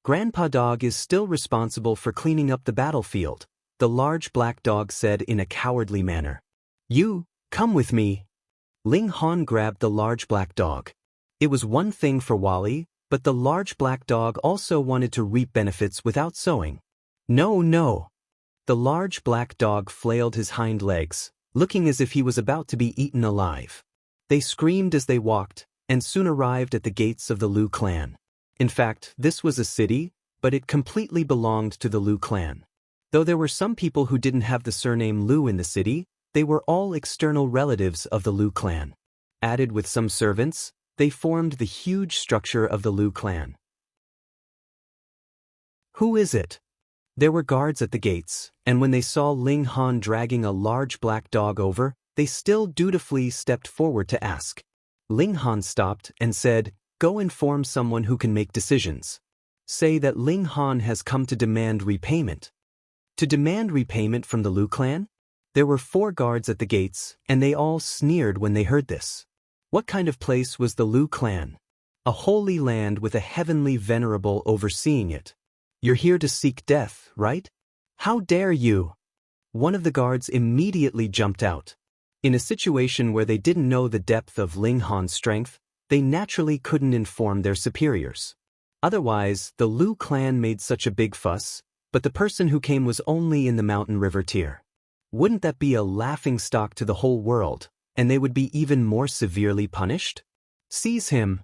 Grandpa Dog is still responsible for cleaning up the battlefield, the large black dog said in a cowardly manner. You, come with me. Ling Han grabbed the large black dog. It was one thing for Wally, But the large black dog also wanted to reap benefits without sowing. No, no. The large black dog flailed his hind legs, looking as if he was about to be eaten alive. They screamed as they walked, and soon arrived at the gates of the Lu clan. In fact, this was a city, but it completely belonged to the Lu clan. Though there were some people who didn't have the surname Lu in the city, they were all external relatives of the Lu clan. Added with some servants, they formed the huge structure of the Lu clan. Who is it? There were guards at the gates, and when they saw Ling Han dragging a large black dog over, they still dutifully stepped forward to ask. Ling Han stopped and said, "Go inform someone who can make decisions. Say that Ling Han has come to demand repayment." To demand repayment from the Lu clan? There were 4 guards at the gates, and they all sneered when they heard this. What kind of place was the Lu clan? A holy land with a heavenly venerable overseeing it. You're here to seek death, right? How dare you? One of the guards immediately jumped out. In a situation where they didn't know the depth of Ling Han's strength, they naturally couldn't inform their superiors. Otherwise, the Lu clan made such a big fuss, but the person who came was only in the mountain river tier. Wouldn't that be a laughingstock to the whole world, and they would be even more severely punished? Seize him.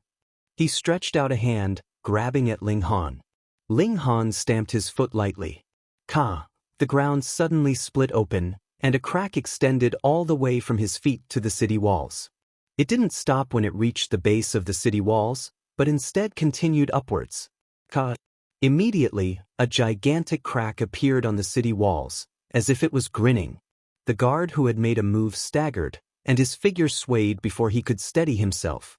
He stretched out a hand, grabbing at Ling Han. Ling Han stamped his foot lightly. Ka! The ground suddenly split open, and a crack extended all the way from his feet to the city walls. It didn't stop when it reached the base of the city walls, but instead continued upwards. Ka! Immediately, a gigantic crack appeared on the city walls, as if it was grinning. The guard who had made a move staggered, and his figure swayed before he could steady himself.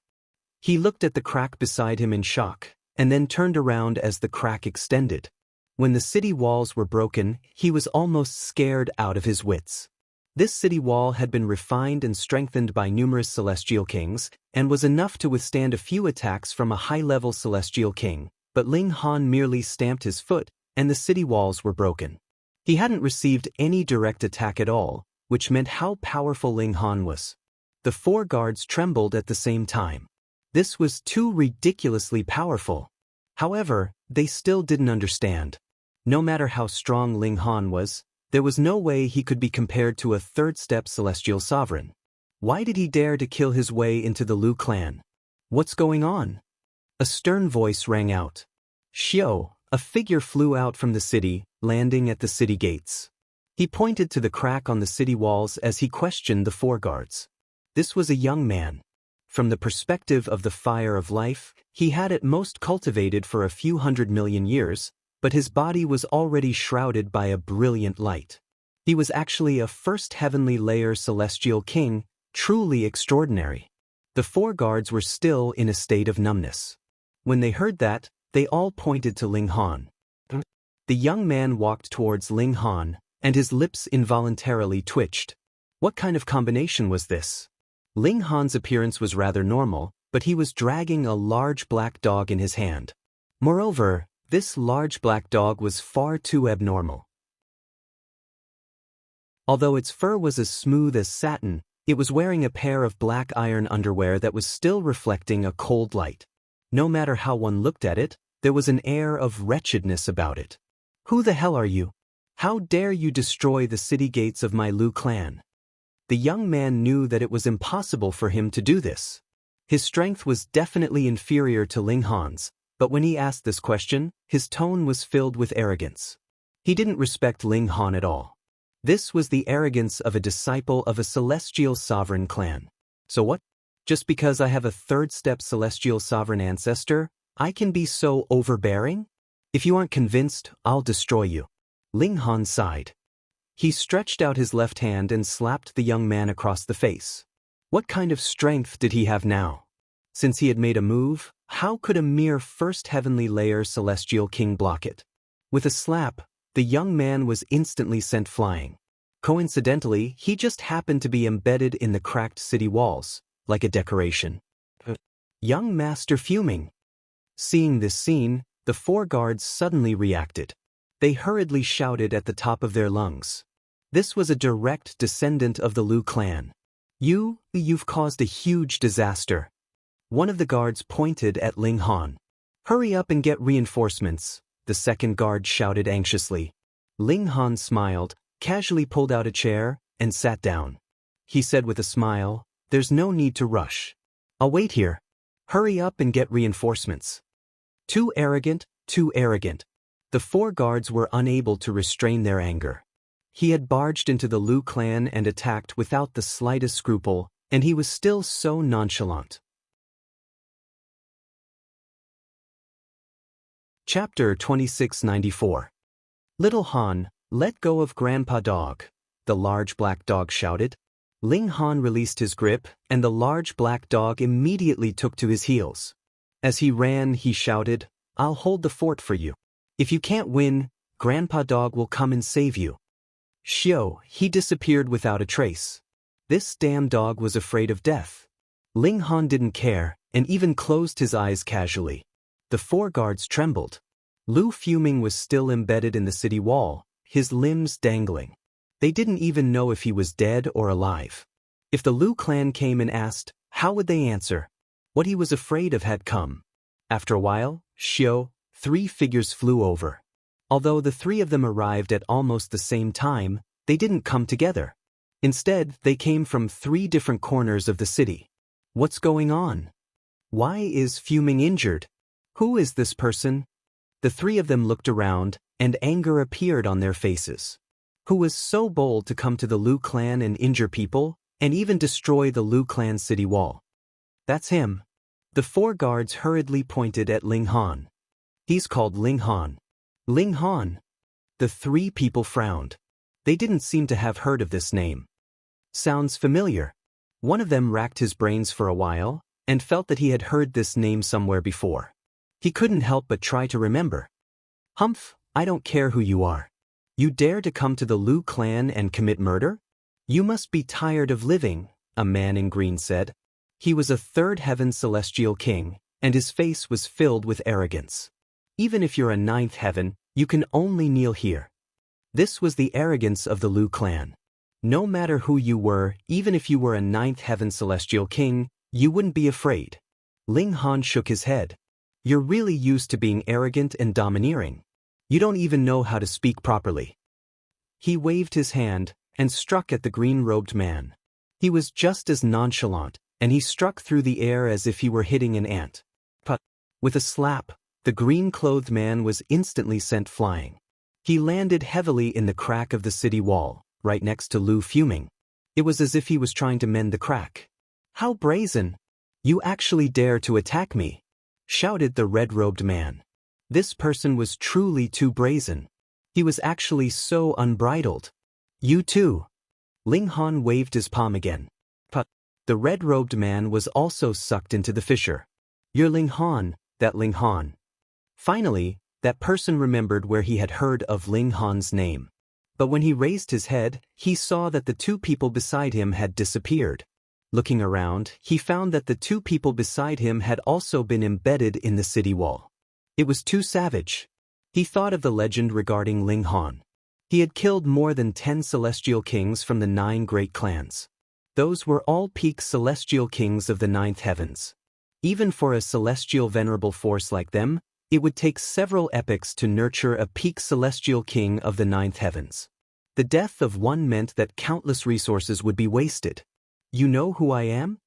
He looked at the crack beside him in shock, and then turned around as the crack extended. When the city walls were broken, he was almost scared out of his wits. This city wall had been refined and strengthened by numerous celestial kings, and was enough to withstand a few attacks from a high-level celestial king, but Ling Han merely stamped his foot, and the city walls were broken. He hadn't received any direct attack at all, which meant how powerful Ling Han was. The 4 guards trembled at the same time. This was too ridiculously powerful. However, they still didn't understand. No matter how strong Ling Han was, there was no way he could be compared to a 3rd-step celestial sovereign. Why did he dare to kill his way into the Lu clan? What's going on? A stern voice rang out. Xiao, a figure flew out from the city, landing at the city gates. He pointed to the crack on the city walls as he questioned the 4 guards. This was a young man. From the perspective of the fire of life, he had at most cultivated for a few 100 million years, but his body was already shrouded by a brilliant light. He was actually a first heavenly layer celestial king, truly extraordinary. The 4 guards were still in a state of numbness. When they heard that, they all pointed to Ling Han. The young man walked towards Ling Han, and his lips involuntarily twitched. What kind of combination was this? Ling Han's appearance was rather normal, but he was dragging a large black dog in his hand. Moreover, this large black dog was far too abnormal. Although its fur was as smooth as satin, it was wearing a pair of black iron underwear that was still reflecting a cold light. No matter how one looked at it, there was an air of wretchedness about it. Who the hell are you? How dare you destroy the city gates of my Lu clan? The young man knew that it was impossible for him to do this. His strength was definitely inferior to Ling Han's, but when he asked this question, his tone was filled with arrogance. He didn't respect Ling Han at all. This was the arrogance of a disciple of a celestial sovereign clan. So what? Just because I have a 3rd-step celestial sovereign ancestor, I can be so overbearing? If you aren't convinced, I'll destroy you. Ling Han sighed. He stretched out his left hand and slapped the young man across the face. What kind of strength did he have now? Since he had made a move, how could a mere first heavenly layer celestial king block it? With a slap, the young man was instantly sent flying. Coincidentally, he just happened to be embedded in the cracked city walls, like a decoration. Young master fuming. Seeing this scene, the 4 guards suddenly reacted. They hurriedly shouted at the top of their lungs. This was a direct descendant of the Lu clan. You've caused a huge disaster. One of the guards pointed at Ling Han. Hurry up and get reinforcements, the second guard shouted anxiously. Ling Han smiled, casually pulled out a chair, and sat down. He said with a smile, "There's no need to rush. I'll wait here. Hurry up and get reinforcements." Too arrogant, too arrogant. The four guards were unable to restrain their anger. He had barged into the Liu clan and attacked without the slightest scruple, and he was still so nonchalant. Chapter 2694. Little Han, let go of Grandpa Dog, the large black dog shouted. Ling Han released his grip, and the large black dog immediately took to his heels. As he ran, he shouted, "I'll hold the fort for you. If you can't win, Grandpa Dog will come and save you." Shio, he disappeared without a trace. This damn dog was afraid of death. Ling Han didn't care, and even closed his eyes casually. The four guards trembled. Lu Fuming was still embedded in the city wall, his limbs dangling. They didn't even know if he was dead or alive. If the Liu clan came and asked, how would they answer? What he was afraid of had come. After a while, Shio, three figures flew over. Although the three of them arrived at almost the same time, they didn't come together. Instead, they came from three different corners of the city. What's going on? Why is Fuming injured? Who is this person? The three of them looked around, and anger appeared on their faces. Who was so bold to come to the Liu clan and injure people, and even destroy the Liu clan city wall? That's him. The four guards hurriedly pointed at Ling Han. He's called Ling Han. Ling Han. The three people frowned. They didn't seem to have heard of this name. Sounds familiar. One of them racked his brains for a while, and felt that he had heard this name somewhere before. He couldn't help but try to remember. Humph, I don't care who you are. You dare to come to the Liu clan and commit murder? You must be tired of living, a man in green said. He was a third heaven celestial king, and his face was filled with arrogance. Even if you're a ninth heaven, you can only kneel here. This was the arrogance of the Liu clan. No matter who you were, even if you were a ninth heaven celestial king, you wouldn't be afraid. Ling Han shook his head. You're really used to being arrogant and domineering. You don't even know how to speak properly. He waved his hand and struck at the green-robed man. He was just as nonchalant, and he struck through the air as if he were hitting an ant. But, with a slap, the green-clothed man was instantly sent flying. He landed heavily in the crack of the city wall, right next to Lu Fuming. It was as if he was trying to mend the crack. How brazen! You actually dare to attack me! Shouted the red-robed man. This person was truly too brazen. He was actually so unbridled. You too. Ling Han waved his palm again. But the red-robed man was also sucked into the fissure. You're Ling Han, that Ling Han. Finally, that person remembered where he had heard of Ling Han's name. But when he raised his head, he saw that the two people beside him had disappeared. Looking around, he found that the two people beside him had also been embedded in the city wall. It was too savage. He thought of the legend regarding Ling Han. He had killed more than 10 celestial kings from the 9 great clans. Those were all peak celestial kings of the 9th heavens. Even for a celestial venerable force like them, it would take several epochs to nurture a peak celestial king of the 9th heavens. The death of one meant that countless resources would be wasted. You know who I am?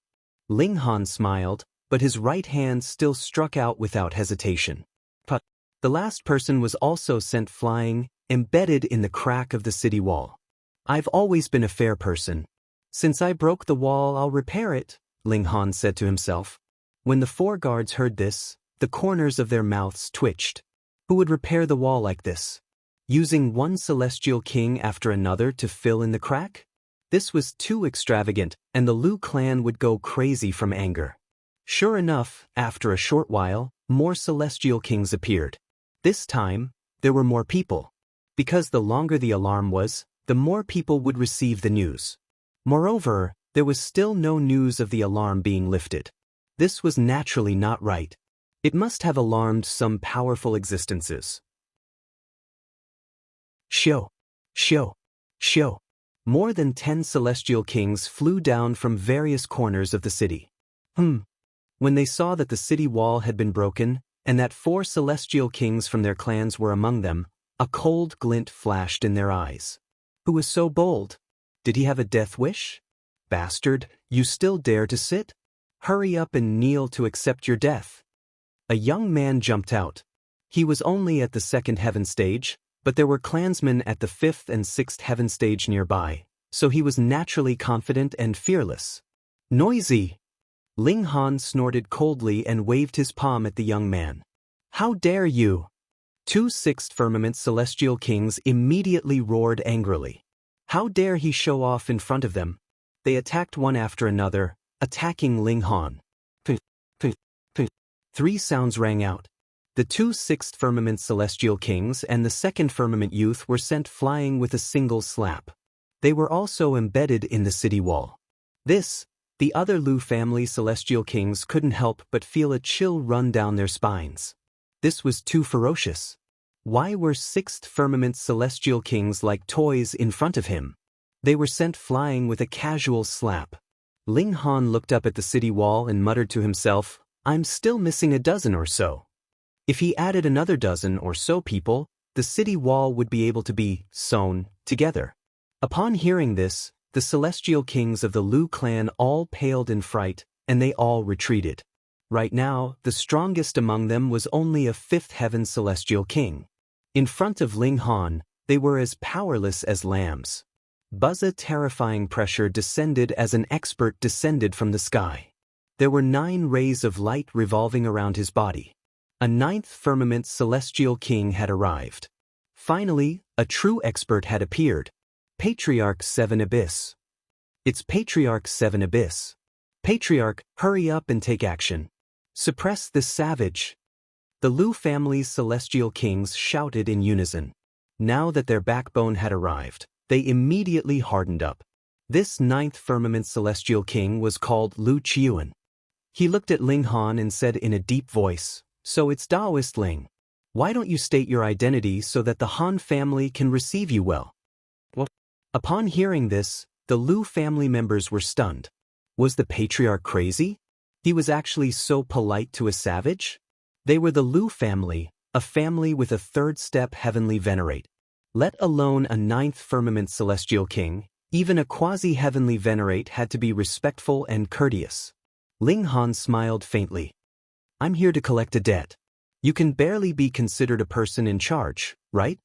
Ling Han smiled, but his right hand still struck out without hesitation. But the last person was also sent flying, embedded in the crack of the city wall. I've always been a fair person. Since I broke the wall, I'll repair it, Ling Han said to himself. When the four guards heard this, the corners of their mouths twitched. Who would repair the wall like this? Using one celestial king after another to fill in the crack? This was too extravagant, and the Liu clan would go crazy from anger. Sure enough, after a short while, more celestial kings appeared. This time, there were more people. Because the longer the alarm was, the more people would receive the news. Moreover, there was still no news of the alarm being lifted. This was naturally not right. It must have alarmed some powerful existences. Shio, shio, shio. More than 10 celestial kings flew down from various corners of the city. When they saw that the city wall had been broken, and that 4 celestial kings from their clans were among them, a cold glint flashed in their eyes. Who was so bold? Did he have a death wish? Bastard, you still dare to sit? Hurry up and kneel to accept your death. A young man jumped out. He was only at the 2nd heaven stage, but there were clansmen at the 5th and 6th heaven stage nearby, so he was naturally confident and fearless. Noisy! Ling Han snorted coldly and waved his palm at the young man. How dare you? 2 6th firmament celestial kings immediately roared angrily. How dare he show off in front of them? They attacked one after another, attacking Ling Han. 3 sounds rang out. The 2 6th firmament celestial kings and the 2nd firmament youth were sent flying with a single slap. They were also embedded in the city wall. The other Lu family celestial kings couldn't help but feel a chill run down their spines. This was too ferocious. Why were 6th firmament celestial kings like toys in front of him? They were sent flying with a casual slap. Ling Han looked up at the city wall and muttered to himself, I'm still missing a dozen or so. If he added another dozen or so people, the city wall would be able to be sewn together. Upon hearing this, the celestial kings of the Lu clan all paled in fright, and they all retreated. Right now, the strongest among them was only a 5th heaven celestial king. In front of Ling Han, they were as powerless as lambs. A terrifying pressure descended as an expert descended from the sky. There were 9 rays of light revolving around his body. A 9th firmament celestial king had arrived. Finally, a true expert had appeared. Patriarch 7 Abyss. It's Patriarch 7 Abyss. Patriarch, hurry up and take action. Suppress this savage. The Lu family's celestial kings shouted in unison. Now that their backbone had arrived, they immediately hardened up. This 9th firmament celestial king was called Lu Qiuan. He looked at Ling Han and said in a deep voice, So it's Taoist Ling. Why don't you state your identity so that the Han family can receive you well? Upon hearing this, the Lu family members were stunned. Was the patriarch crazy? He was actually so polite to a savage? They were the Lu family, a family with a 3rd step heavenly venerate. Let alone a 9th firmament celestial king, even a quasi-heavenly venerate had to be respectful and courteous. Ling Han smiled faintly. I'm here to collect a debt. You can barely be considered a person in charge, right?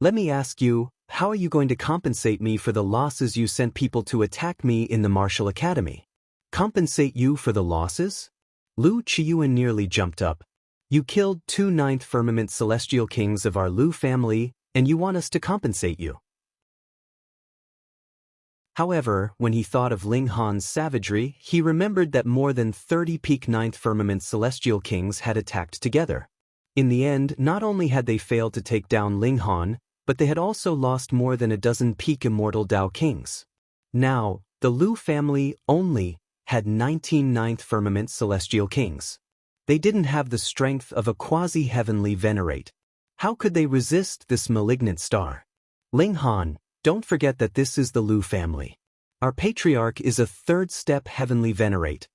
Let me ask you, how are you going to compensate me for the losses you sent people to attack me in the martial academy? Compensate you for the losses? Lu Qiuan nearly jumped up. You killed 2 9th firmament celestial kings of our Lu family, and you want us to compensate you. However, when he thought of Ling Han's savagery, he remembered that more than 30 peak 9th firmament celestial kings had attacked together. In the end, not only had they failed to take down Ling Han, but they had also lost more than a dozen peak immortal Dao kings. Now, the Lu family only had 19 9th firmament celestial kings. They didn't have the strength of a quasi-heavenly venerate. How could they resist this malignant star? Ling Han, don't forget that this is the Lu family. Our patriarch is a 3rd step heavenly venerate.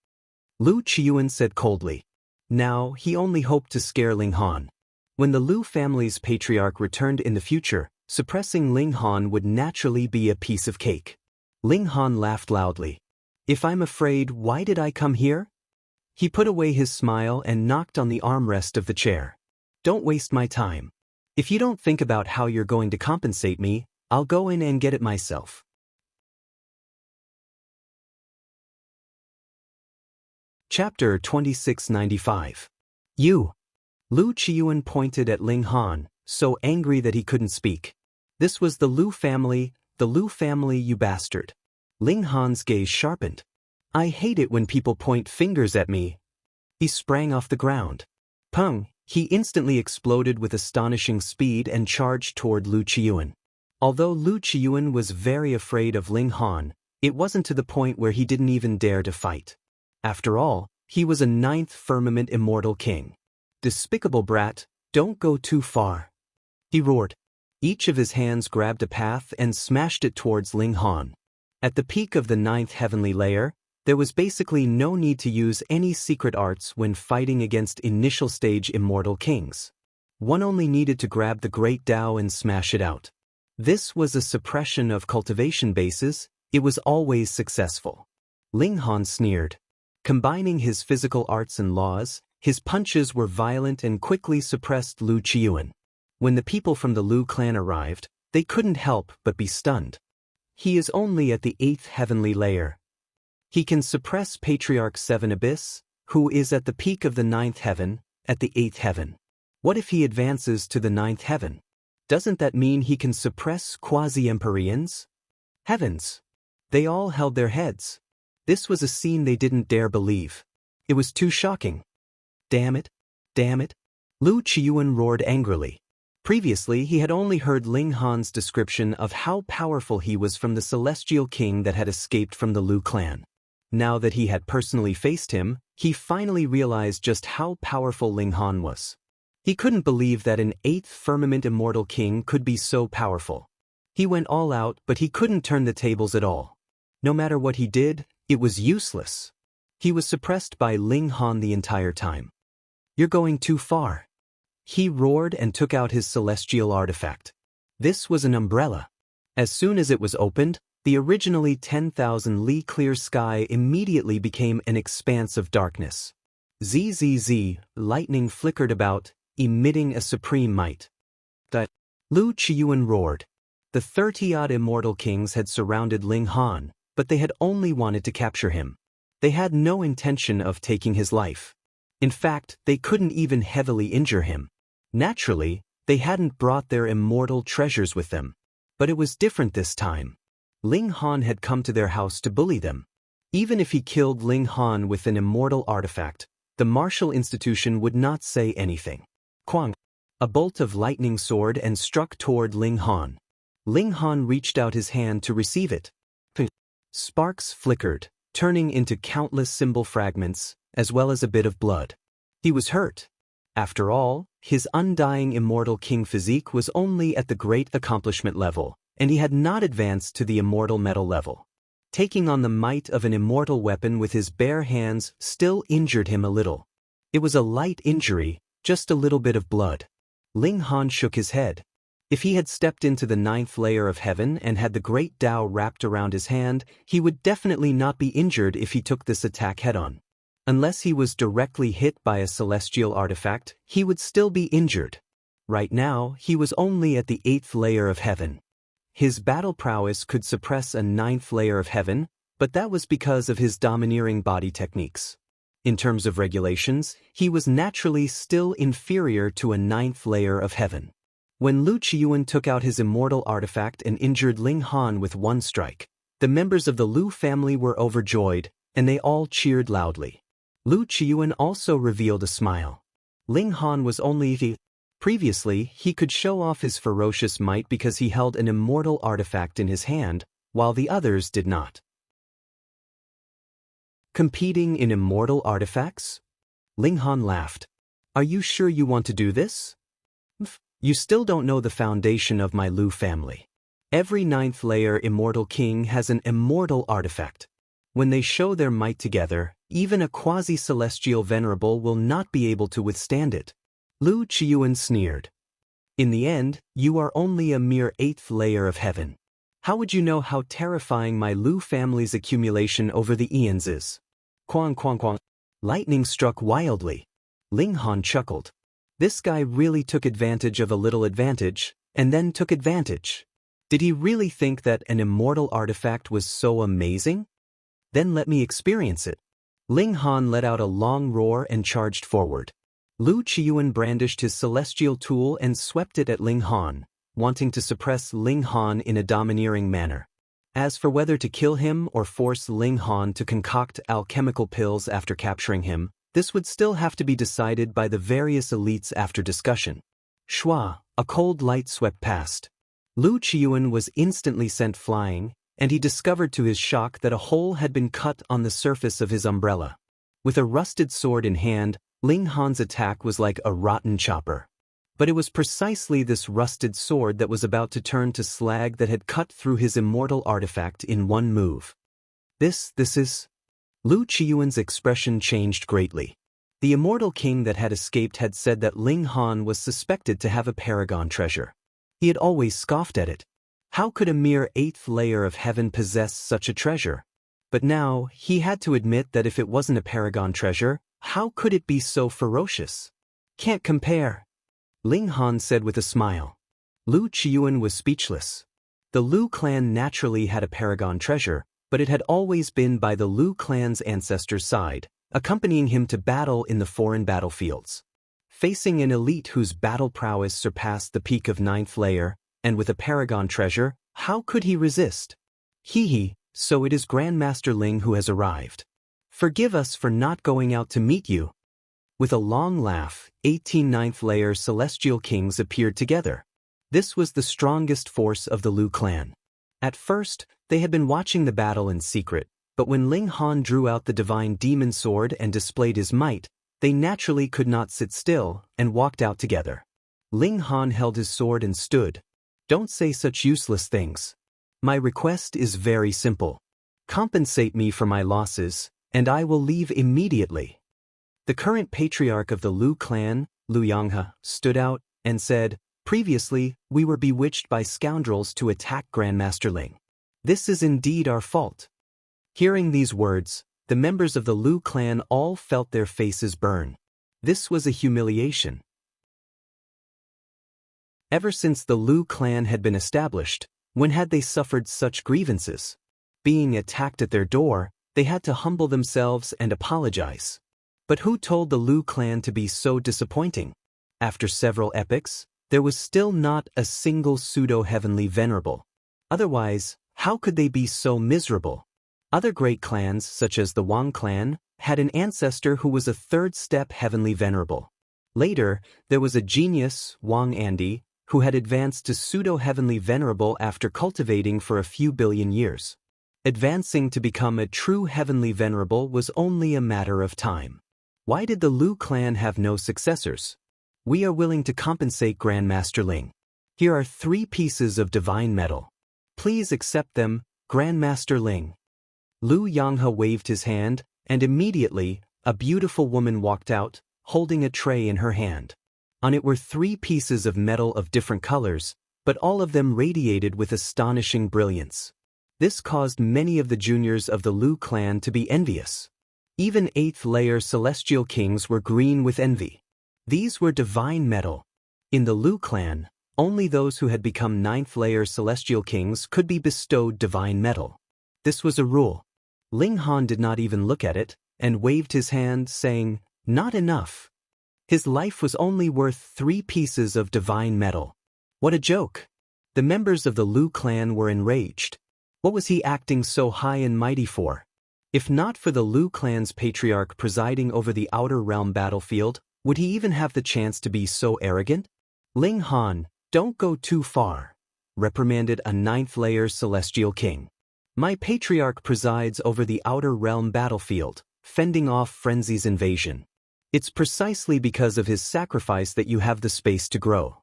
Lu Qiuan said coldly. Now, he only hoped to scare Ling Han. When the Lu family's patriarch returned in the future, suppressing Ling Han would naturally be a piece of cake. Ling Han laughed loudly. If I'm afraid, why did I come here? He put away his smile and knocked on the armrest of the chair. Don't waste my time. If you don't think about how you're going to compensate me, I'll go in and get it myself. Chapter 2695. You. Lu Qiuan pointed at Ling Han, so angry that he couldn't speak. This was the Lu family, you bastard. Ling Han's gaze sharpened. I hate it when people point fingers at me. He sprang off the ground. Pung! He instantly exploded with astonishing speed and charged toward Lu Qiuan. Although Lu Qiuan was very afraid of Ling Han, it wasn't to the point where he didn't even dare to fight. After all, he was a 9th firmament immortal king. Despicable brat, don't go too far. He roared. Each of his hands grabbed a path and smashed it towards Ling Han. At the peak of the 9th heavenly layer, There was basically no need to use any secret arts when fighting against initial stage immortal kings. One only needed to grab the Great Tao and smash it out. This was a suppression of cultivation bases. It was always successful. Ling Han sneered. Combining his physical arts and laws, his punches were violent and quickly suppressed Lu Qiuan. When the people from the Lu clan arrived, they couldn't help but be stunned. He is only at the 8th heavenly layer. He can suppress Patriarch 7 Abyss, who is at the peak of the 9th heaven, at the 8th heaven. What if he advances to the 9th heaven? Doesn't that mean he can suppress quasi-Empyreans? Heavens! They all held their heads. This was a scene they didn't dare believe. It was too shocking. Damn it! Damn it! Lu Qiuan roared angrily. Previously he had only heard Ling Han's description of how powerful he was from the celestial king that had escaped from the Lu clan. Now that he had personally faced him, he finally realized just how powerful Ling Han was. He couldn't believe that an 8th firmament immortal king could be so powerful. He went all out, but he couldn't turn the tables at all. No matter what he did, it was useless. He was suppressed by Ling Han the entire time. You're going too far. He roared and took out his celestial artifact. This was an umbrella. As soon as it was opened, the originally 10,000 li clear sky immediately became an expanse of darkness. Zzz, lightning flickered about, emitting a supreme might. Lu Qiuan roared. The 30-odd immortal kings had surrounded Ling Han, but they had only wanted to capture him. They had no intention of taking his life. In fact, they couldn't even heavily injure him. Naturally, they hadn't brought their immortal treasures with them. But it was different this time. Ling Han had come to their house to bully them. Even if he killed Ling Han with an immortal artifact, the martial institution would not say anything. Quang! A bolt of lightning soared and struck toward Ling Han. Ling Han reached out his hand to receive it. Sparks flickered, turning into countless symbol fragments, as well as a bit of blood. He was hurt. After all, his undying immortal king physique was only at the great accomplishment level, and he had not advanced to the immortal metal level. Taking on the might of an immortal weapon with his bare hands still injured him a little. It was a light injury, just a little bit of blood. Ling Han shook his head. If he had stepped into the 9th layer of heaven and had the Great Tao wrapped around his hand, he would definitely not be injured if he took this attack head-on. Unless he was directly hit by a celestial artifact, he would still be injured. Right now, he was only at the 8th layer of heaven. His battle prowess could suppress a 9th layer of heaven, but that was because of his domineering body techniques. In terms of regulations, he was naturally still inferior to a 9th layer of heaven. When Lu Qiuan took out his immortal artifact and injured Ling Han with one strike, the members of the Lu family were overjoyed, and they all cheered loudly. Lu Qiuan also revealed a smile. Ling Han was only Previously, he could show off his ferocious might because he held an immortal artifact in his hand, while the others did not. Competing in immortal artifacts? Ling Han laughed. Are you sure you want to do this? You still don't know the foundation of my Lu family. Every 9th layer immortal king has an immortal artifact. When they show their might together, even a quasi-celestial venerable will not be able to withstand it. Lu Qiuan sneered. In the end, you are only a mere 8th layer of heaven. How would you know how terrifying my Lu family's accumulation over the eons is? Quang quang quang. Lightning struck wildly. Ling Han chuckled. This guy really took advantage of a little advantage, and then took advantage. Did he really think that an immortal artifact was so amazing? Then let me experience it. Ling Han let out a long roar and charged forward. Lu Qiuan brandished his celestial tool and swept it at Ling Han, wanting to suppress Ling Han in a domineering manner. As for whether to kill him or force Ling Han to concoct alchemical pills after capturing him, this would still have to be decided by the various elites after discussion. Shua, a cold light swept past. Lu Qiuan was instantly sent flying, and he discovered to his shock that a hole had been cut on the surface of his umbrella. With a rusted sword in hand, Ling Han's attack was like a rotten chopper. But it was precisely this rusted sword that was about to turn to slag that had cut through his immortal artifact in one move. This is... Lu Qiuan's expression changed greatly. The immortal king that had escaped had said that Ling Han was suspected to have a paragon treasure. He had always scoffed at it. How could a mere 8th layer of heaven possess such a treasure? But now, he had to admit that if it wasn't a paragon treasure, how could it be so ferocious? Can't compare, Ling Han said with a smile. Lu Qiuan was speechless. The Lu clan naturally had a paragon treasure, but it had always been by the Lu clan's ancestor's side, accompanying him to battle in the foreign battlefields. Facing an elite whose battle prowess surpassed the peak of 9th layer, and with a paragon treasure, how could he resist? Hee, so it is Grandmaster Ling who has arrived. Forgive us for not going out to meet you. With a long laugh, 18 9th layer celestial kings appeared together. This was the strongest force of the Lu clan. At first, they had been watching the battle in secret, but when Ling Han drew out the divine demon sword and displayed his might, they naturally could not sit still and walked out together. Ling Han held his sword and stood. Don't say such useless things. My request is very simple. Compensate me for my losses, and I will leave immediately. The current patriarch of the Lu clan, Lu Yanghe, stood out and said, Previously, we were bewitched by scoundrels to attack Grandmaster Ling. This is indeed our fault. Hearing these words, the members of the Lu clan all felt their faces burn. This was a humiliation. Ever since the Lu clan had been established, when had they suffered such grievances? Being attacked at their door, they had to humble themselves and apologize. But who told the Lu clan to be so disappointing? After several epochs, there was still not a single pseudo-heavenly venerable. Otherwise, how could they be so miserable? Other great clans, such as the Wang clan, had an ancestor who was a 3rd-step heavenly venerable. Later, there was a genius, Wang Andi, who had advanced to pseudo-heavenly venerable after cultivating for a few billion years. Advancing to become a true heavenly venerable was only a matter of time. Why did the Lu clan have no successors? We are willing to compensate Grandmaster Ling. Here are 3 pieces of divine metal. Please accept them, Grandmaster Ling. Lu Yanghe waved his hand, and immediately, a beautiful woman walked out, holding a tray in her hand. On it were 3 pieces of metal of different colors, but all of them radiated with astonishing brilliance. This caused many of the juniors of the Lu clan to be envious. Even 8th layer celestial kings were green with envy. These were divine metal. In the Lu clan, only those who had become 9th layer celestial kings could be bestowed divine metal. This was a rule. Ling Han did not even look at it, and waved his hand, saying, Not enough. His life was only worth 3 pieces of divine metal. What a joke! The members of the Lu clan were enraged. What was he acting so high and mighty for? If not for the Lu clan's patriarch presiding over the outer realm battlefield, would he even have the chance to be so arrogant? Ling Han, don't go too far, reprimanded a 9th layer celestial king. My patriarch presides over the outer realm battlefield, fending off Frenzy's invasion. It's precisely because of his sacrifice that you have the space to grow.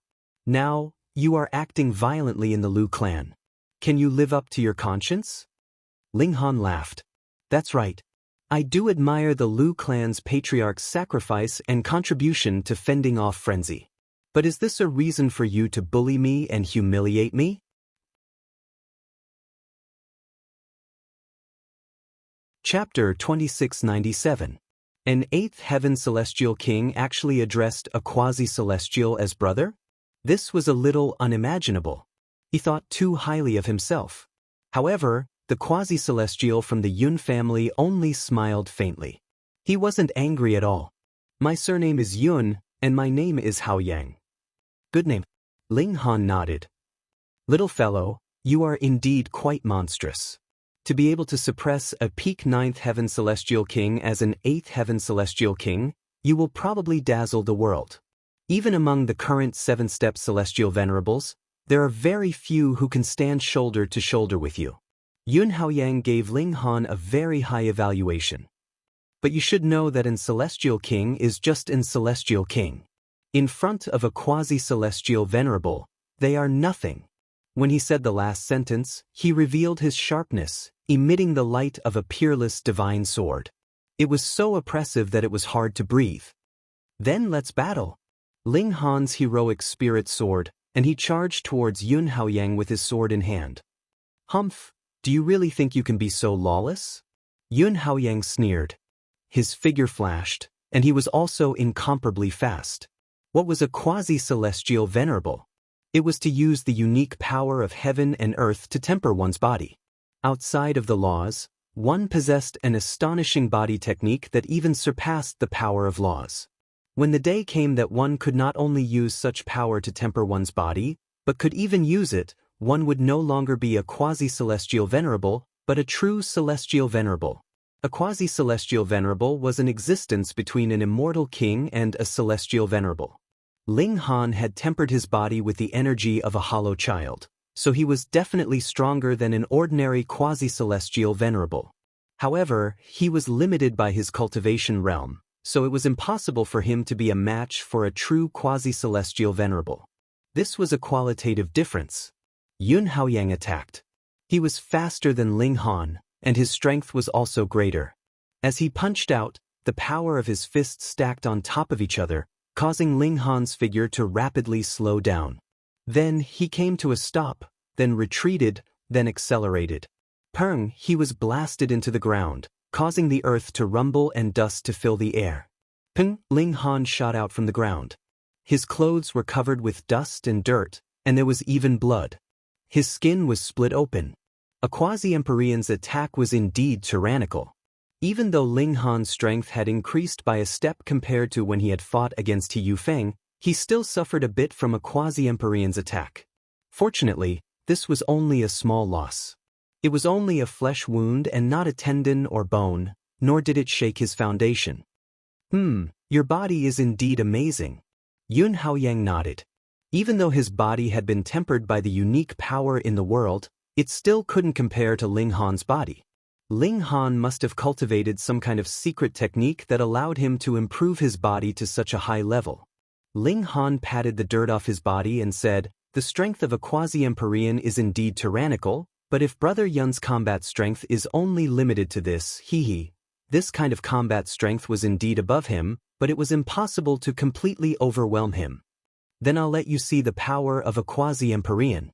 Now, you are acting violently in the Lu clan. Can you live up to your conscience? Ling Han laughed. That's right. I do admire the Lu clan's patriarch's sacrifice and contribution to fending off Frenzy. But is this a reason for you to bully me and humiliate me? Chapter 2697. An 8th heaven celestial king actually addressed a quasi-celestial as brother? This was a little unimaginable. He thought too highly of himself. However, the quasi-celestial from the Yun family only smiled faintly. He wasn't angry at all. My surname is Yun, and my name is Hao Yang. Good name. Ling Han nodded. Little fellow, you are indeed quite monstrous. To be able to suppress a peak 9th heaven celestial king as an 8th heaven celestial king, you will probably dazzle the world. Even among the current 7-step celestial venerables, there are very few who can stand shoulder to shoulder with you. Yun Haoyang gave Ling Han a very high evaluation. But you should know that an celestial king is just an celestial king. In front of a quasi-celestial venerable, they are nothing. When he said the last sentence, he revealed his sharpness, emitting the light of a peerless divine sword. It was so oppressive that it was hard to breathe. Then let's battle. Ling Han's heroic spirit soared, and he charged towards Yun Haoyang with his sword in hand. Humph, do you really think you can be so lawless? Yun Haoyang sneered. His figure flashed, and he was also incomparably fast. What was a quasi-celestial venerable? It was to use the unique power of heaven and earth to temper one's body. Outside of the laws, one possessed an astonishing body technique that even surpassed the power of laws. When the day came that one could not only use such power to temper one's body, but could even use it, one would no longer be a quasi-celestial venerable, but a true celestial venerable. A quasi-celestial venerable was an existence between an immortal king and a celestial venerable. Ling Han had tempered his body with the energy of a hollow child, so he was definitely stronger than an ordinary quasi-celestial venerable. However, he was limited by his cultivation realm, so it was impossible for him to be a match for a true quasi-celestial venerable. This was a qualitative difference. Yun Haoyang attacked. He was faster than Ling Han, and his strength was also greater. As he punched out, the power of his fists stacked on top of each other, causing Ling Han's figure to rapidly slow down. Then he came to a stop, then retreated, then accelerated. Peng, he was blasted into the ground, causing the earth to rumble and dust to fill the air. Peng, Ling Han shot out from the ground. His clothes were covered with dust and dirt, and there was even blood. His skin was split open. A quasi-Empyrean's attack was indeed tyrannical. Even though Ling Han's strength had increased by a step compared to when he had fought against He Yufeng, he still suffered a bit from a quasi-Empyrean's attack. Fortunately, this was only a small loss. It was only a flesh wound and not a tendon or bone, nor did it shake his foundation. Your body is indeed amazing. Yun Haoyang nodded. Even though his body had been tempered by the unique power in the world, it still couldn't compare to Ling Han's body. Ling Han must have cultivated some kind of secret technique that allowed him to improve his body to such a high level. Ling Han patted the dirt off his body and said, "The strength of a quasi-Empyrean is indeed tyrannical, but if Brother Yun's combat strength is only limited to this, this kind of combat strength was indeed above him, but it was impossible to completely overwhelm him. Then I'll let you see the power of a quasi-Empyrean."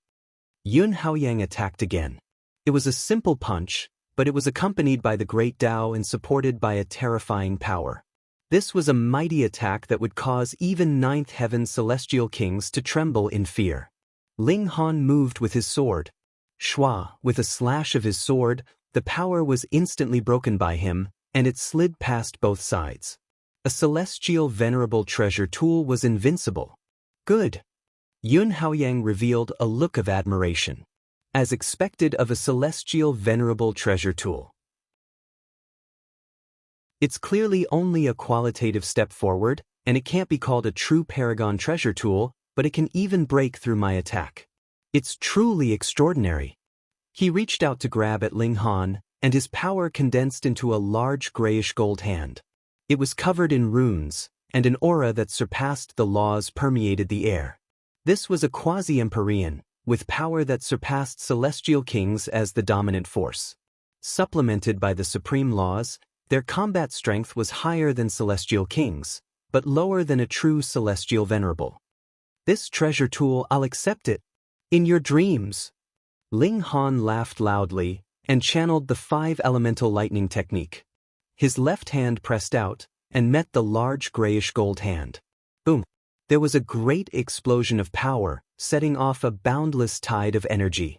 Yun Haoyang attacked again. It was a simple punch, but it was accompanied by the great Tao and supported by a terrifying power. This was a mighty attack that would cause even ninth heaven celestial kings to tremble in fear. Ling Han moved with his sword. Shua, with a slash of his sword, the power was instantly broken by him, and it slid past both sides. A celestial venerable treasure tool was invincible. Good. Yun Haoyang revealed a look of admiration. As expected of a celestial venerable treasure tool. It's clearly only a qualitative step forward, and it can't be called a true paragon treasure tool, but it can even break through my attack. It's truly extraordinary. He reached out to grab at Ling Han, and his power condensed into a large grayish-gold hand. It was covered in runes, and an aura that surpassed the laws permeated the air. This was a quasi-Empyrean, with power that surpassed celestial kings as the dominant force. Supplemented by the supreme laws, their combat strength was higher than celestial kings, but lower than a true celestial venerable. This treasure tool, I'll accept it. In your dreams. Ling Han laughed loudly and channeled the 5 elemental lightning technique. His left hand pressed out and met the large grayish gold hand. Boom! There was a great explosion of power, setting off a boundless tide of energy.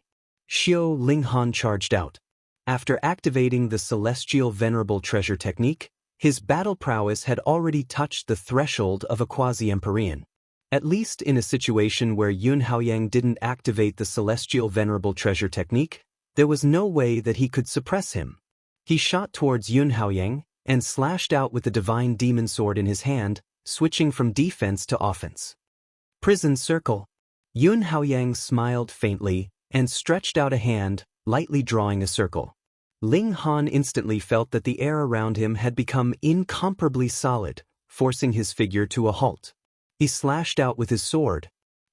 Xiao Ling Han charged out. After activating the celestial venerable treasure technique, his battle prowess had already touched the threshold of a quasi-Empyrean. At least in a situation where Yun Haoyang didn't activate the celestial venerable treasure technique, there was no way that he could suppress him. He shot towards Yun Haoyang and slashed out with the divine demon sword in his hand, switching from defense to offense. Prison circle. Yun Haoyang smiled faintly and stretched out a hand, lightly drawing a circle. Ling Han instantly felt that the air around him had become incomparably solid, forcing his figure to a halt. He slashed out with his sword.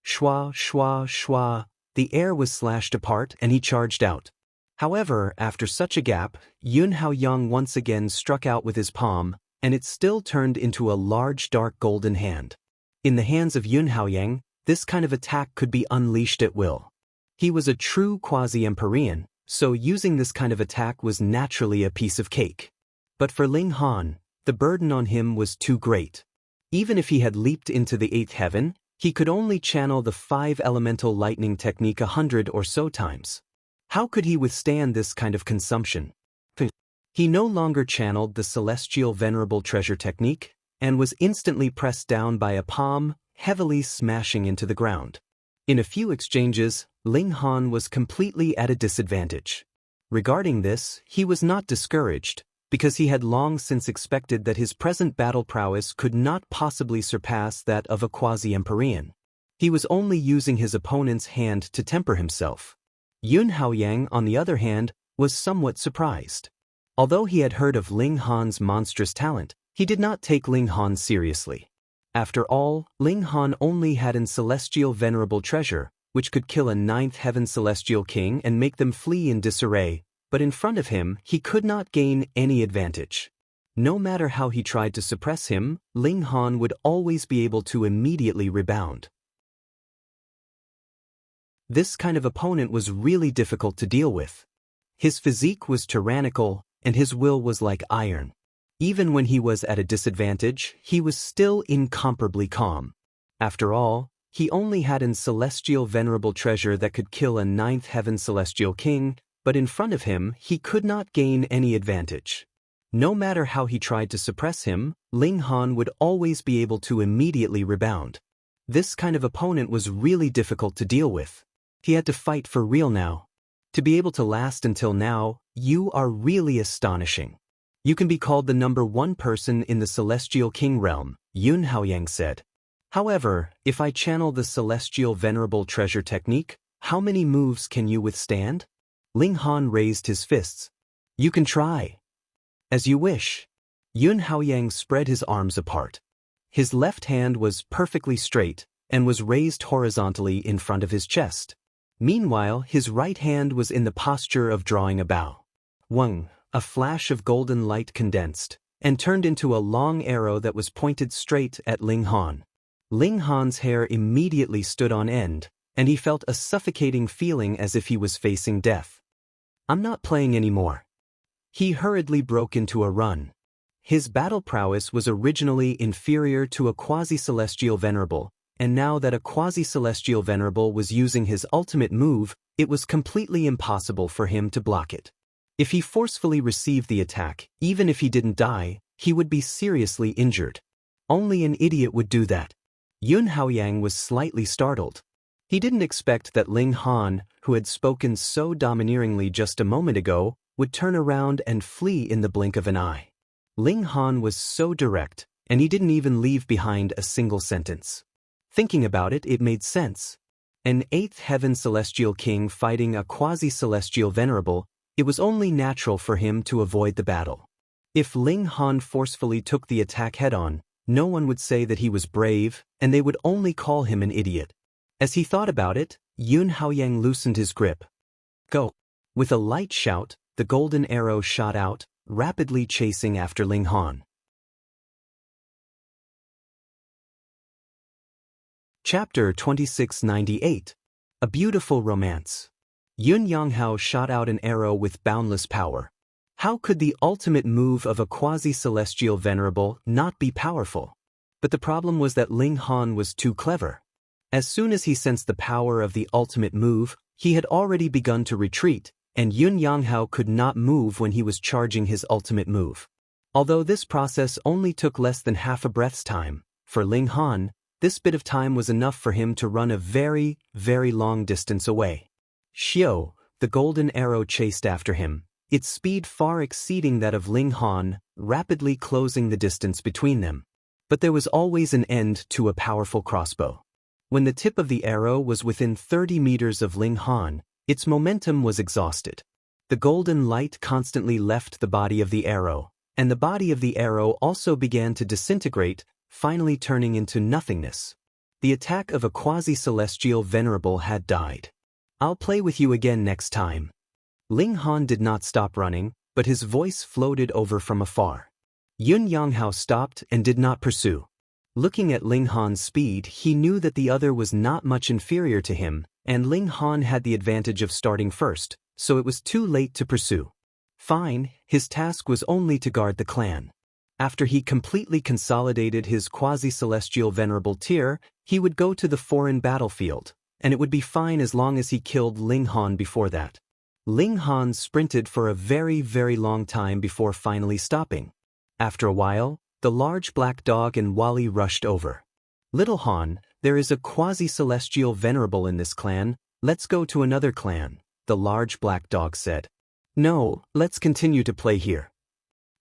Shwa, shwa, shwa. the air was slashed apart and he charged out. However, after such a gap, Yun Haoyang once again struck out with his palm, and it still turned into a large dark golden hand. In the hands of Yun Haoyang, this kind of attack could be unleashed at will. He was a true quasi-Empyrean, so using this kind of attack was naturally a piece of cake. But for Ling Han, the burden on him was too great. Even if he had leaped into the 8th heaven, he could only channel the 5-elemental lightning technique 100 or so times. How could he withstand this kind of consumption? He no longer channeled the celestial venerable treasure technique, and was instantly pressed down by a palm, heavily smashing into the ground. In a few exchanges, Ling Han was completely at a disadvantage. Regarding this, he was not discouraged, because he had long since expected that his present battle prowess could not possibly surpass that of a quasi-Empyrean. He was only using his opponent's hand to temper himself. Yun Haoyang, on the other hand, was somewhat surprised. Although he had heard of Ling Han's monstrous talent, he did not take Ling Han seriously. After all, Ling Han only had an celestial venerable treasure, which could kill a 9th heaven celestial king and make them flee in disarray, but in front of him he could not gain any advantage. No matter how he tried to suppress him, Ling Han would always be able to immediately rebound. This kind of opponent was really difficult to deal with. His physique was tyrannical, and his will was like iron. Even when he was at a disadvantage, he was still incomparably calm. After all, he only had an celestial venerable treasure that could kill a 9th heaven celestial king, but in front of him he could not gain any advantage. No matter how he tried to suppress him, Ling Han would always be able to immediately rebound. This kind of opponent was really difficult to deal with. He had to fight for real now. To be able to last until now, you are really astonishing. You can be called the #1 person in the Celestial King realm, Yun Haoyang said. However, if I channel the Celestial Venerable Treasure technique, how many moves can you withstand? Ling Han raised his fists. You can try. As you wish. Yun Haoyang spread his arms apart. His left hand was perfectly straight, and was raised horizontally in front of his chest. Meanwhile, his right hand was in the posture of drawing a bow. Wang, a flash of golden light condensed, and turned into a long arrow that was pointed straight at Ling Han. Ling Han's hair immediately stood on end, and he felt a suffocating feeling as if he was facing death. I'm not playing anymore. He hurriedly broke into a run. His battle prowess was originally inferior to a quasi-celestial venerable, and now that a quasi-celestial venerable was using his ultimate move, it was completely impossible for him to block it. If he forcefully received the attack, even if he didn't die, he would be seriously injured. Only an idiot would do that. Yun Haoyang was slightly startled. He didn't expect that Ling Han, who had spoken so domineeringly just a moment ago, would turn around and flee in the blink of an eye. Ling Han was so direct, and he didn't even leave behind a single sentence. Thinking about it, it made sense. An 8th heaven celestial king fighting a quasi-celestial venerable, it was only natural for him to avoid the battle. If Ling Han forcefully took the attack head-on, no one would say that he was brave, and they would only call him an idiot. As he thought about it, Yun Haoyang loosened his grip. Go! With a light shout, the golden arrow shot out, rapidly chasing after Ling Han. Chapter 2698. A Beautiful Romance. Yun Yanghao shot out an arrow with boundless power. How could the ultimate move of a quasi-celestial venerable not be powerful? But the problem was that Ling Han was too clever. As soon as he sensed the power of the ultimate move, he had already begun to retreat, and Yun Yanghao could not move when he was charging his ultimate move. Although this process only took less than half a breath's time, for Ling Han, this bit of time was enough for him to run a very, very long distance away. Xiao, the golden arrow chased after him, its speed far exceeding that of Ling Han, rapidly closing the distance between them. But there was always an end to a powerful crossbow. When the tip of the arrow was within 30 meters of Ling Han, its momentum was exhausted. The golden light constantly left the body of the arrow, and the body of the arrow also began to disintegrate, finally turning into nothingness. The attack of a quasi-celestial venerable had died. I'll play with you again next time. Ling Han did not stop running, but his voice floated over from afar. Yun Yanghao stopped and did not pursue. Looking at Ling Han's speed, he knew that the other was not much inferior to him, and Ling Han had the advantage of starting first, so it was too late to pursue. Fine, his task was only to guard the clan. After he completely consolidated his quasi-celestial venerable tier, he would go to the foreign battlefield, and it would be fine as long as he killed Ling Han before that. Ling Han sprinted for a very, very long time before finally stopping. After a while, the large black dog and Wally rushed over. Little Han, there is a quasi-celestial venerable in this clan, let's go to another clan, the large black dog said. No, let's continue to play here.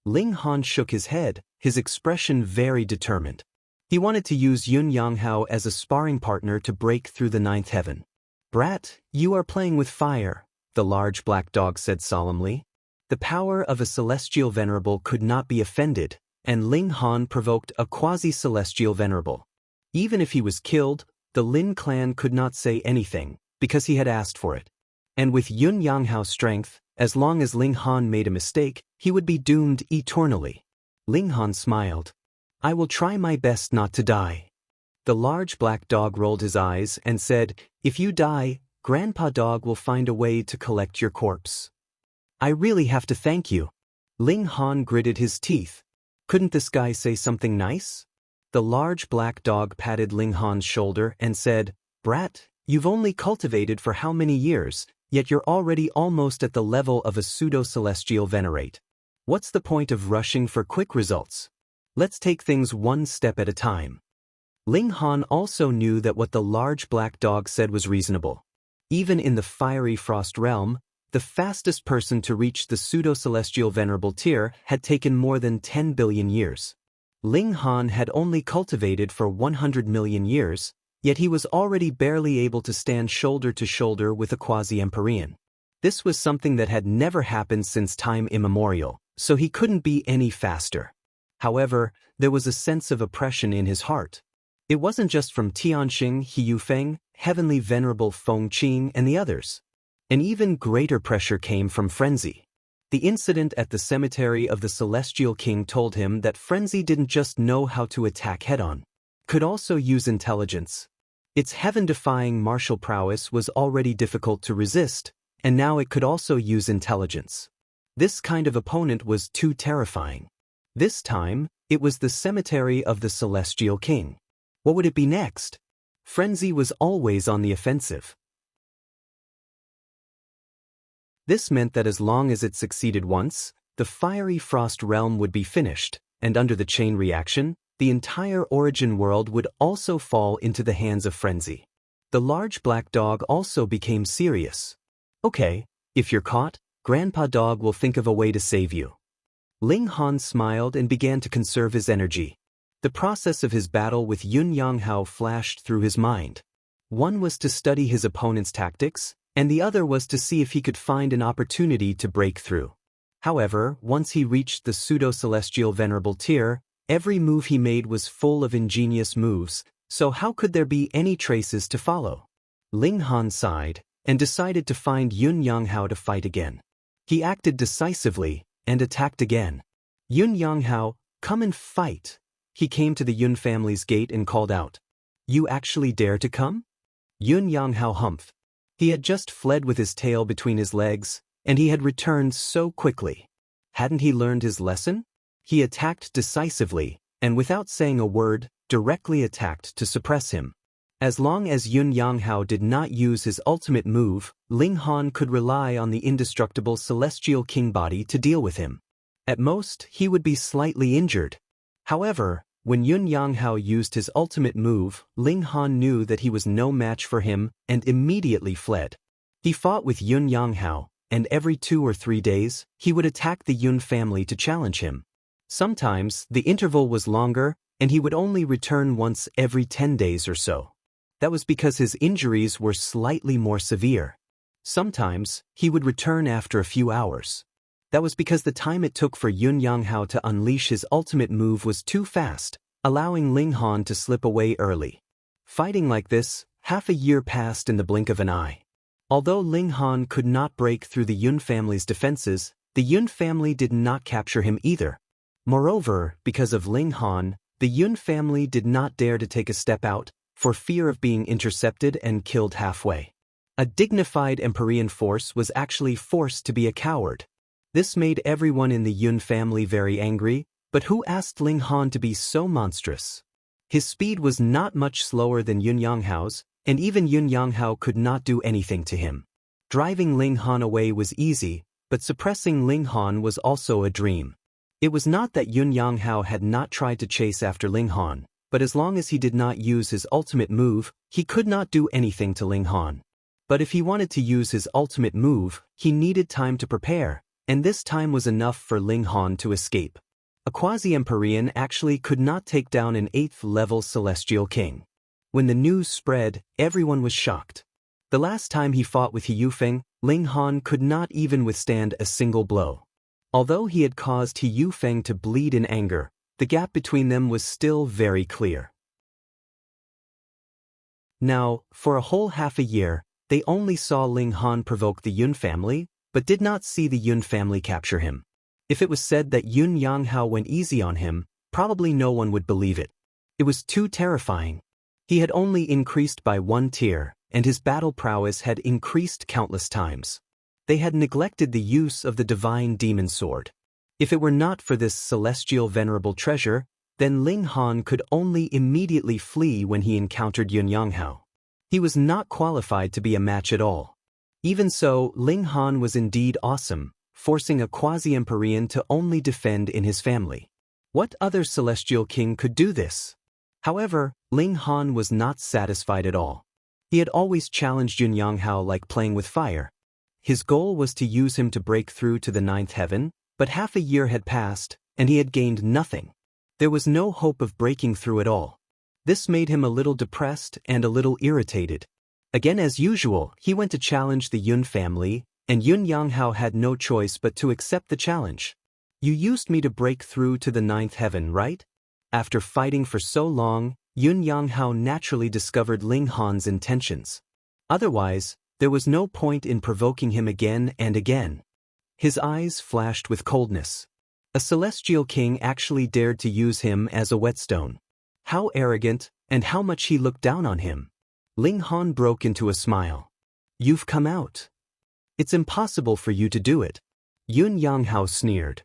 Ling Han shook his head, his expression very determined. He wanted to use Yun Yanghao as a sparring partner to break through the ninth heaven. Brat, you are playing with fire, the large black dog said solemnly. The power of a celestial venerable could not be offended, and Ling Han provoked a quasi-celestial venerable. Even if he was killed, the Lin clan could not say anything, because he had asked for it. And with Yun Yanghao's strength, as long as Ling Han made a mistake, he would be doomed eternally. Ling Han smiled. I will try my best not to die. The large black dog rolled his eyes and said, if you die, Grandpa Dog will find a way to collect your corpse. I really have to thank you. Ling Han gritted his teeth. Couldn't this guy say something nice? The large black dog patted Ling Han's shoulder and said, Brat, you've only cultivated for how many years, yet you're already almost at the level of a pseudo-celestial venerate. What's the point of rushing for quick results? Let's take things one step at a time. Ling Han also knew that what the large black dog said was reasonable. Even in the fiery frost realm, the fastest person to reach the pseudo-celestial venerable tier had taken more than 10 billion years. Ling Han had only cultivated for 100 million years, yet he was already barely able to stand shoulder to shoulder with a quasi-Empyrean. This was something that had never happened since time immemorial, so he couldn't be any faster. However, there was a sense of oppression in his heart. It wasn't just from Tianxing, He Yufeng, Heavenly Venerable Feng Qing, and the others. An even greater pressure came from Frenzy. The incident at the cemetery of the Celestial King told him that Frenzy didn't just know how to attack head-on, could also use intelligence. Its heaven-defying martial prowess was already difficult to resist, and now it could also use intelligence. This kind of opponent was too terrifying. This time, it was the cemetery of the Celestial King. What would it be next? Frenzy was always on the offensive. This meant that as long as it succeeded once, the fiery frost realm would be finished, and under the chain reaction, the entire origin world would also fall into the hands of Frenzy. The large black dog also became serious. Okay, if you're caught, Grandpa Dog will think of a way to save you. Ling Han smiled and began to conserve his energy. The process of his battle with Yun Yanghao flashed through his mind. One was to study his opponent's tactics, and the other was to see if he could find an opportunity to break through. However, once he reached the pseudo-celestial venerable tier, every move he made was full of ingenious moves, so how could there be any traces to follow? Ling Han sighed, and decided to find Yun Yanghao to fight again. He acted decisively, and attacked again. Yun Yanghao, come and fight. He came to the Yun family's gate and called out. You actually dare to come? Yun Yanghao humphed. He had just fled with his tail between his legs, and he had returned so quickly. Hadn't he learned his lesson? He attacked decisively, and without saying a word, directly attacked to suppress him. As long as Yun Yanghao did not use his ultimate move, Ling Han could rely on the indestructible Celestial King body to deal with him. At most, he would be slightly injured. However, when Yun Yanghao used his ultimate move, Ling Han knew that he was no match for him and immediately fled. He fought with Yun Yanghao, and every 2 or 3 days, he would attack the Yun family to challenge him. Sometimes, the interval was longer, and he would only return once every 10 days or so. That was because his injuries were slightly more severe. Sometimes, he would return after a few hours. That was because the time it took for Yun Yanghao to unleash his ultimate move was too fast, allowing Ling Han to slip away early. Fighting like this, half a year passed in the blink of an eye. Although Ling Han could not break through the Yun family's defenses, the Yun family did not capture him either. Moreover, because of Ling Han, the Yun family did not dare to take a step out, for fear of being intercepted and killed halfway. A dignified Empyrean force was actually forced to be a coward. This made everyone in the Yun family very angry, but who asked Ling Han to be so monstrous? His speed was not much slower than Yun Yanghao's, and even Yun Yanghao could not do anything to him. Driving Ling Han away was easy, but suppressing Ling Han was also a dream. It was not that Yun Yanghao had not tried to chase after Ling Han, but as long as he did not use his ultimate move, he could not do anything to Ling Han. But if he wanted to use his ultimate move, he needed time to prepare, and this time was enough for Ling Han to escape. A quasi-Empyrean actually could not take down an 8th-level Celestial King. When the news spread, everyone was shocked. The last time he fought with He Yufeng, Ling Han could not even withstand a single blow. Although he had caused He Yufeng to bleed in anger, the gap between them was still very clear. Now, for a whole half a year, they only saw Ling Han provoke the Yun family, but did not see the Yun family capture him. If it was said that Yun Yanghao went easy on him, probably no one would believe it. It was too terrifying. He had only increased by 1 tier, and his battle prowess had increased countless times. They had neglected the use of the divine demon sword. If it were not for this celestial venerable treasure, then Ling Han could only immediately flee when he encountered Yun Yanghao. He was not qualified to be a match at all. Even so, Ling Han was indeed awesome, forcing a quasi-Empyrean to only defend in his family. What other celestial king could do this? However, Ling Han was not satisfied at all. He had always challenged Yun Yanghao like playing with fire. His goal was to use him to break through to the 9th heaven, but half a year had passed, and he had gained nothing. There was no hope of breaking through at all. This made him a little depressed and a little irritated. Again as usual, he went to challenge the Yun family, and Yun Yanghao had no choice but to accept the challenge. You used me to break through to the 9th heaven, right? After fighting for so long, Yun Yanghao naturally discovered Ling Han's intentions. Otherwise, there was no point in provoking him again and again. His eyes flashed with coldness. A celestial king actually dared to use him as a whetstone. How arrogant, and how much he looked down on him. Ling Han broke into a smile. You've come out. It's impossible for you to do it. Yun Yanghao sneered.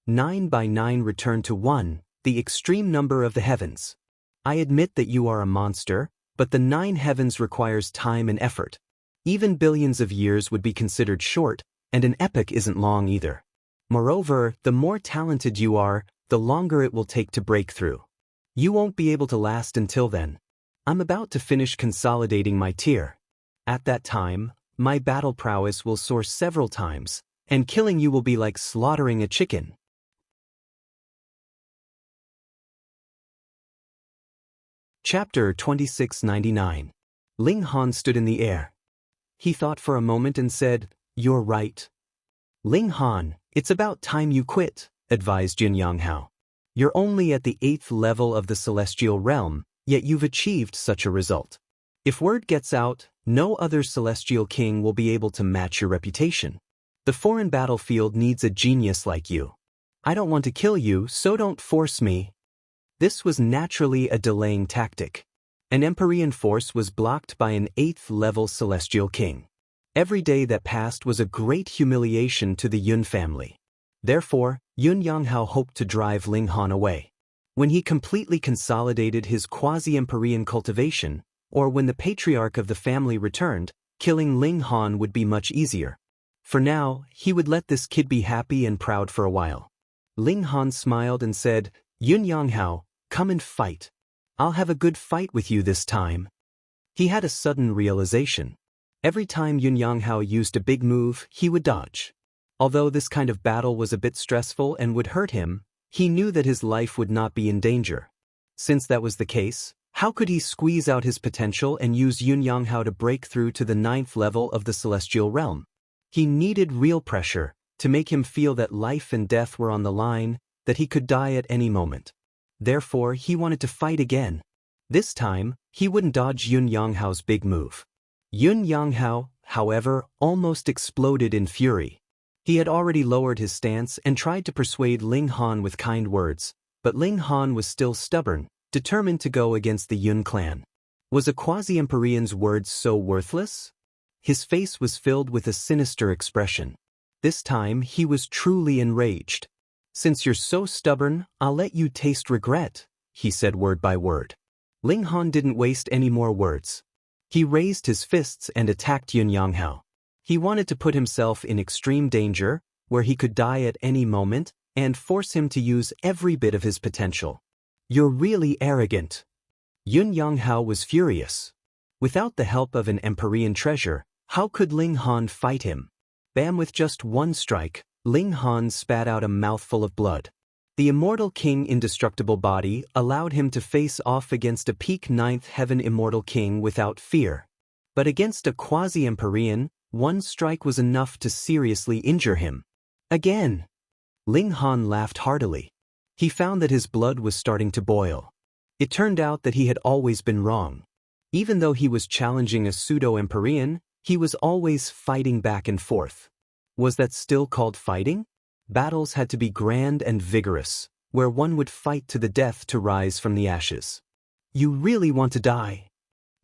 9 by 9 returned to 1, the extreme number of the heavens. I admit that you are a monster, but the 9 heavens requires time and effort. Even billions of years would be considered short, and an epoch isn't long either. Moreover, the more talented you are, the longer it will take to break through. You won't be able to last until then. I'm about to finish consolidating my tier. At that time, my battle prowess will soar several times, and killing you will be like slaughtering a chicken. Chapter 2699. Ling Han stood in the air. He thought for a moment and said, You're right. Ling Han, it's about time you quit, advised Yun Yanghao. You're only at the 8th level of the celestial realm, yet you've achieved such a result. If word gets out, no other celestial king will be able to match your reputation. The foreign battlefield needs a genius like you. I don't want to kill you, so don't force me. This was naturally a delaying tactic. An Empyrean force was blocked by an 8th-level celestial king. Every day that passed was a great humiliation to the Yun family. Therefore, Yun Yanghao hoped to drive Ling Han away. When he completely consolidated his quasi-Empyrean cultivation, or when the patriarch of the family returned, killing Ling Han would be much easier. For now, he would let this kid be happy and proud for a while. Ling Han smiled and said, Yun Yanghao, come and fight. I'll have a good fight with you this time. He had a sudden realization. Every time Yun Yanghao used a big move, he would dodge. Although this kind of battle was a bit stressful and would hurt him, he knew that his life would not be in danger. Since that was the case, how could he squeeze out his potential and use Yun Yanghao to break through to the 9th level of the celestial realm? He needed real pressure to make him feel that life and death were on the line, that he could die at any moment. Therefore, he wanted to fight again. This time, he wouldn't dodge Yun Yanghao's big move. Yun Yanghao, however, almost exploded in fury. He had already lowered his stance and tried to persuade Ling Han with kind words, but Ling Han was still stubborn, determined to go against the Yun clan. Was a quasi-Empyrean's words so worthless? His face was filled with a sinister expression. This time he was truly enraged. "Since you're so stubborn, I'll let you taste regret," he said word by word. Ling Han didn't waste any more words. He raised his fists and attacked Yun Yanghao. He wanted to put himself in extreme danger, where he could die at any moment, and force him to use every bit of his potential. "You're really arrogant." Yun Yanghao was furious. Without the help of an Empyrean treasure, how could Ling Han fight him? Bam! With just one strike, Ling Han spat out a mouthful of blood. The immortal king indestructible body allowed him to face off against a peak ninth heaven immortal king without fear. But against a quasi-Empyrean, one strike was enough to seriously injure him. Again! Ling Han laughed heartily. He found that his blood was starting to boil. It turned out that he had always been wrong. Even though he was challenging a pseudo-Empyrean, he was always fighting back and forth. Was that still called fighting? Battles had to be grand and vigorous, where one would fight to the death to rise from the ashes. "You really want to die?"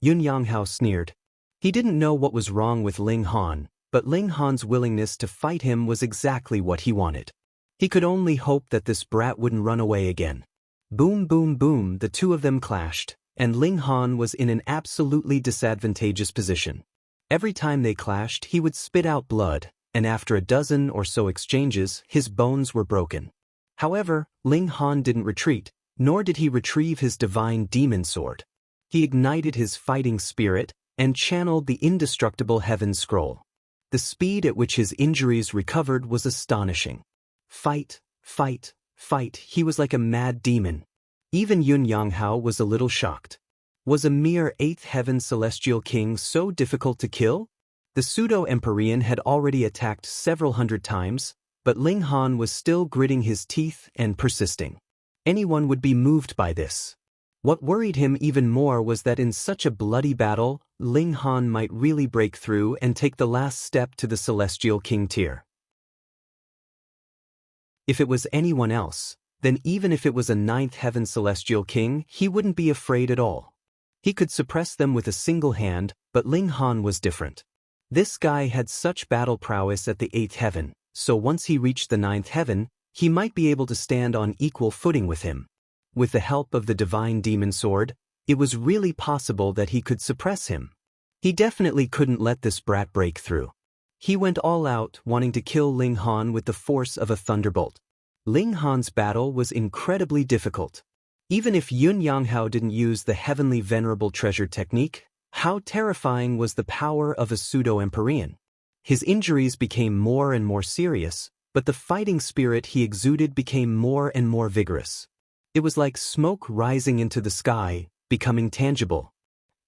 Yun Yanghao sneered. He didn't know what was wrong with Ling Han, but Ling Han's willingness to fight him was exactly what he wanted. He could only hope that this brat wouldn't run away again. Boom, boom, boom, the two of them clashed, and Ling Han was in an absolutely disadvantageous position. Every time they clashed, he would spit out blood, and after a dozen or so exchanges, his bones were broken. However, Ling Han didn't retreat, nor did he retrieve his divine demon sword. He ignited his fighting spirit and channeled the indestructible heaven scroll. The speed at which his injuries recovered was astonishing. Fight, fight, fight, he was like a mad demon. Even Yun Yanghao was a little shocked. Was a mere 8th heaven celestial king so difficult to kill? The pseudo-Empyrean had already attacked several hundred times, but Ling Han was still gritting his teeth and persisting. Anyone would be moved by this. What worried him even more was that in such a bloody battle, Ling Han might really break through and take the last step to the celestial king tier. If it was anyone else, then even if it was a 9th heaven celestial king, he wouldn't be afraid at all. He could suppress them with a single hand, but Ling Han was different. This guy had such battle prowess at the 8th heaven, so once he reached the 9th heaven, he might be able to stand on equal footing with him. With the help of the divine demon sword, it was really possible that he could suppress him. He definitely couldn't let this brat break through. He went all out, wanting to kill Ling Han with the force of a thunderbolt. Ling Han's battle was incredibly difficult. Even if Yun Yanghao didn't use the heavenly venerable treasure technique, how terrifying was the power of a pseudo-Empyrean. His injuries became more and more serious, but the fighting spirit he exuded became more and more vigorous. It was like smoke rising into the sky, becoming tangible.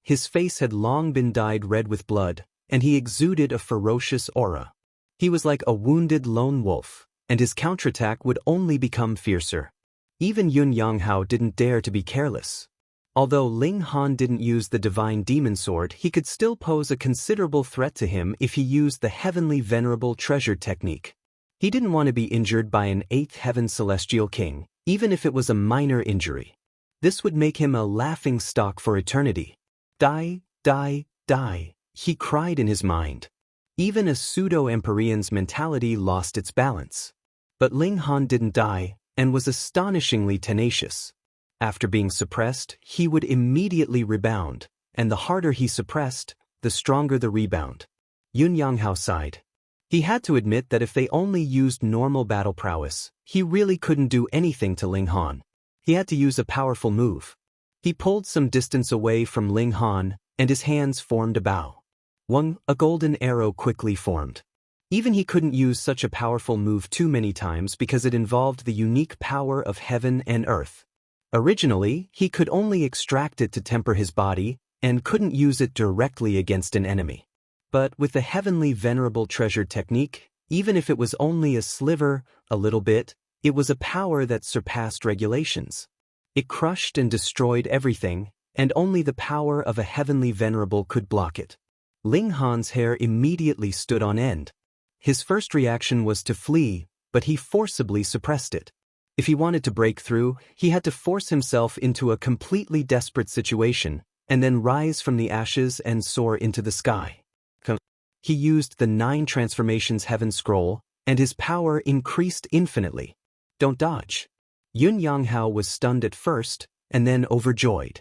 His face had long been dyed red with blood, and he exuded a ferocious aura. He was like a wounded lone wolf, and his counterattack would only become fiercer. Even Yun Yanghao didn't dare to be careless. Although Ling Han didn't use the divine demon sword, he could still pose a considerable threat to him if he used the heavenly venerable treasure technique. He didn't want to be injured by an 8th heaven celestial king, even if it was a minor injury. This would make him a laughing stock for eternity. Die, die, die, he cried in his mind. Even a pseudo-Empyrean's mentality lost its balance. But Ling Han didn't die, and was astonishingly tenacious. After being suppressed, he would immediately rebound, and the harder he suppressed, the stronger the rebound. Yun Yanghao sighed. He had to admit that if they only used normal battle prowess, he really couldn't do anything to Ling Han. He had to use a powerful move. He pulled some distance away from Ling Han, and his hands formed a bow. A golden arrow quickly formed. Even he couldn't use such a powerful move too many times because it involved the unique power of heaven and earth. Originally, he could only extract it to temper his body, and couldn't use it directly against an enemy. But with the heavenly venerable treasure technique, even if it was only a sliver, a little bit, it was a power that surpassed regulations. It crushed and destroyed everything, and only the power of a heavenly venerable could block it. Ling Han's hair immediately stood on end. His first reaction was to flee, but he forcibly suppressed it. If he wanted to break through, he had to force himself into a completely desperate situation, and then rise from the ashes and soar into the sky. He used the 9 transformations heaven scroll, and his power increased infinitely. Don't dodge. Yun Yanghao was stunned at first, and then overjoyed.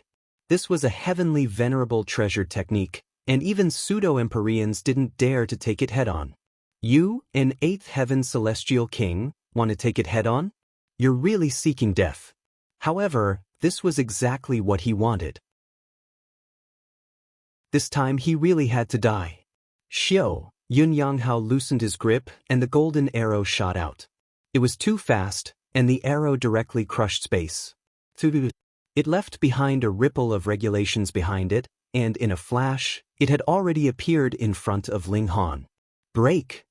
This was a heavenly venerable treasured technique, and even pseudo-Empyreans didn't dare to take it head-on. You, an 8th heaven celestial king, want to take it head-on? You're really seeking death. However, this was exactly what he wanted. This time he really had to die. Xiao, Yun Yanghao loosened his grip and the golden arrow shot out. It was too fast, and the arrow directly crushed space. It left behind a ripple of regulations behind it, and in a flash, it had already appeared in front of Ling Han. Break!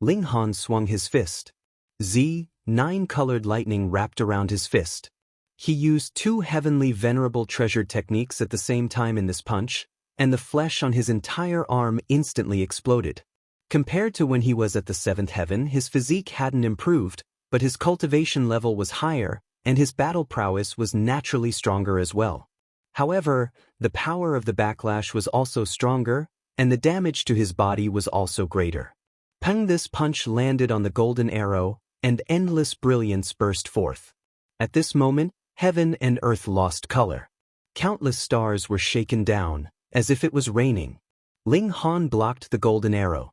Ling Han swung his fist. 9-colored lightning wrapped around his fist. He used 2 heavenly venerable treasured techniques at the same time in this punch, and the flesh on his entire arm instantly exploded. Compared to when he was at the 7th heaven, his physique hadn't improved, but his cultivation level was higher, and his battle prowess was naturally stronger as well. However, the power of the backlash was also stronger, and the damage to his body was also greater. Pang! This punch landed on the golden arrow, and endless brilliance burst forth. At this moment, heaven and earth lost color. Countless stars were shaken down, as if it was raining. Ling Han blocked the golden arrow.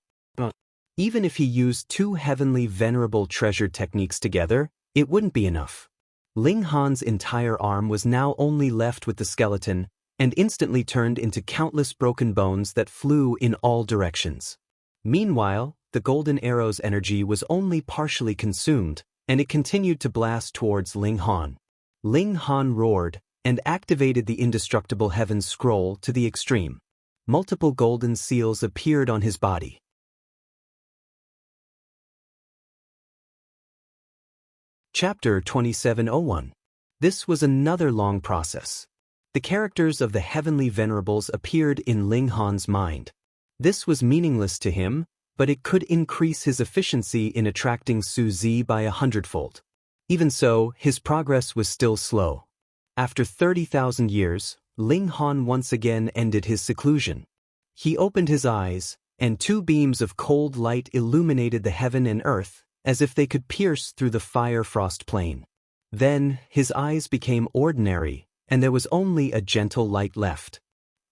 Even if he used 2 heavenly venerable treasured techniques together, it wouldn't be enough. Ling Han's entire arm was now only left with the skeleton, and instantly turned into countless broken bones that flew in all directions. Meanwhile, the golden arrow's energy was only partially consumed, and it continued to blast towards Ling Han. Ling Han roared, and activated the indestructible heaven scroll to the extreme. Multiple golden seals appeared on his body. Chapter 2701. This was another long process. The characters of the heavenly venerables appeared in Ling Han's mind. This was meaningless to him, but it could increase his efficiency in attracting Su Zi by 100-fold. Even so, his progress was still slow. After 30,000 years, Ling Han once again ended his seclusion. He opened his eyes, and 2 beams of cold light illuminated the heaven and earth, as if they could pierce through the fire-frost plane. Then, his eyes became ordinary, and there was only a gentle light left.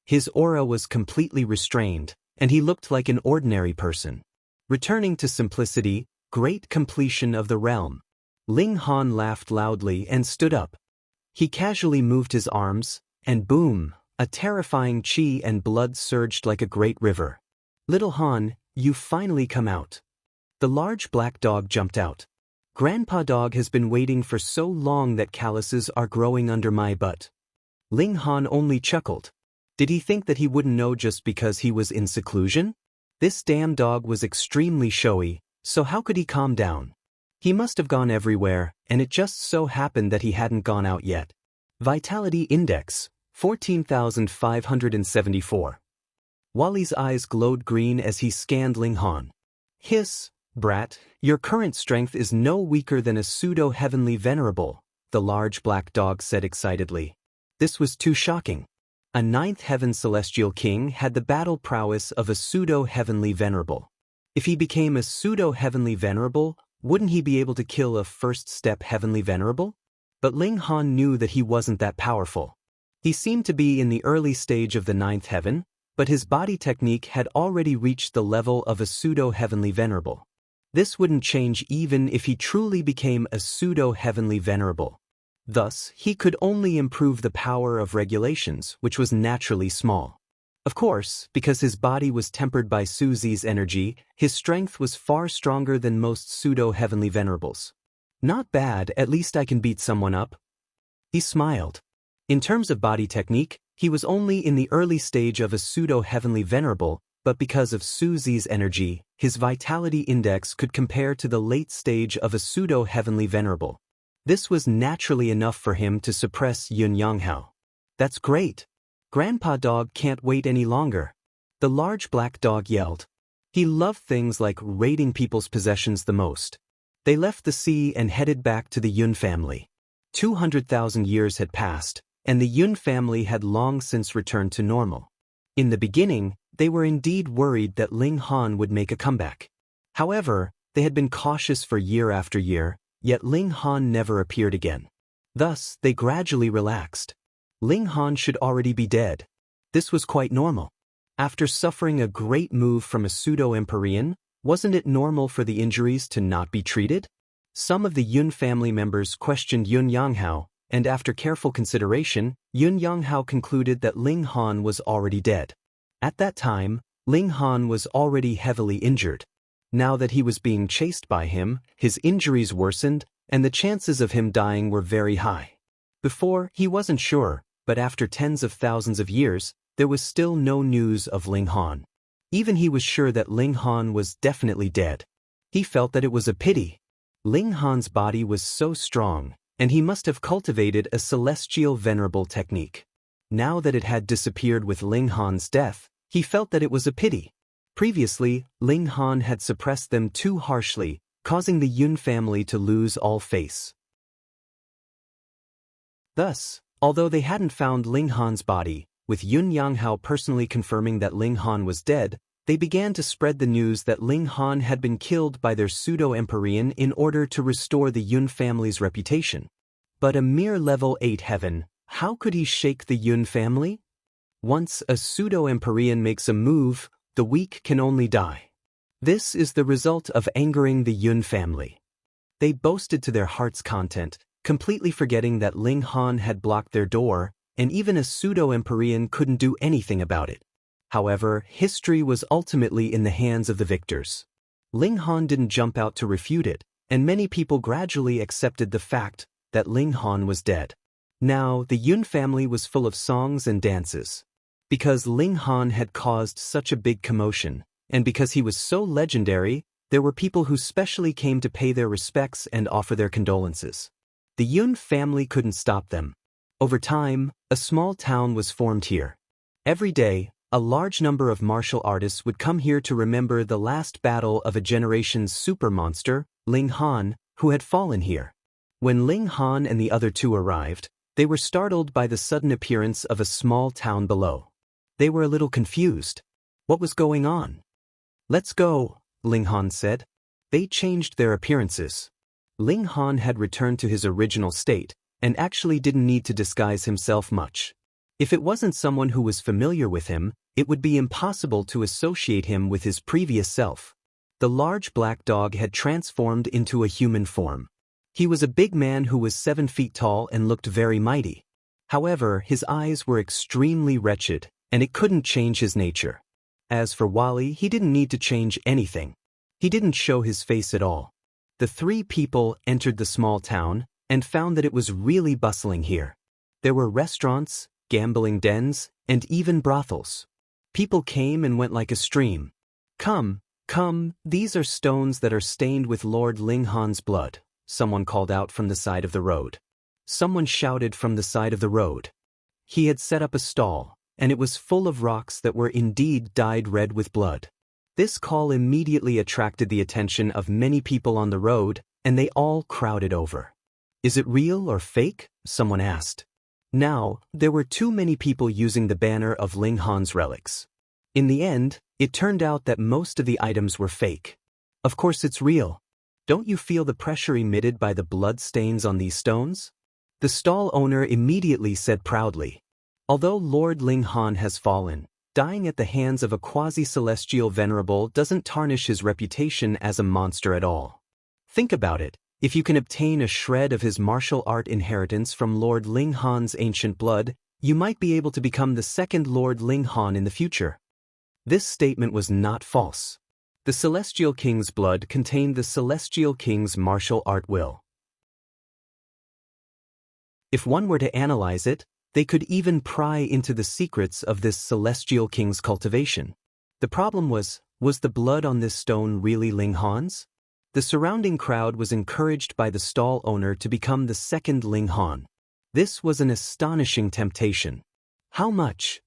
His aura was completely restrained, and he looked like an ordinary person. Returning to simplicity, great completion of the realm. Ling Han laughed loudly and stood up. He casually moved his arms, and boom, a terrifying qi and blood surged like a great river. Little Han, you've finally come out. The large black dog jumped out. Grandpa Dog has been waiting for so long that calluses are growing under my butt. Ling Han only chuckled. Did he think that he wouldn't know just because he was in seclusion? This damn dog was extremely showy, so how could he calm down? He must have gone everywhere, and it just so happened that he hadn't gone out yet. Vitality Index, 14,574. Wally's eyes glowed green as he scanned Ling Han. Hiss, brat, your current strength is no weaker than a pseudo-heavenly venerable, the large black dog said excitedly. This was too shocking. A 9th heaven celestial king had the battle prowess of a pseudo-heavenly venerable. If he became a pseudo-heavenly venerable, wouldn't he be able to kill a first-step heavenly venerable? But Ling Han knew that he wasn't that powerful. He seemed to be in the early stage of the 9th heaven, but his body technique had already reached the level of a pseudo-heavenly venerable. This wouldn't change even if he truly became a pseudo-heavenly venerable. Thus, he could only improve the power of regulations, which was naturally small. Of course, because his body was tempered by Su Zi's energy, his strength was far stronger than most pseudo-heavenly venerables. Not bad, at least I can beat someone up. He smiled. In terms of body technique, he was only in the early stage of a pseudo-heavenly venerable, but because of Su Zi's energy, his vitality index could compare to the late stage of a pseudo-heavenly venerable. This was naturally enough for him to suppress Yun Yanghao. That's great. Grandpa Dog can't wait any longer. The large black dog yelled. He loved things like raiding people's possessions the most. They left the sea and headed back to the Yun family. 200,000 years had passed, and the Yun family had long since returned to normal. In the beginning, they were indeed worried that Ling Han would make a comeback. However, they had been cautious for year after year, yet Ling Han never appeared again. Thus, they gradually relaxed. Ling Han should already be dead. This was quite normal. After suffering a great move from a pseudo-Empyrean, wasn't it normal for the injuries to not be treated? Some of the Yun family members questioned Yun Yanghao, and after careful consideration, Yun Yanghao concluded that Ling Han was already dead. At that time, Ling Han was already heavily injured. Now that he was being chased by him, his injuries worsened, and the chances of him dying were very high. Before, he wasn't sure, but after tens of thousands of years, there was still no news of Ling Han. Even he was sure that Ling Han was definitely dead. He felt that it was a pity. Ling Han's body was so strong, and he must have cultivated a celestial venerable technique. Now that it had disappeared with Ling Han's death, he felt that it was a pity. Previously, Ling Han had suppressed them too harshly, causing the Yun family to lose all face. Thus, although they hadn't found Ling Han's body, with Yun Yanghao personally confirming that Ling Han was dead, they began to spread the news that Ling Han had been killed by their pseudo-Empyrean in order to restore the Yun family's reputation. But a mere level 8 heaven, how could he shake the Yun family? Once a pseudo-Empyrean makes a move, the weak can only die. This is the result of angering the Yun family. They boasted to their heart's content, completely forgetting that Ling Han had blocked their door, and even a pseudo-Empyrean couldn't do anything about it. However, history was ultimately in the hands of the victors. Ling Han didn't jump out to refute it, and many people gradually accepted the fact that Ling Han was dead. Now, the Yun family was full of songs and dances. Because Ling Han had caused such a big commotion, and because he was so legendary, there were people who specially came to pay their respects and offer their condolences. The Yun family couldn't stop them. Over time, a small town was formed here. Every day, a large number of martial artists would come here to remember the last battle of a generation's super monster, Ling Han, who had fallen here. When Ling Han and the other two arrived, they were startled by the sudden appearance of a small town below. They were a little confused. What was going on? "Let's go," Ling Han said. They changed their appearances. Ling Han had returned to his original state, and actually didn't need to disguise himself much. If it wasn't someone who was familiar with him, it would be impossible to associate him with his previous self. The large black dog had transformed into a human form. He was a big man who was 7 feet tall and looked very mighty. However, his eyes were extremely wretched, and it couldn't change his nature. As for Wally, he didn't need to change anything. He didn't show his face at all. The 3 people entered the small town, and found that it was really bustling here. There were restaurants, gambling dens, and even brothels. People came and went like a stream. "Come, come, these are stones that are stained with Lord Ling Han's blood," someone called out from the side of the road. Someone shouted from the side of the road. He had set up a stall, and it was full of rocks that were indeed dyed red with blood. This call immediately attracted the attention of many people on the road, and they all crowded over. "Is it real or fake?" someone asked. Now, there were too many people using the banner of Ling Han's relics. In the end, it turned out that most of the items were fake. "Of course it's real. Don't you feel the pressure emitted by the blood stains on these stones?" The stall owner immediately said proudly. "Although Lord Ling Han has fallen, dying at the hands of a quasi-celestial venerable doesn't tarnish his reputation as a monster at all. Think about it. If you can obtain a shred of his martial art inheritance from Lord Ling Han's ancient blood, you might be able to become the second Lord Ling Han in the future." This statement was not false. The Celestial King's blood contained the Celestial King's martial art will. If one were to analyze it, they could even pry into the secrets of this Celestial King's cultivation. The problem was the blood on this stone really Ling Han's? The surrounding crowd was encouraged by the stall owner to become the second Ling Han. This was an astonishing temptation. "How much?"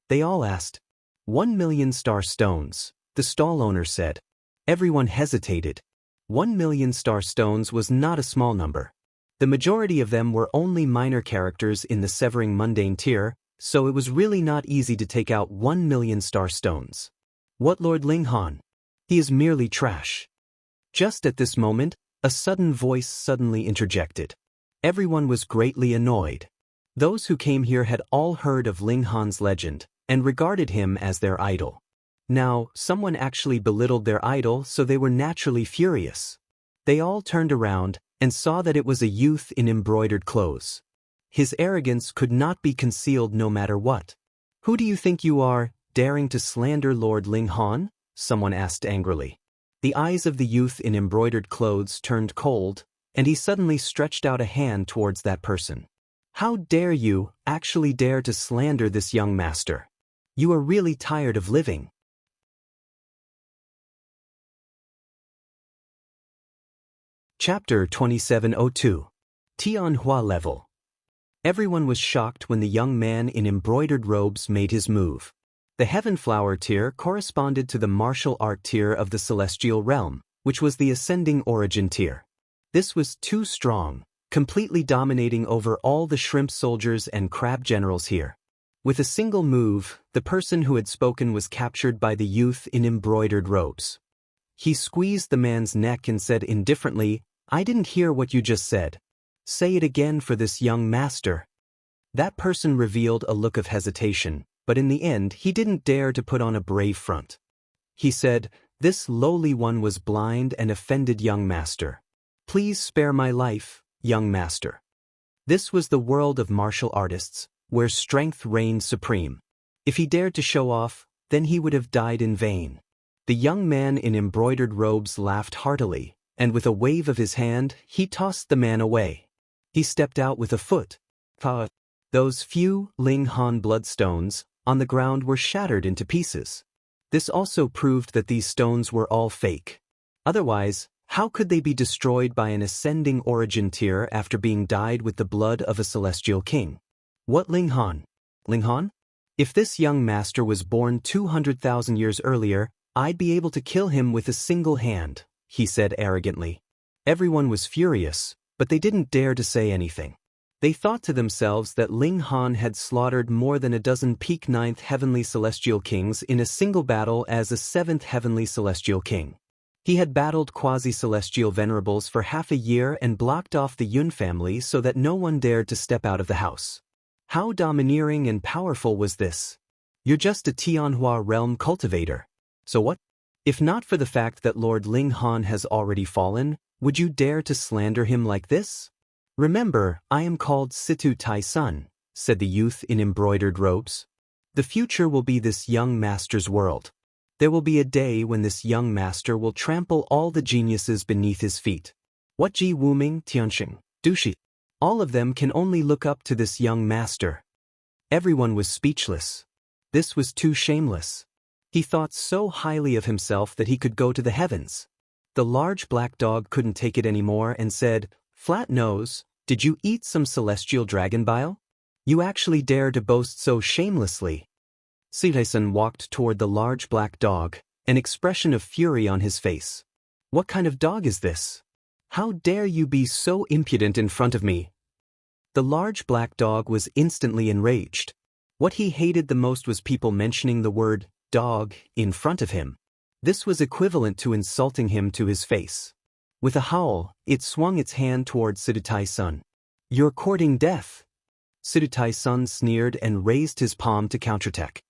they all asked. 1,000,000 star stones, the stall owner said. Everyone hesitated. 1,000,000 star stones was not a small number. The majority of them were only minor characters in the severing mundane tier, so it was really not easy to take out 1,000,000 star stones. What Lord Linghan? He is merely trash. Just at this moment, a sudden voice suddenly interjected. Everyone was greatly annoyed. Those who came here had all heard of Linghan's legend, and regarded him as their idol. Now, someone actually belittled their idol, so they were naturally furious. They all turned around, and saw that it was a youth in embroidered clothes. His arrogance could not be concealed no matter what. Who do you think you are, daring to slander Lord Linghan? Someone asked angrily. The eyes of the youth in embroidered clothes turned cold, and he suddenly stretched out a hand towards that person. How dare you actually dare to slander this young master? You are really tired of living. Chapter 2702. Tianhua Level. Everyone was shocked when the young man in embroidered robes made his move. The Heaven Flower tier corresponded to the martial art tier of the Celestial Realm, which was the ascending origin tier. This was too strong, completely dominating over all the shrimp soldiers and crab generals here. With a single move, the person who had spoken was captured by the youth in embroidered robes. He squeezed the man's neck and said indifferently, "I didn't hear what you just said. Say it again for this young master." That person revealed a look of hesitation, but in the end he didn't dare to put on a brave front. He said, "This lowly one was blind and offended, young master. Please spare my life, young master." This was the world of martial artists, where strength reigned supreme. If he dared to show off, then he would have died in vain. The young man in embroidered robes laughed heartily, and with a wave of his hand, he tossed the man away. He stepped out with a foot. Those few Linghan bloodstones on the ground were shattered into pieces. This also proved that these stones were all fake. Otherwise, how could they be destroyed by an ascending origin tier after being dyed with the blood of a celestial king? What Linghan? Linghan? If this young master was born 200,000 years earlier, I'd be able to kill him with a single hand, he said arrogantly. Everyone was furious, but they didn't dare to say anything. They thought to themselves that Linghan had slaughtered more than a dozen peak 9th heavenly celestial kings in a single battle as a 7th heavenly celestial king. He had battled quasi-celestial venerables for half a year and blocked off the Yun family so that no one dared to step out of the house. How domineering and powerful was this? You're just a Tianhua realm cultivator. So what? If not for the fact that Lord Linghan has already fallen, would you dare to slander him like this? Remember, I am called Situ Tai Sun, said the youth in embroidered robes. The future will be this young master's world. There will be a day when this young master will trample all the geniuses beneath his feet. What Ji Wuming, Tianxing, Dushi? All of them can only look up to this young master. Everyone was speechless. This was too shameless. He thought so highly of himself that he could go to the heavens. The large black dog couldn't take it anymore and said, "Flat nose, did you eat some celestial dragon bile? You actually dare to boast so shamelessly." Sitaisen walked toward the large black dog, an expression of fury on his face. "What kind of dog is this? How dare you be so impudent in front of me?" The large black dog was instantly enraged. What he hated the most was people mentioning the word dog in front of him. This was equivalent to insulting him to his face. With a howl, it swung its hand toward Sidutai-sun. "You're courting death." Sidutai-sun sneered and raised his palm to counterattack.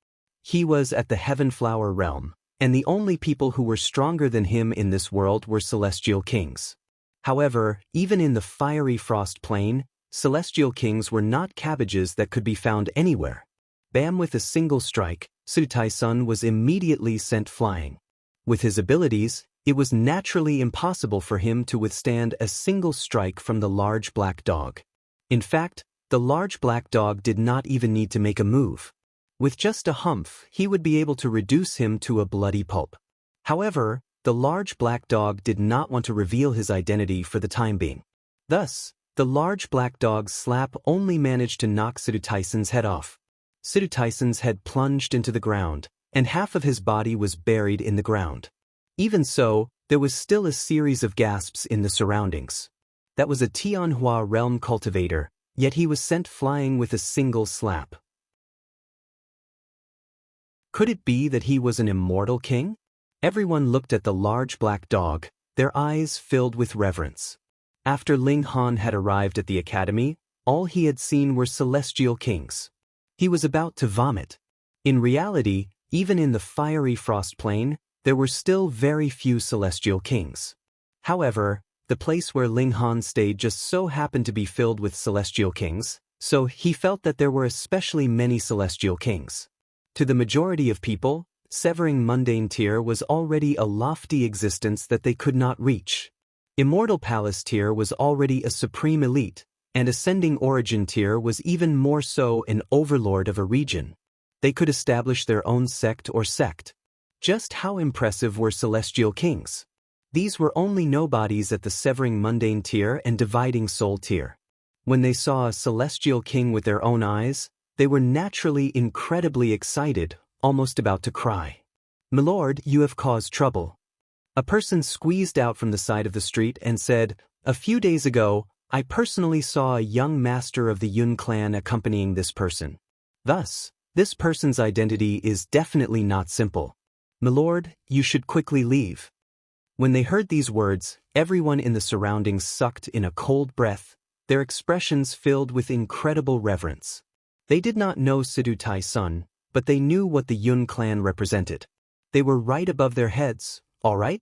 He was at the Heaven Flower realm, and the only people who were stronger than him in this world were celestial kings. However, even in the fiery frost plain, celestial kings were not cabbages that could be found anywhere. Bam! With a single strike, Sidutai-sun was immediately sent flying. With his abilities, it was naturally impossible for him to withstand a single strike from the large black dog. In fact, the large black dog did not even need to make a move. With just a humph, he would be able to reduce him to a bloody pulp. However, the large black dog did not want to reveal his identity for the time being. Thus, the large black dog's slap only managed to knock Sidutai-sun's head off. Sidutai-sun's head plunged into the ground, and half of his body was buried in the ground. Even so, there was still a series of gasps in the surroundings. That was a Tianhua realm cultivator, yet he was sent flying with a single slap. Could it be that he was an immortal king? Everyone looked at the large black dog, their eyes filled with reverence. After Ling Han had arrived at the academy, all he had seen were celestial kings. He was about to vomit. In reality, even in the fiery frost plain, there were still very few celestial kings. However, the place where Ling Han stayed just so happened to be filled with celestial kings, so he felt that there were especially many celestial kings. To the majority of people, severing mundane tier was already a lofty existence that they could not reach. Immortal palace tier was already a supreme elite, and ascending origin tier was even more so an overlord of a region. They could establish their own sect or sect. Just how impressive were celestial kings? These were only nobodies at the severing mundane tier and dividing soul tier. When they saw a celestial king with their own eyes, they were naturally incredibly excited, almost about to cry. "Milord, you have caused trouble." A person squeezed out from the side of the street and said, "A few days ago, I personally saw a young master of the Yun clan accompanying this person. Thus, this person's identity is definitely not simple. Milord, you should quickly leave." When they heard these words, everyone in the surroundings sucked in a cold breath, their expressions filled with incredible reverence. They did not know Sidu Tai-sun, but they knew what the Yun clan represented. They were right above their heads, all right?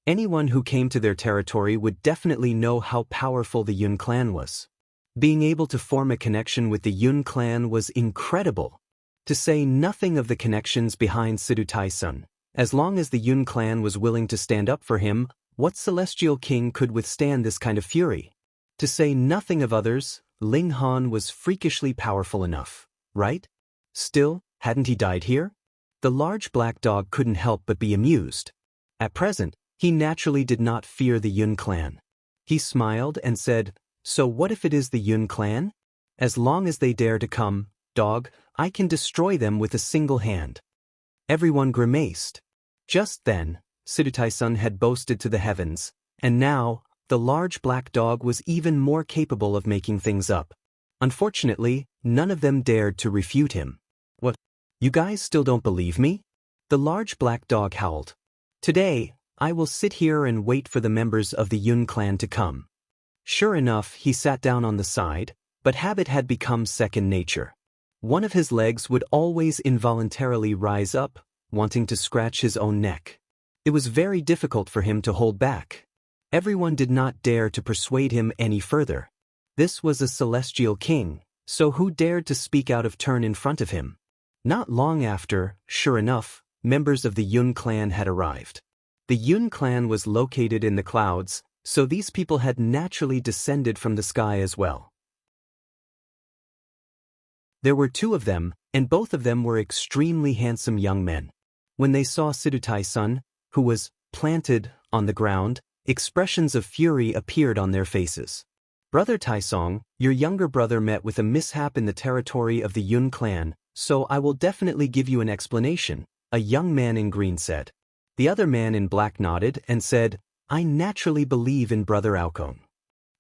Anyone who came to their territory would definitely know how powerful the Yun clan was. Being able to form a connection with the Yun clan was incredible. To say nothing of the connections behind Sidu Tai-sun. As long as the Yun clan was willing to stand up for him, what celestial king could withstand this kind of fury? To say nothing of others, Ling Han was freakishly powerful enough, right? Still, hadn't he died here? The large black dog couldn't help but be amused. At present, he naturally did not fear the Yun clan. He smiled and said, "So what if it is the Yun clan? As long as they dare to come, dog, I can destroy them with a single hand." Everyone grimaced. Just then, Sidu Tai-sun had boasted to the heavens, and now, the large black dog was even more capable of making things up. Unfortunately, none of them dared to refute him. "What? You guys still don't believe me?" The large black dog howled. "Today, I will sit here and wait for the members of the Yun clan to come." Sure enough, he sat down on the side, but habit had become second nature. One of his legs would always involuntarily rise up, wanting to scratch his own neck. It was very difficult for him to hold back. Everyone did not dare to persuade him any further. This was a celestial king, so who dared to speak out of turn in front of him? Not long after, sure enough, members of the Yun clan had arrived. The Yun clan was located in the clouds, so these people had naturally descended from the sky as well. There were two of them, and both of them were extremely handsome young men. When they saw Sidu Tai-sun, who was planted on the ground, expressions of fury appeared on their faces. "Brother Tai-song, your younger brother met with a mishap in the territory of the Yun clan, so I will definitely give you an explanation," a young man in green said. The other man in black nodded and said, "I naturally believe in Brother Aokong."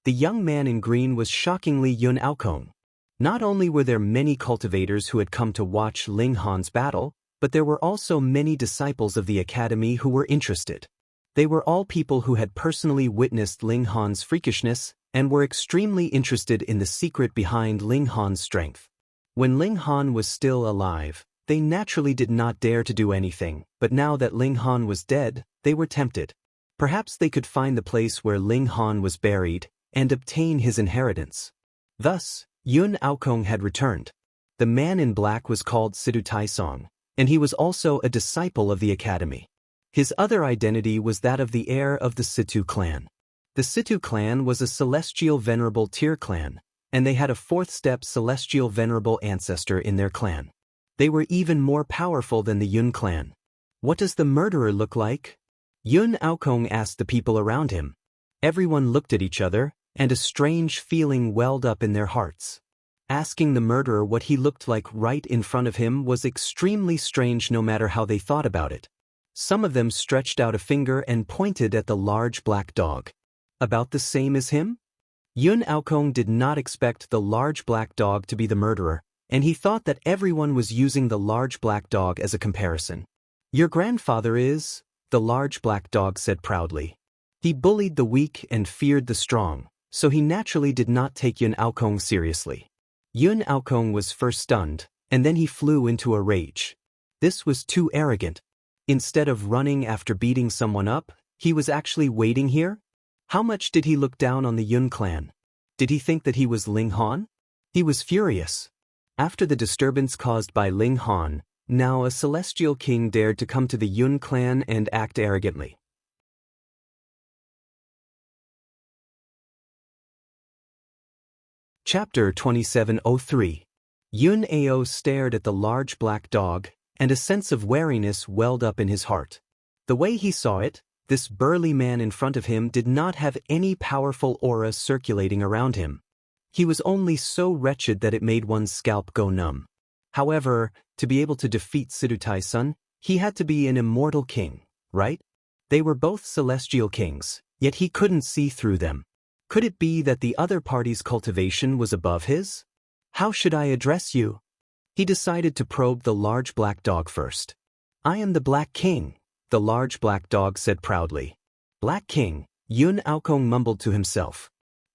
The young man in green was shockingly Yun Aokong. Not only were there many cultivators who had come to watch Ling Han's battle, but there were also many disciples of the academy who were interested. They were all people who had personally witnessed Ling Han's freakishness and were extremely interested in the secret behind Ling Han's strength. When Ling Han was still alive, they naturally did not dare to do anything, but now that Ling Han was dead, they were tempted. Perhaps they could find the place where Ling Han was buried and obtain his inheritance. Thus, Yun Aokong had returned. The man in black was called Sidu Tai-song, and he was also a disciple of the academy. His other identity was that of the heir of the Situ clan. The Situ clan was a celestial venerable tier clan, and they had a fourth-step celestial venerable ancestor in their clan. They were even more powerful than the Yun clan. "What does the murderer look like?" Yun Aokong asked the people around him. Everyone looked at each other, and a strange feeling welled up in their hearts. Asking the murderer what he looked like right in front of him was extremely strange no matter how they thought about it. Some of them stretched out a finger and pointed at the large black dog. About the same as him? Yun Aokong did not expect the large black dog to be the murderer, and he thought that everyone was using the large black dog as a comparison. Your grandfather is, the large black dog said proudly. He bullied the weak and feared the strong, so he naturally did not take Yun Aokong seriously. Yun Aokong was first stunned, and then he flew into a rage. This was too arrogant. Instead of running after beating someone up, he was actually waiting here? How much did he look down on the Yun clan? Did he think that he was Ling Han? He was furious. After the disturbance caused by Ling Han, now a celestial king dared to come to the Yun clan and act arrogantly. Chapter 2703. Yun Ao stared at the large black dog, and a sense of wariness welled up in his heart. The way he saw it, this burly man in front of him did not have any powerful aura circulating around him. He was only so wretched that it made one's scalp go numb. However, to be able to defeat Sidutai-san, he had to be an immortal king, right? They were both celestial kings, yet he couldn't see through them. Could it be that the other party's cultivation was above his? How should I address you? He decided to probe the large black dog first. I am the Black King, the large black dog said proudly. Black King, Yun Aokong mumbled to himself.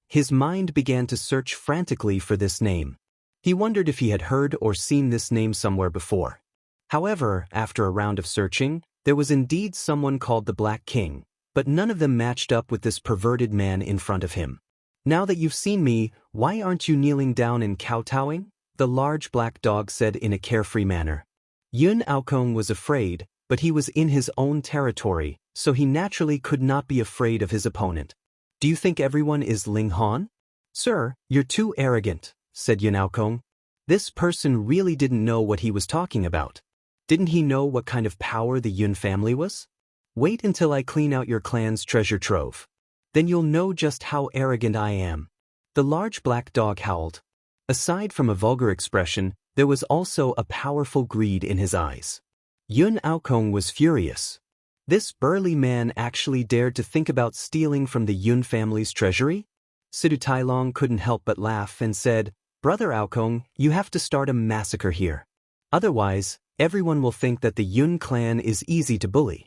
His mind began to search frantically for this name. He wondered if he had heard or seen this name somewhere before. However, after a round of searching, there was indeed someone called the Black King, but none of them matched up with this perverted man in front of him. Now that you've seen me, why aren't you kneeling down and kowtowing? The large black dog said in a carefree manner. Yun Aokong was afraid, but he was in his own territory, so he naturally could not be afraid of his opponent. Do you think everyone is Ling Han? Sir, you're too arrogant, said Yun Aokong. This person really didn't know what he was talking about. Didn't he know what kind of power the Yun family was? Wait until I clean out your clan's treasure trove. Then you'll know just how arrogant I am. The large black dog howled. Aside from a vulgar expression, there was also a powerful greed in his eyes. Yun Aokong was furious. This burly man actually dared to think about stealing from the Yun family's treasury? Sidu Tailong couldn't help but laugh and said, Brother Aokong, you have to start a massacre here. Otherwise, everyone will think that the Yun clan is easy to bully.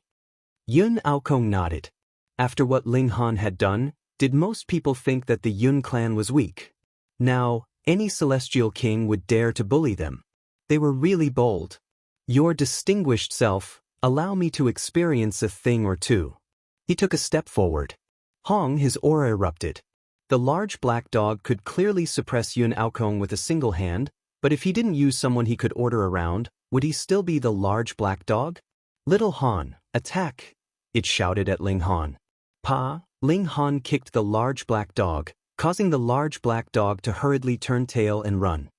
Yun Aokong nodded. After what Ling Han had done, did most people think that the Yun clan was weak? Now, any celestial king would dare to bully them. They were really bold. Your distinguished self, allow me to experience a thing or two. He took a step forward. Hong, his aura erupted. The large black dog could clearly suppress Yun Aokong with a single hand, but if he didn't use someone he could order around, would he still be the large black dog? Little Han, attack! It shouted at Ling Han. Pa, Ling Han kicked the large black dog, causing the large black dog to hurriedly turn tail and run.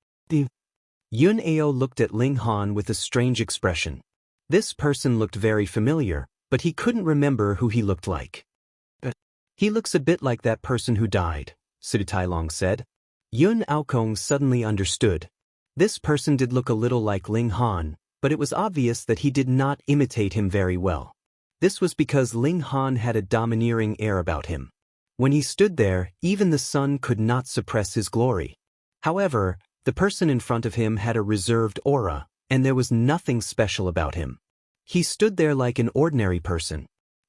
Yun Ao looked at Ling Han with a strange expression. This person looked very familiar, but he couldn't remember who he looked like. He looks a bit like that person who died, Sidu Tailong said. Yun Aokong suddenly understood. This person did look a little like Ling Han, but it was obvious that he did not imitate him very well. This was because Ling Han had a domineering air about him. When he stood there, even the sun could not suppress his glory. However, the person in front of him had a reserved aura, and there was nothing special about him. He stood there like an ordinary person.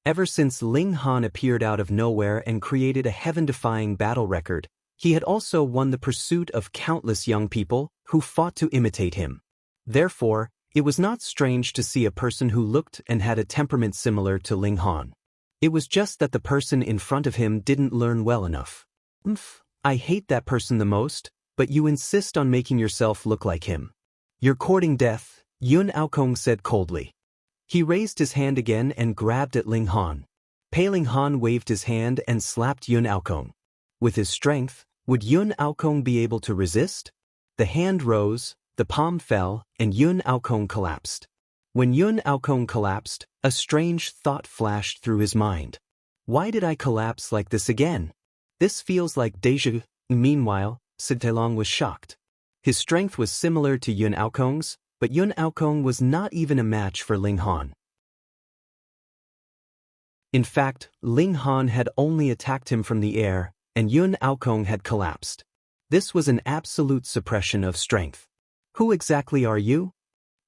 Ever since Ling Han appeared out of nowhere and created a heaven-defying battle record, he had also won the pursuit of countless young people who fought to imitate him. Therefore, it was not strange to see a person who looked and had a temperament similar to Ling Han. It was just that the person in front of him didn't learn well enough. I hate that person the most, but you insist on making yourself look like him. You're courting death, Yun Aokong said coldly. He raised his hand again and grabbed at Ling Han. Ling Han waved his hand and slapped Yun Aokong. With his strength, would Yun Aokong be able to resist? The hand rose, the palm fell, and Yun Aokong collapsed. When Yun Aokong collapsed, a strange thought flashed through his mind. Why did I collapse like this again? This feels like déjà vu. Meanwhile, Sidu Tailong was shocked. His strength was similar to Yun Aokong's, but Yun Aokong was not even a match for Ling Han. In fact, Ling Han had only attacked him from the air, and Yun Aokong had collapsed. This was an absolute suppression of strength. Who exactly are you?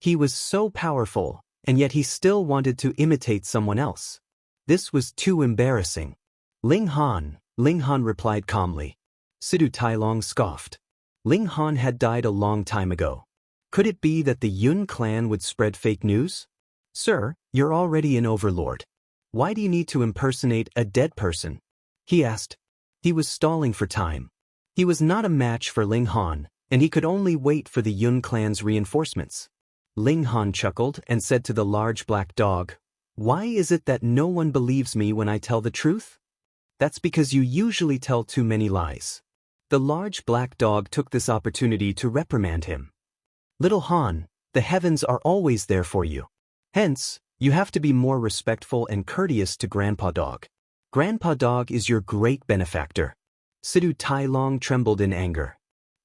He was so powerful, and yet he still wanted to imitate someone else. This was too embarrassing. Ling Han replied calmly. Sidu Tailong scoffed. Ling Han had died a long time ago. Could it be that the Yun clan would spread fake news? Sir, you're already an overlord. Why do you need to impersonate a dead person? He asked. He was stalling for time. He was not a match for Ling Han, and he could only wait for the Yun clan's reinforcements. Ling Han chuckled and said to the large black dog, "Why is it that no one believes me when I tell the truth? That's because you usually tell too many lies." The large black dog took this opportunity to reprimand him. "Little Han, the heavens are always there for you. Hence, you have to be more respectful and courteous to Grandpa Dog. Grandpa Dog is your great benefactor." Sidu Tailong trembled in anger.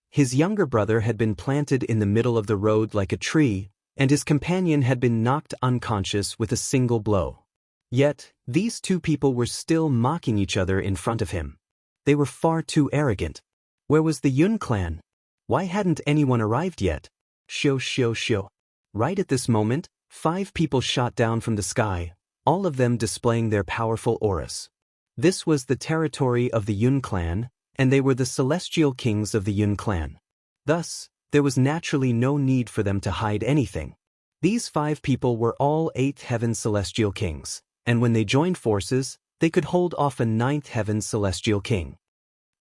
His younger brother had been planted in the middle of the road like a tree, and his companion had been knocked unconscious with a single blow. Yet, these two people were still mocking each other in front of him. They were far too arrogant. Where was the Yun clan? Why hadn't anyone arrived yet? Shio. Right at this moment, 5 people shot down from the sky, all of them displaying their powerful auras. This was the territory of the Yun clan, and they were the celestial kings of the Yun clan. Thus, there was naturally no need for them to hide anything. These 5 people were all 8th heaven celestial kings, and when they joined forces, they could hold off a 9th heaven celestial king.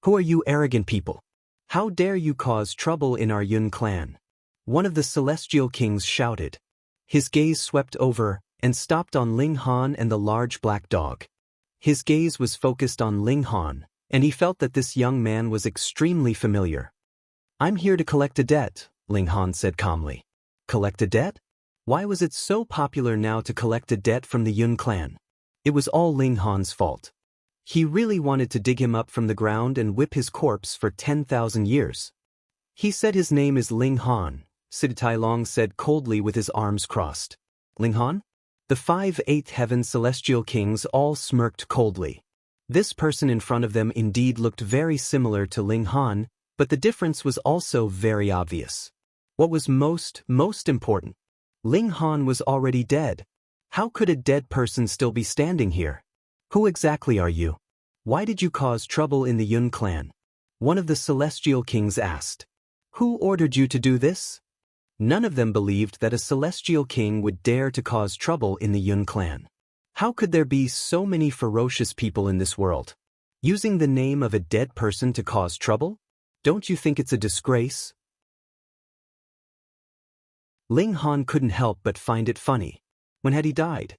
"Who are you arrogant people? How dare you cause trouble in our Yun clan?" One of the celestial kings shouted. His gaze swept over and stopped on Ling Han and the large black dog. His gaze was focused on Ling Han, and he felt that this young man was extremely familiar. "I'm here to collect a debt," Ling Han said calmly. Collect a debt? Why was it so popular now to collect a debt from the Yun clan? It was all Ling Han's fault. He really wanted to dig him up from the ground and whip his corpse for 10,000 years. "He said his name is Ling Han," Sidu Tailong said coldly with his arms crossed. "Ling Han?" The 5 8th heaven celestial kings all smirked coldly. This person in front of them indeed looked very similar to Ling Han, but the difference was also very obvious. What was most important? Ling Han was already dead. How could a dead person still be standing here? "Who exactly are you? Why did you cause trouble in the Yun clan?" one of the celestial kings asked. "Who ordered you to do this?" None of them believed that a celestial king would dare to cause trouble in the Yun clan. How could there be so many ferocious people in this world? Using the name of a dead person to cause trouble? Don't you think it's a disgrace? Ling Han couldn't help but find it funny. When had he died?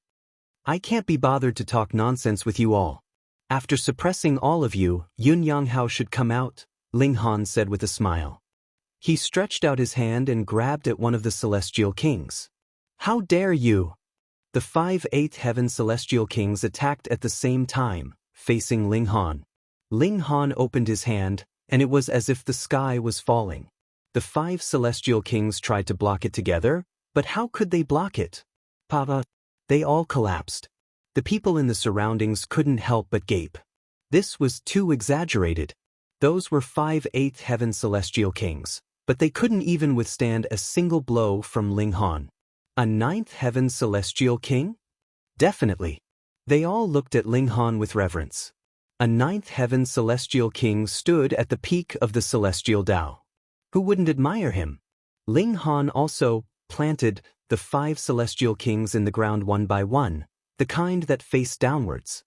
"I can't be bothered to talk nonsense with you all. After suppressing all of you, Yun Yanghao should come out," Ling Han said with a smile. He stretched out his hand and grabbed at one of the celestial kings. "How dare you!" The 5 8th heaven celestial kings attacked at the same time, facing Ling Han. Ling Han opened his hand, and it was as if the sky was falling. The 5 celestial kings tried to block it together, but how could they block it? Papa! They all collapsed. The people in the surroundings couldn't help but gape. This was too exaggerated. Those were 5 8th heaven celestial kings, but they couldn't even withstand a single blow from Ling Han. A 9th heaven celestial king? Definitely. They all looked at Ling Han with reverence. A 9th heaven celestial king stood at the peak of the celestial Tao. Who wouldn't admire him? Ling Han also planted the 5 celestial kings in the ground one by one, the kind that face downwards.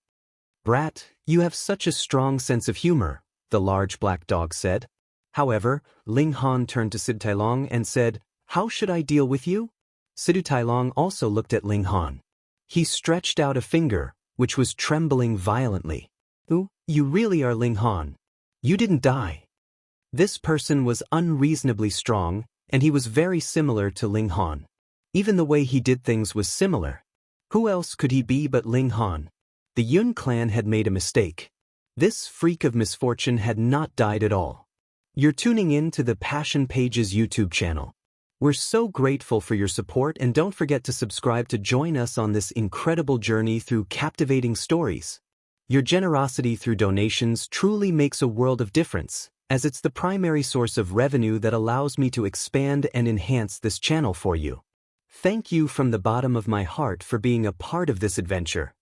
"Brat, you have such a strong sense of humor," the large black dog said. However, Ling Han turned to Sidu Tailong and said, "How should I deal with you?" Sidu Tailong also looked at Ling Han. He stretched out a finger, which was trembling violently. "Ooh, you really are Ling Han. You didn't die." This person was unreasonably strong, and he was very similar to Ling Han. Even the way he did things was similar. Who else could he be but Ling Han? The Yun clan had made a mistake. This freak of misfortune had not died at all. You're tuning in to the Passion Pages YouTube channel. We're so grateful for your support, and don't forget to subscribe to join us on this incredible journey through captivating stories. Your generosity through donations truly makes a world of difference, as it's the primary source of revenue that allows me to expand and enhance this channel for you. Thank you from the bottom of my heart for being a part of this adventure.